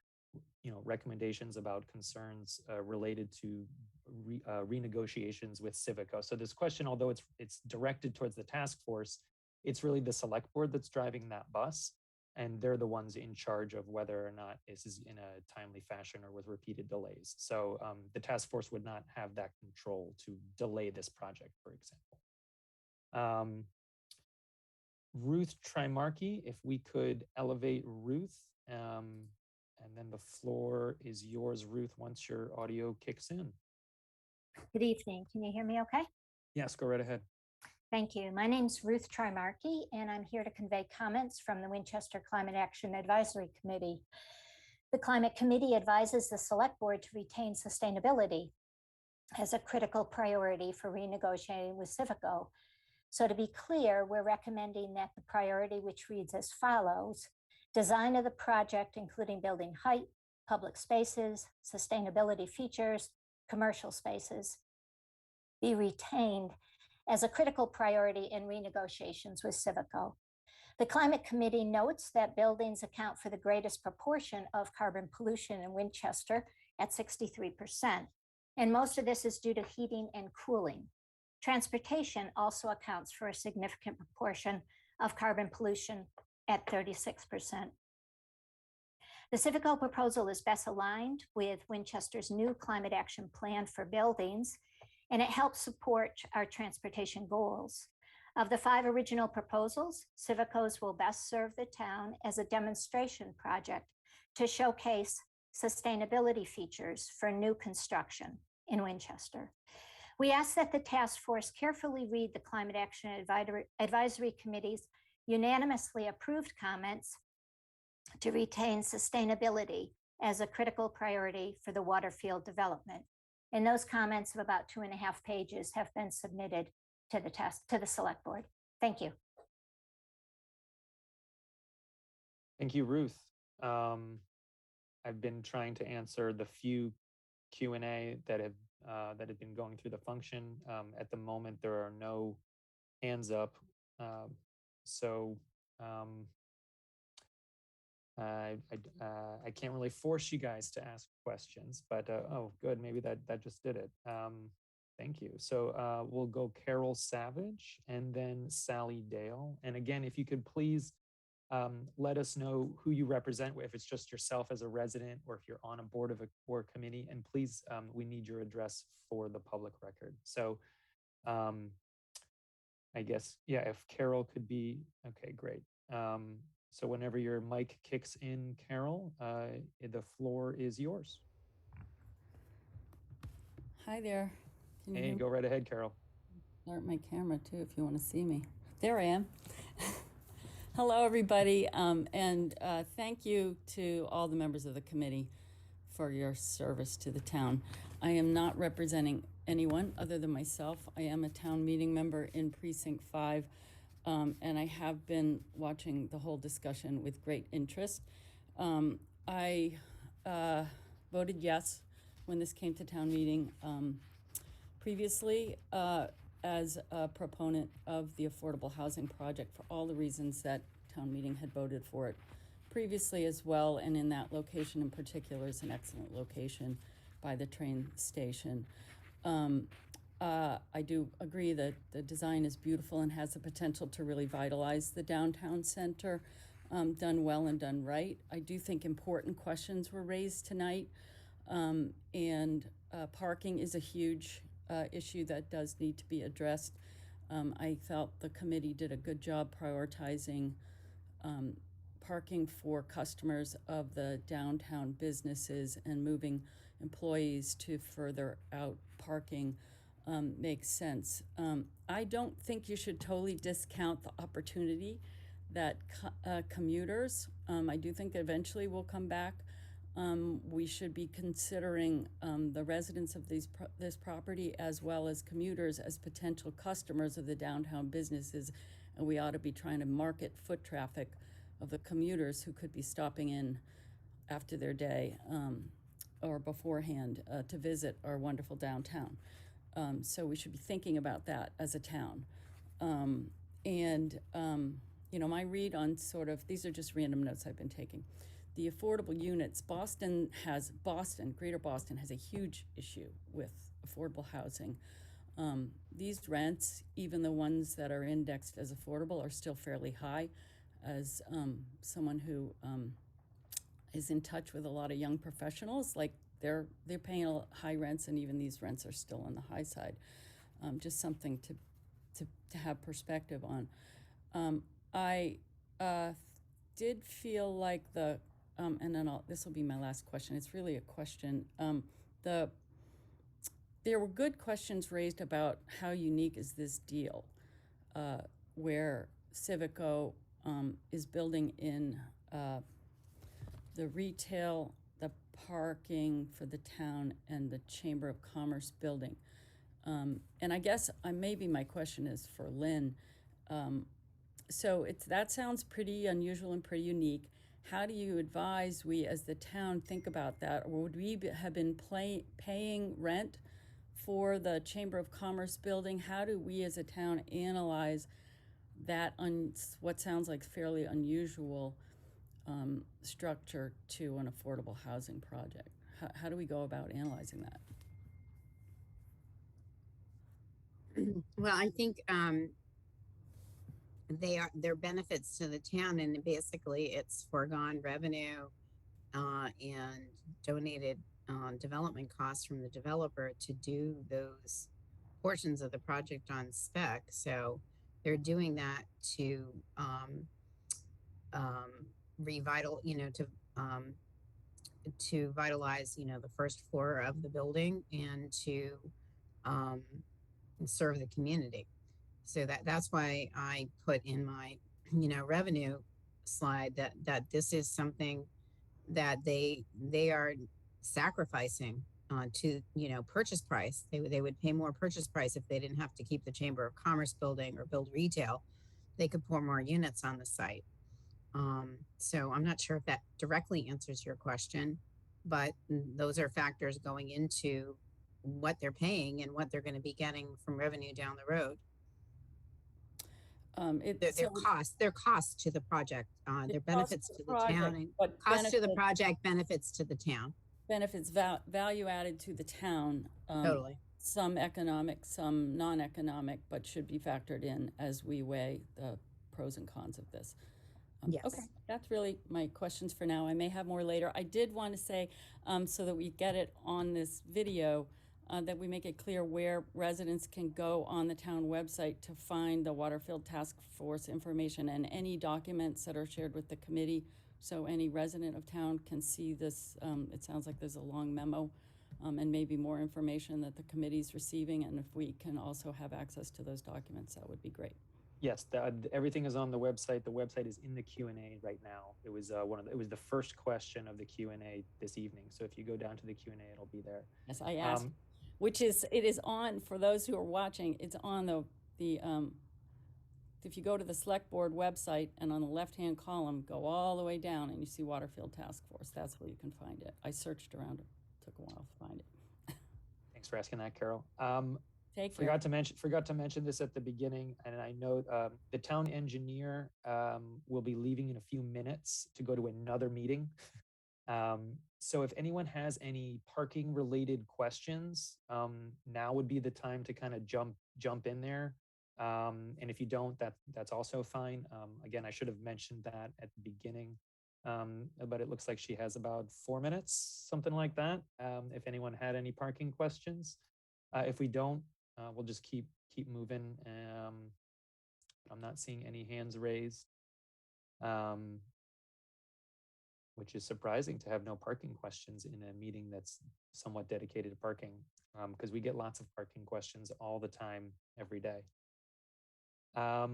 recommendations about concerns related to renegotiations with Civico. So this question, although it's directed towards the task force, it's really the select board that's driving that bus, and they're the ones in charge of whether or not this is in a timely fashion or with repeated delays. So the task force would not have that control to delay this project, for example. Ruth Trimarchi, if we could elevate Ruth, and then the floor is yours, Ruth, once your audio kicks in. Good evening. Can you hear me okay? Yes, go right ahead. Thank you. My name's Ruth Trimarchi, and I'm here to convey comments from the Winchester Climate Action Advisory Committee. The Climate Committee advises the Select Board to retain sustainability as a critical priority for renegotiating with Civico. So to be clear, we're recommending that the priority, which reads as follows: design of the project, including building height, public spaces, sustainability features, commercial spaces, be retained as a critical priority in renegotiations with Civico. The Climate Committee notes that buildings account for the greatest proportion of carbon pollution in Winchester at 63%, and most of this is due to heating and cooling. Transportation also accounts for a significant proportion of carbon pollution at 36%. The Civico proposal is best aligned with Winchester's new climate action plan for buildings, and it helps support our transportation goals. Of the 5 original proposals, Civico's will best serve the town as a demonstration project to showcase sustainability features for new construction in Winchester. We ask that the task force carefully read the Climate Action Advisory Committee's unanimously approved comments to retain sustainability as a critical priority for the Waterfield development. And those comments of about 2.5 pages have been submitted to the select board. Thank you. Thank you, Ruth. I've been trying to answer the few Q&A that have been going through the function. At the moment, there are no hands up. So I can't really force you guys to ask questions, but oh, good, maybe that just did it. Thank you. So we'll go Carol Savage and then Sally Dale. And again, if you could please let us know who you represent, if it's just yourself as a resident or if you're on a board or committee, and please, we need your address for the public record. So I guess, yeah, if Carol could be, okay, great. So whenever your mic kicks in, Carol, the floor is yours. Hi there. Can you Hey, hear me? go right ahead, Carol. Start my camera too if you want to see me. There I am. Hello, everybody, and thank you to all the members of the committee for your service to the town. I am not representing anyone other than myself. I am a town meeting member in Precinct 5, and I have been watching the whole discussion with great interest. I voted yes when this came to town meeting previously as a proponent of the affordable housing project for all the reasons that town meeting had voted for it previously as well, and in that location in particular is an excellent location by the train station. I do agree that the design is beautiful and has the potential to really vitalize the downtown center, done well and done right. I do think important questions were raised tonight, and parking is a huge issue that does need to be addressed. I felt the committee did a good job prioritizing parking for customers of the downtown businesses, and moving employees to further out parking makes sense. I don't think you should totally discount the opportunity that commuters, I do think eventually will come back. We should be considering the residents of this property as well as commuters as potential customers of the downtown businesses, and we ought to be trying to market foot traffic of the commuters who could be stopping in after their day or beforehand to visit our wonderful downtown. So we should be thinking about that as a town. You know, my read on sort of, these are just random notes I've been taking. The affordable units, Greater Boston has a huge issue with affordable housing. These rents, even the ones that are indexed as affordable, are still fairly high. As someone who is in touch with a lot of young professionals, like they're paying high rents, and even these rents are still on the high side. Just something to have perspective on. I did feel like and then this will be my last question. It's really a question. There were good questions raised about how unique is this deal, where Civico is building in the retail, the parking for the town, and the Chamber of Commerce building. And I guess maybe my question is for Lynn. So that sounds pretty unusual and pretty unique. How do you advise we as the town think about that? Or would we have been paying rent for the Chamber of Commerce building? How do we as a town analyze that what sounds like fairly unusual structure to an affordable housing project? How do we go about analyzing that? Well, I think they're benefits to the town, and basically it's foregone revenue and donated development costs from the developer to do those portions of the project on spec. So they're doing that to to vitalize, the first floor of the building, and to serve the community. So that's why I put in my, revenue slide that this is something that they are sacrificing to, purchase price. They would pay more purchase price if they didn't have to keep the Chamber of Commerce building or build retail. They could pour more units on the site. So I'm not sure if that directly answers your question. but those are factors going into what they're paying and what they're going to be getting from revenue down the road. Their costs to the project, their benefits to the town, and cost to the project, benefits to the town. Benefits, value added to the town. Totally. Some economic, some non-economic, but should be factored in as we weigh the pros and cons of this. Yes. Okay, that's really my questions for now. I may have more later. I did want to say, so that we get it on this video, that we make it clear where residents can go on the town website to find the Waterfield Task Force information and any documents that are shared with the committee. So any resident of town can see this. It sounds like there's a long memo and maybe more information that the committee's receiving. And if we can also have access to those documents, that would be great. Yes, everything is on the website. The website is in the Q&A right now. It was it was the first question of the Q&A this evening. So if you go down to the Q&A, it'll be there. Yes, I asked, it is on, for those who are watching, it's on if you go to the select board website and on the left-hand column, go all the way down and you see Waterfield Task Force. That's where you can find it. I searched around it. Took a while to find it. Thanks for asking that, Carol. Forgot to mention this at the beginning, and I know the town engineer will be leaving in a few minutes to go to another meeting. So if anyone has any parking related questions, now would be the time to kind of jump in there. And if you don't, that's also fine. Again, I should have mentioned that at the beginning, but it looks like she has about 4 minutes, something like that. If anyone had any parking questions, if we don't, we'll just keep moving. I'm not seeing any hands raised, which is surprising to have no parking questions in a meeting that's somewhat dedicated to parking, because we get lots of parking questions all the time, every day. I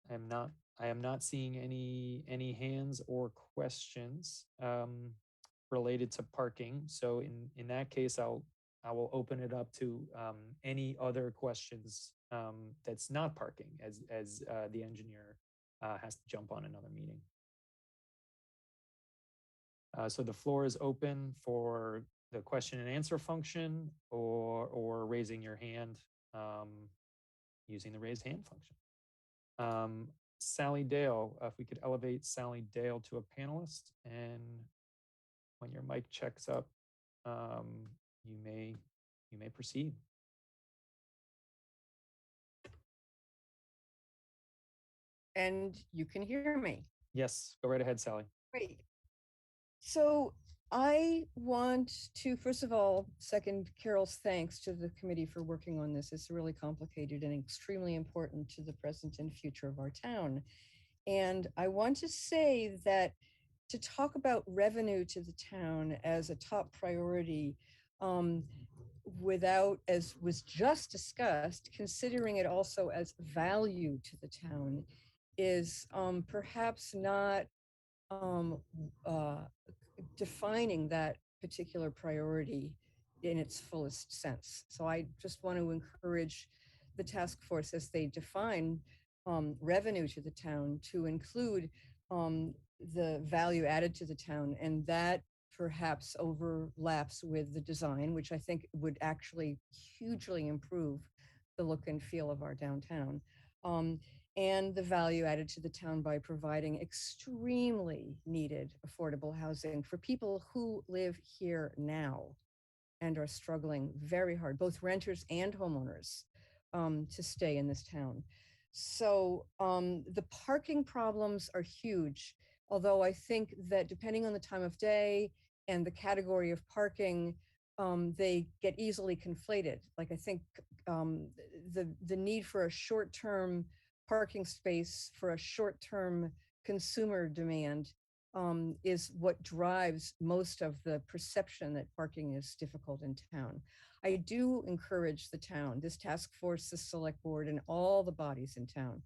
am not seeing any hands or questions related to parking. So in that case, I will open it up to any other questions that's not parking, as the engineer has to jump on another meeting. So the floor is open for the question and answer function or raising your hand using the raised hand function. Sally Dale, if we could elevate Sally Dale to a panelist, and when your mic checks up, you may proceed. And you can hear me. Yes, go right ahead, Sally. Great. So I want to, first of all, second Carol's thanks to the committee for working on this. It's really complicated and extremely important to the present and future of our town. And I want to say that to talk about revenue to the town as a top priority, without, as was just discussed, considering it also as value to the town is perhaps not defining that particular priority in its fullest sense. So I just want to encourage the task force as they define revenue to the town to include the value added to the town, and that perhaps overlaps with the design, which I think would actually hugely improve the look and feel of our downtown. And the value added to the town by providing extremely needed affordable housing for people who live here now and are struggling very hard, both renters and homeowners, to stay in this town. So the parking problems are huge, although I think that depending on the time of day and the category of parking, they get easily conflated. Like I think the need for a short-term parking space for a short-term consumer demand is what drives most of the perception that parking is difficult in town. I do encourage the town, this task force, the select board, and all the bodies in town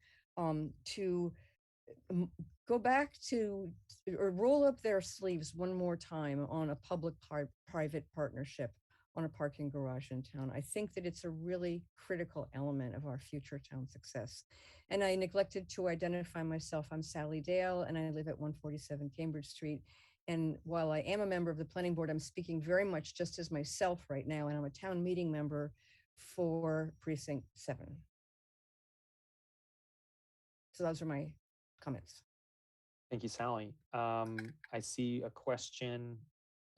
to go back to or roll up their sleeves one more time on a public-private partnership on a parking garage in town. I think that it's a really critical element of our future town success. And I neglected to identify myself. I'm Sally Dale, and I live at 147 Cambridge Street. And while I am a member of the planning board, I'm speaking very much just as myself right now, and I'm a town meeting member for Precinct 7. So those are my comments. Thank you, Sally. I see a question.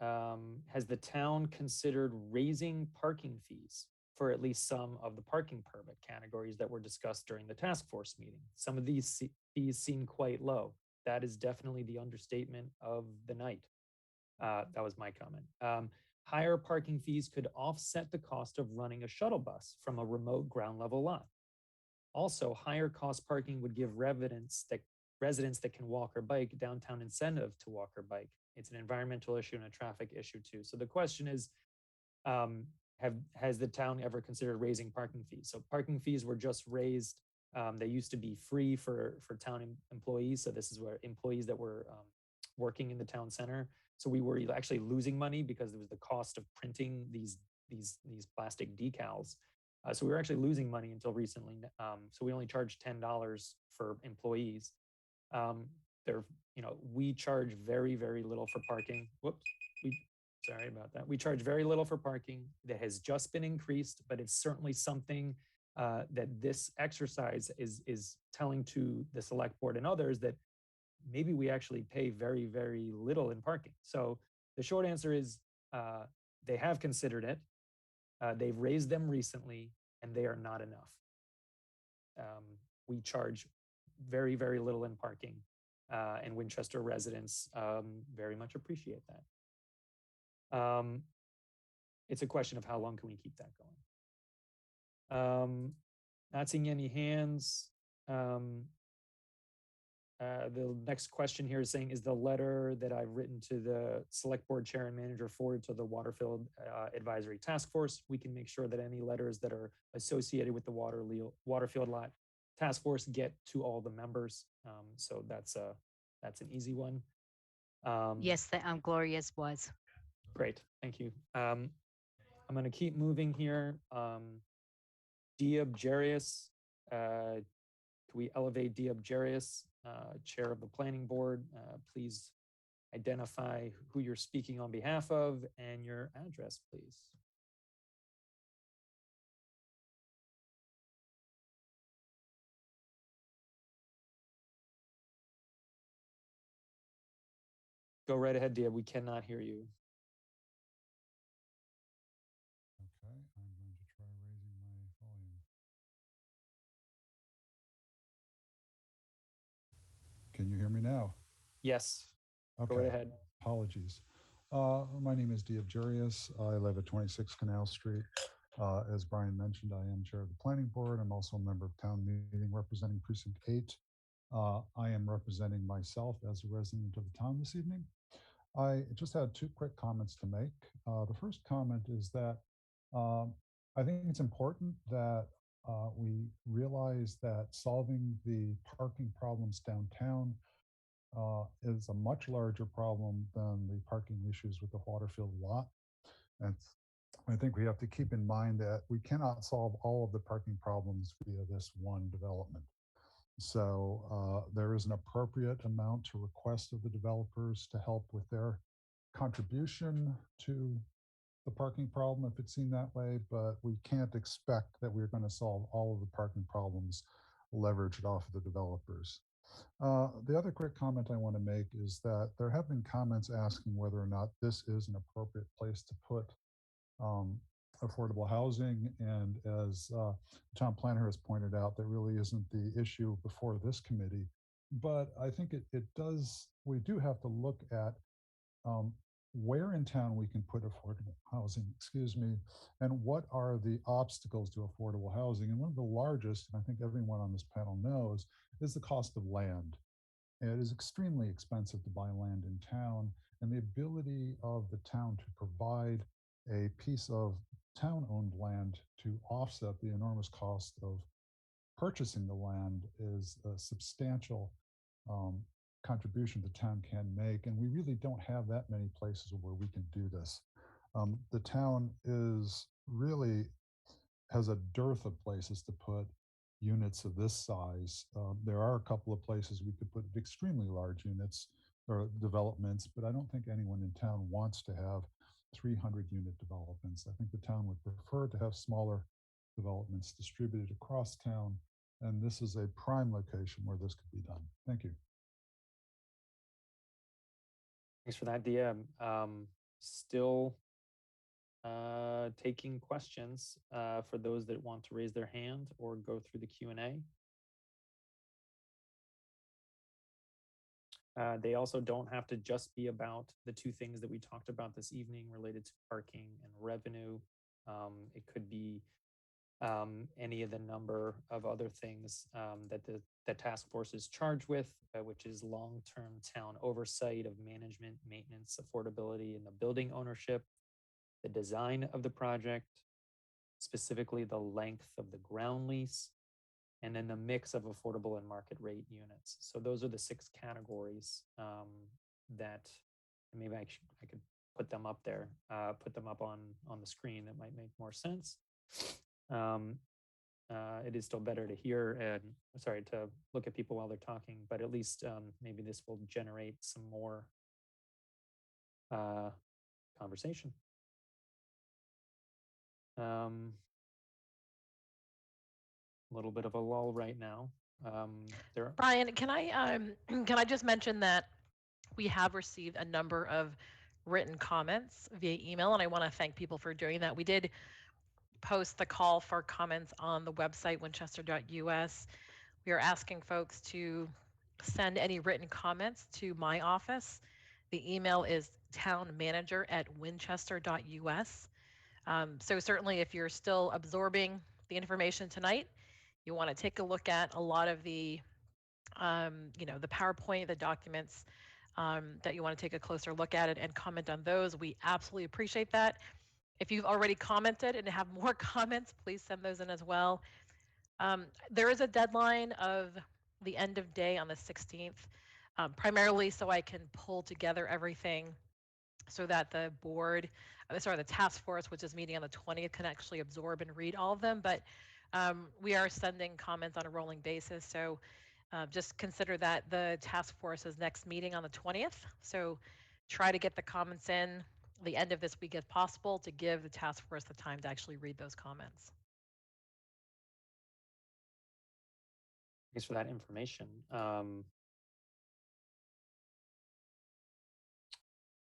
Has the town considered raising parking fees for at least some of the parking permit categories that were discussed during the task force meeting? Some of these fees seem quite low. That is definitely the understatement of the night. That was my comment. Higher parking fees could offset the cost of running a shuttle bus from a remote ground level lot. Also, higher cost parking would give residents that can walk or bike downtown incentive to walk or bike. It's an environmental issue and a traffic issue too. So the question is, has the town ever considered raising parking fees? So parking fees were just raised. They used to be free for town employees. So this is where employees that were working in the town center. So we were actually losing money because there was the cost of printing these plastic decals. So we were actually losing money until recently. So we only charged $10 for employees. We charge very, very little for parking. Sorry about that. We charge very little for parking. That has just been increased, but it's certainly something that this exercise is telling to the select board and others that maybe we actually pay very, very little in parking. So the short answer is they have considered it. They've raised them recently, and they are not enough. We charge very, very little in parking, and Winchester residents very much appreciate that. It's a question of how long can we keep that going? Not seeing any hands. The next question here is saying, is the letter that I've written to the select board chair and manager forward to the Waterfield advisory task force? We can make sure that any letters that are associated with the Waterfield lot task force get to all the members. So that's an easy one. Yes, Gloria's was. Great, thank you. I'm going to keep moving here. Diab Jarius, can we elevate Diab Jarius, chair of the planning board? Please identify who you're speaking on behalf of and your address, please. Go right ahead, Diab. We cannot hear you. Okay, I'm going to try raising my volume. Can you hear me now? Yes. Okay. Go right ahead. Apologies. My name is Diab Jarius. I live at 26 Canal Street. As Brian mentioned, I am chair of the planning board. I'm also a member of town meeting representing Precinct 8. I am representing myself as a resident of the town this evening. I just had two quick comments to make. The first comment is that I think it's important that we realize that solving the parking problems downtown is a much larger problem than the parking issues with the Waterfield lot. And I think we have to keep in mind that we cannot solve all of the parking problems via this one development. So there is an appropriate amount to request of the developers to help with their contribution to the parking problem, if it's seen that way, but we can't expect that we're going to solve all of the parking problems leveraged off of the developers. The other quick comment I want to make is that there have been comments asking whether or not this is an appropriate place to put affordable housing. And as town planner has pointed out, that really isn't the issue before this committee. But I think it does, we do have to look at where in town we can put affordable housing, and what are the obstacles to affordable housing. And one of the largest, and I think everyone on this panel knows, is the cost of land. It is extremely expensive to buy land in town, and the ability of the town to provide a piece of town-owned land to offset the enormous cost of purchasing the land is a substantial contribution the town can make, and we really don't have that many places where we can do this. The town is really has a dearth of places to put units of this size. There are a couple of places we could put extremely large units or developments, but I don't think anyone in town wants to have 300 unit developments. I think the town would prefer to have smaller developments distributed across town, and this is a prime location where this could be done. Thank you. Thanks for that, Dia. Still taking questions for those that want to raise their hand or go through the Q&A. They also don't have to just be about the two things that we talked about this evening related to parking and revenue. It could be any of the number of other things that the task force is charged with, which is long-term town oversight of management, maintenance, affordability, and the building ownership, the design of the project, specifically the length of the ground lease, and then the mix of affordable and market rate units. So those are the 6 categories that maybe I could put them up there, put them up on the screen. That might make more sense. It is still better to hear and to look at people while they're talking, but at least maybe this will generate some more conversation. A little bit of a lull right now. Brian, can I just mention that we have received a number of written comments via email, and I want to thank people for doing that. We did post the call for comments on the website, winchester.us. We are asking folks to send any written comments to my office. The email is townmanager@winchester.us. So certainly if you're still absorbing the information tonight, you want to take a look at a lot of the, the PowerPoint, the documents that you want to take a closer look at it and comment on those. We absolutely appreciate that. If you've already commented and have more comments, please send those in as well. There is a deadline of the end of day on the 16th, primarily so I can pull together everything so that the board, the task force, which is meeting on the 20th, can actually absorb and read all of them. But we are sending comments on a rolling basis. So just consider that the task force's next meeting on the 20th. So try to get the comments in the end of this week if possible to give the task force the time to actually read those comments. Thanks for that information.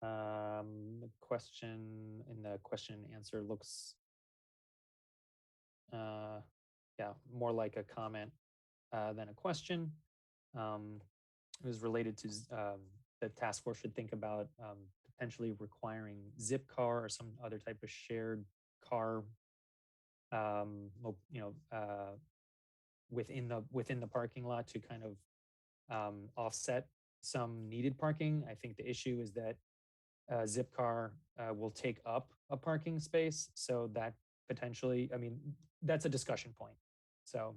The question in the question and answer looks, more like a comment than a question. It was related to the task force should think about potentially requiring zip car or some other type of shared car, within the parking lot to kind of offset some needed parking. I think the issue is that zip car will take up a parking space, so that potentially, that's a discussion point. So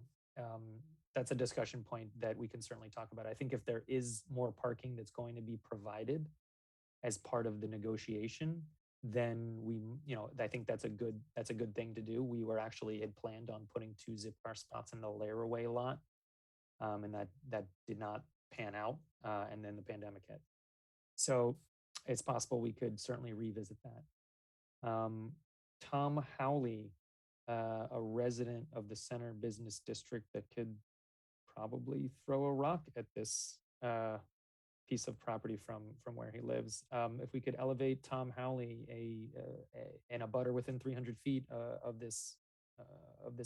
that's a discussion point that we can certainly talk about. I think if there is more parking that's going to be provided as part of the negotiation, then I think that's a good thing to do. We had planned on putting 2 zip car spots in the layaway lot, and that did not pan out, and then the pandemic hit. So it's possible we could certainly revisit that. Tom Howley, a resident of the Center Business District that could probably throw a rock at this piece of property from where he lives. If we could elevate Tom Howley, an abutter within 300 feet of this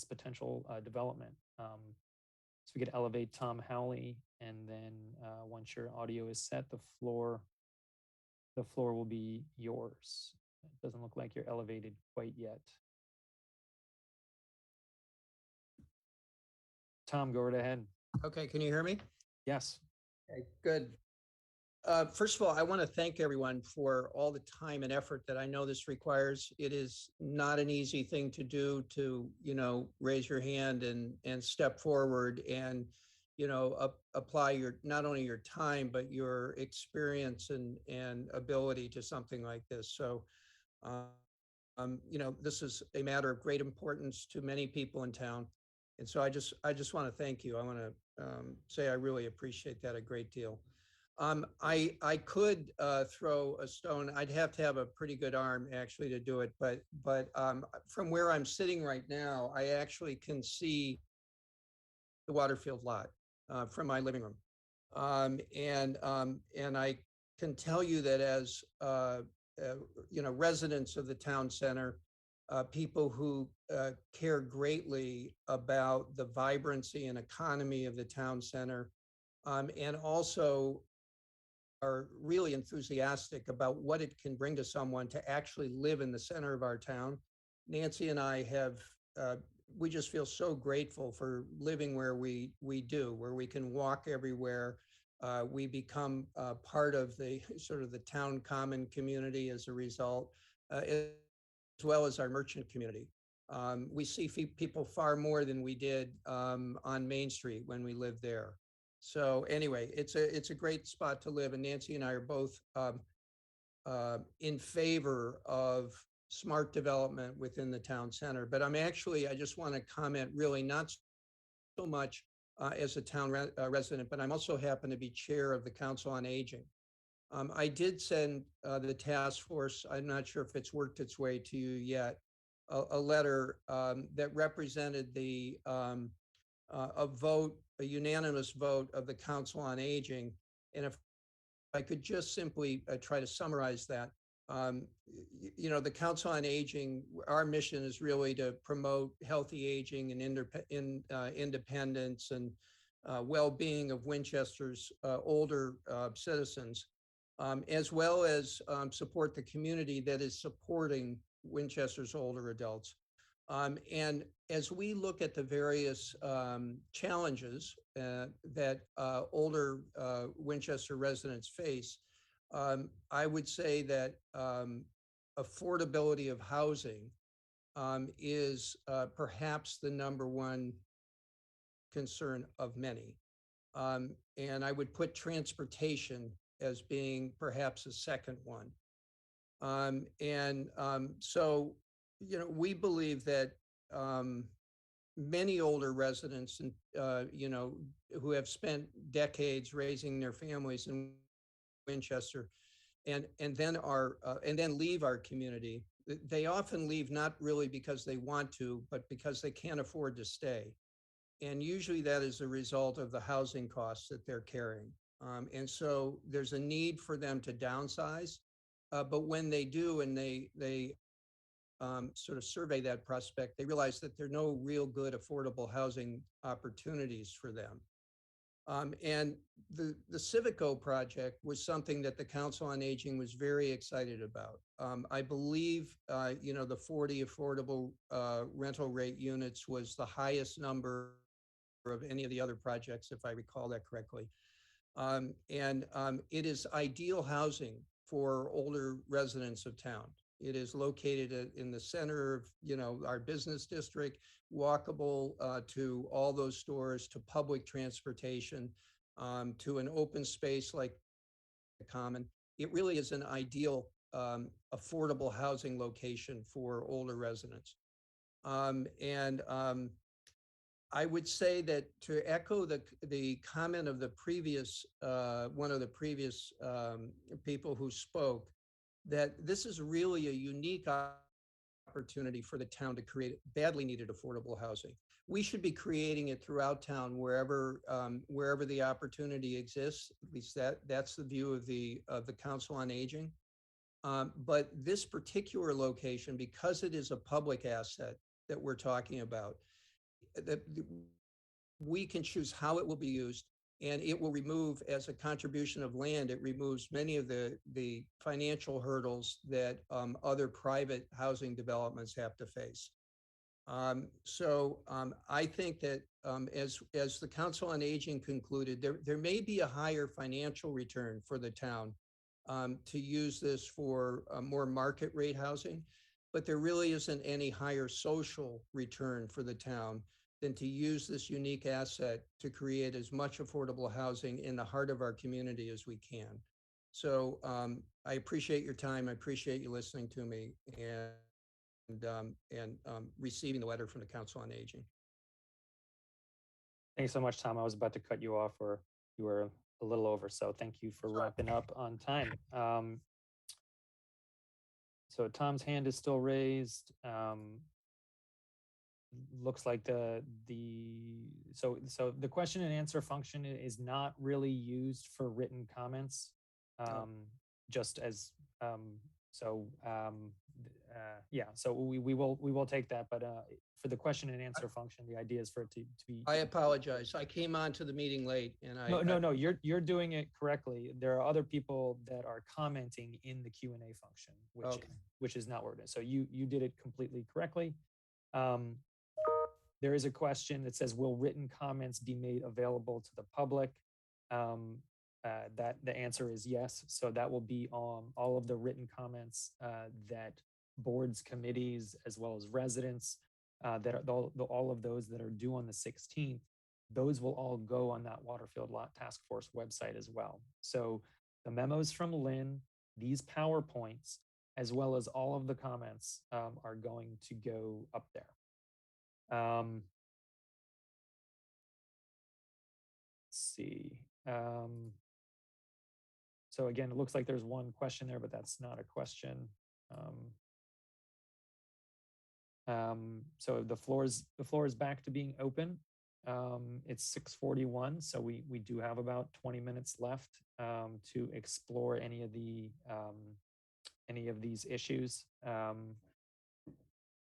potential development. So we could elevate Tom Howley, and then once your audio is set, the floor will be yours. It doesn't look like you're elevated quite yet. Tom, go right ahead. Okay, can you hear me? Yes. Okay, good. First of all, I want to thank everyone for all the time and effort that I know this requires. It is not an easy thing to do to, raise your hand and step forward and, apply not only your time, but your experience and ability to something like this. So this is a matter of great importance to many people in town. And so I just want to thank you. I want to say I really appreciate that a great deal. I could throw a stone. I'd have to have a pretty good arm actually to do it. But from where I'm sitting right now, I actually can see the Waterfield lot from my living room. And I can tell you that as residents of the town center, people who care greatly about the vibrancy and economy of the town center, and also are really enthusiastic about what it can bring to someone to actually live in the center of our town. Nancy and I have, we just feel so grateful for living where we do, where we can walk everywhere. We become part of the sort of the town common community as a result, as well as our merchant community. We see people far more than we did on Main Street when we lived there. So anyway, it's a great spot to live, and Nancy and I are both in favor of smart development within the town center. But I just want to comment really not so much as a town resident, but I'm also happen to be chair of the Council on Aging. I did send the task force, I'm not sure if it's worked its way to you yet, a letter that represented a unanimous vote of the Council on Aging. And if I could just simply try to summarize that, the Council on Aging, our mission is really to promote healthy aging and independence and well-being of Winchester's older citizens, as well as support the community that is supporting Winchester's older adults. And as we look at the various challenges that older Winchester residents face, I would say that affordability of housing is perhaps the number one concern of many. And I would put transportation as being perhaps a second one. So, we believe that many older residents, who have spent decades raising their families in Winchester, and then leave our community. They often leave not really because they want to, but because they can't afford to stay. And usually that is a result of the housing costs that they're carrying. And so there's a need for them to downsize. But when they do, and they sort of survey that prospect, they realize that there are no real good affordable housing opportunities for them. And the Civico project was something that the Council on Aging was very excited about. I believe, the 40 affordable rental rate units was the highest number of any of the other projects, if I recall that correctly. It is ideal housing for older residents of town. It is located in the center of, our business district, walkable to all those stores, to public transportation, to an open space like the Common. It really is an ideal affordable housing location for older residents. I would say that, to echo the comment of the previous one of the previous people who spoke, that this is really a unique opportunity for the town to create badly needed affordable housing. We should be creating it throughout town wherever the opportunity exists. At least that's the view of the Council on Aging. But this particular location, because it is a public asset that we're talking about, that we can choose how it will be used, and it will remove, as a contribution of land, it removes many of the financial hurdles that other private housing developments have to face. I think that as the Council on Aging concluded, there may be a higher financial return for the town to use this for more market rate housing, but there really isn't any higher social return for the town than to use this unique asset to create as much affordable housing in the heart of our community as we can. So I appreciate your time. I appreciate you listening to me. And receiving the letter from the Council on Aging. Thanks so much, Tom. I was about to cut you off, or you were a little over, so thank you for wrapping up on time. So Tom's hand is still raised. Looks like the question and answer function is not really used for written comments. Just as yeah, so we will take that, but for the question and answer function, the idea is for it to be. I apologize. I came on to the meeting late, and No, you're doing it correctly. There are other people that are commenting in the Q&A function, which is not worded. So you did it completely correctly. There is a question that says, will written comments be made available to the public? That the answer is yes. So that will be on all of the written comments that boards, committees, as well as residents, that are all of those that are due on the 16th, those will all go on that Waterfield Lot Task Force website as well. So the memos from Lynn, these PowerPoints, as well as all of the comments are going to go up there. Let's see. So again, it looks like there's one question there, but that's not a question. So the floor is back to being open. It's 6:41, so we do have about 20 minutes left to explore any of these issues.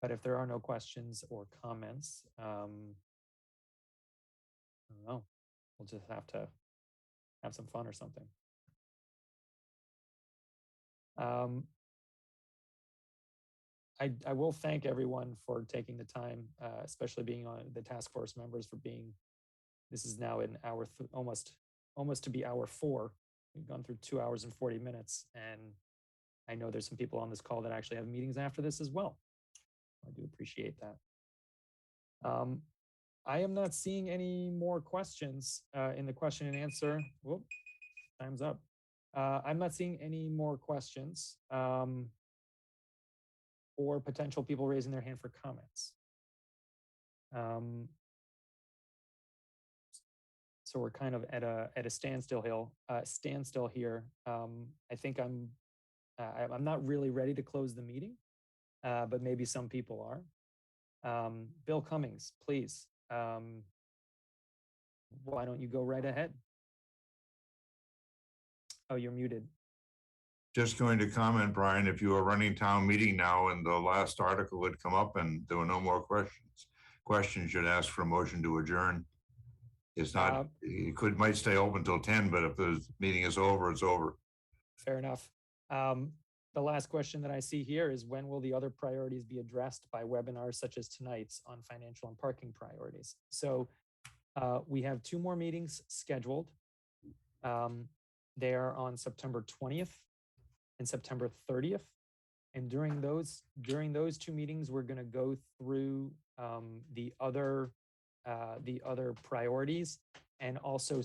But if there are no questions or comments, I don't know, we'll just have to have some fun or something. I will thank everyone for taking the time, especially being on the task force members for being, this is now in hour, almost to be hour 4. We've gone through 2 hours and 40 minutes. And I know there's some people on this call that actually have meetings after this as well. I do appreciate that. I am not seeing any more questions in the question and answer. Whoop, time's up. I'm not seeing any more questions or potential people raising their hand for comments. So we're kind of at a standstill here. I think I'm not really ready to close the meeting, but maybe some people are. Bill Cummings, please. Why don't you go right ahead? Oh, you're muted. Just going to comment, Brian, if you are running town meeting now and the last article had come up and there were no more questions, you'd ask for a motion to adjourn. It's not, might stay open till 10, but if the meeting is over, it's over. Fair enough. The last question that I see here is, when will the other priorities be addressed by webinars such as tonight's on financial and parking priorities? So we have 2 more meetings scheduled. They are on September 20th and September 30th. And during those 2 meetings, we're going to go through the other priorities, and also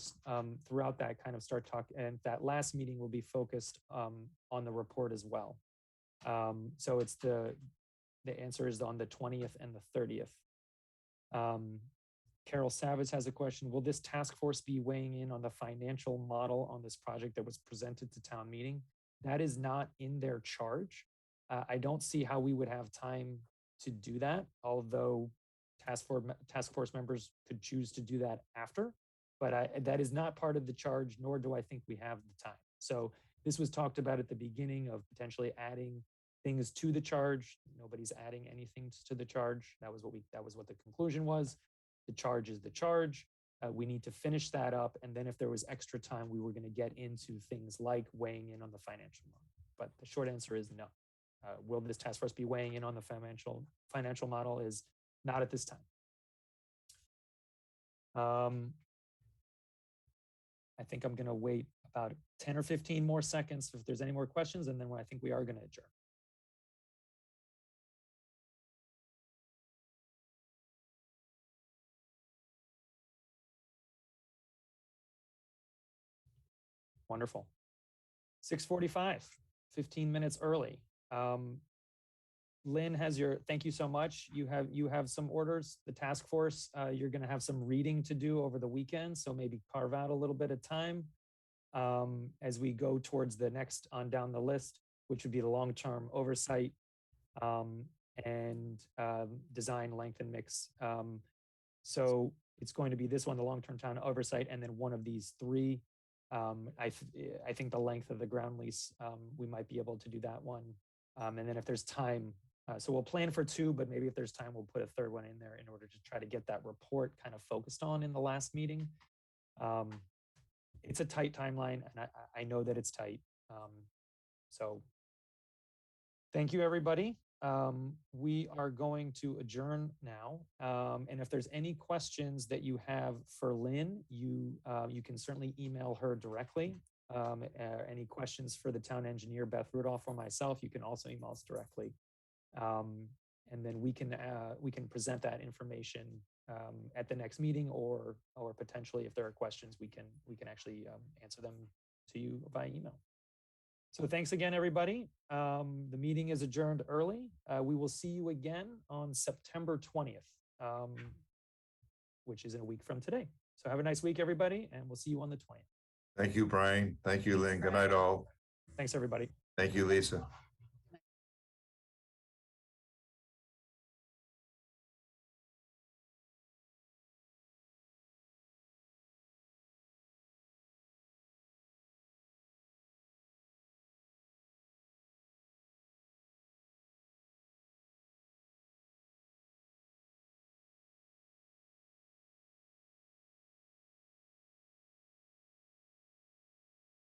throughout that kind of start talk. And that last meeting will be focused on the report as well. So it's the answer is on the 20th and the 30th. Carol Savage has a question. Will this task force be weighing in on the financial model on this project that was presented to town meeting? That is not in their charge. I don't see how we would have time to do that, although task force members could choose to do that after, but that is not part of the charge, nor do I think we have the time. So this was talked about at the beginning of potentially adding things to the charge. Nobody's adding anything to the charge. That was what the conclusion was. The charge is the charge. We need to finish that up. And then if there was extra time, we were going to get into things like weighing in on the financial model. But the short answer is no. Will this task force be weighing in on the financial model? Is not at this time. I think I'm going to wait about 10 or 15 more seconds if there's any more questions, and then I think we are going to adjourn. Wonderful. 6:45, 15 minutes early. Lynn has your, thank you so much. You have some orders. The task force, you're going to have some reading to do over the weekend. So maybe carve out a little bit of time as we go towards the next on down the list, which would be the long-term oversight and design, length, and mix. So it's going to be this one, the long-term town oversight, and then one of these three. I think the length of the ground lease, we might be able to do that one. And then if there's time, so we'll plan for two, but maybe if there's time, we'll put a third one in there in order to try to get that report kind of focused on in the last meeting. It's a tight timeline, and I know that it's tight. So thank you, everybody. We are going to adjourn now. And if there's any questions that you have for Lynn, you can certainly email her directly. Any questions for the town engineer, Beth Rudolph, or myself, you can also email us directly. And then we can present that information at the next meeting, or potentially if there are questions, we can actually answer them to you via email. So thanks again, everybody. The meeting is adjourned early. We will see you again on September 20th, which is in a week from today. So have a nice week, everybody, and we'll see you on the 20th. Thank you, Brian. Thank you, Lynn. Good night, all. Thanks, everybody. Thank you, Lisa.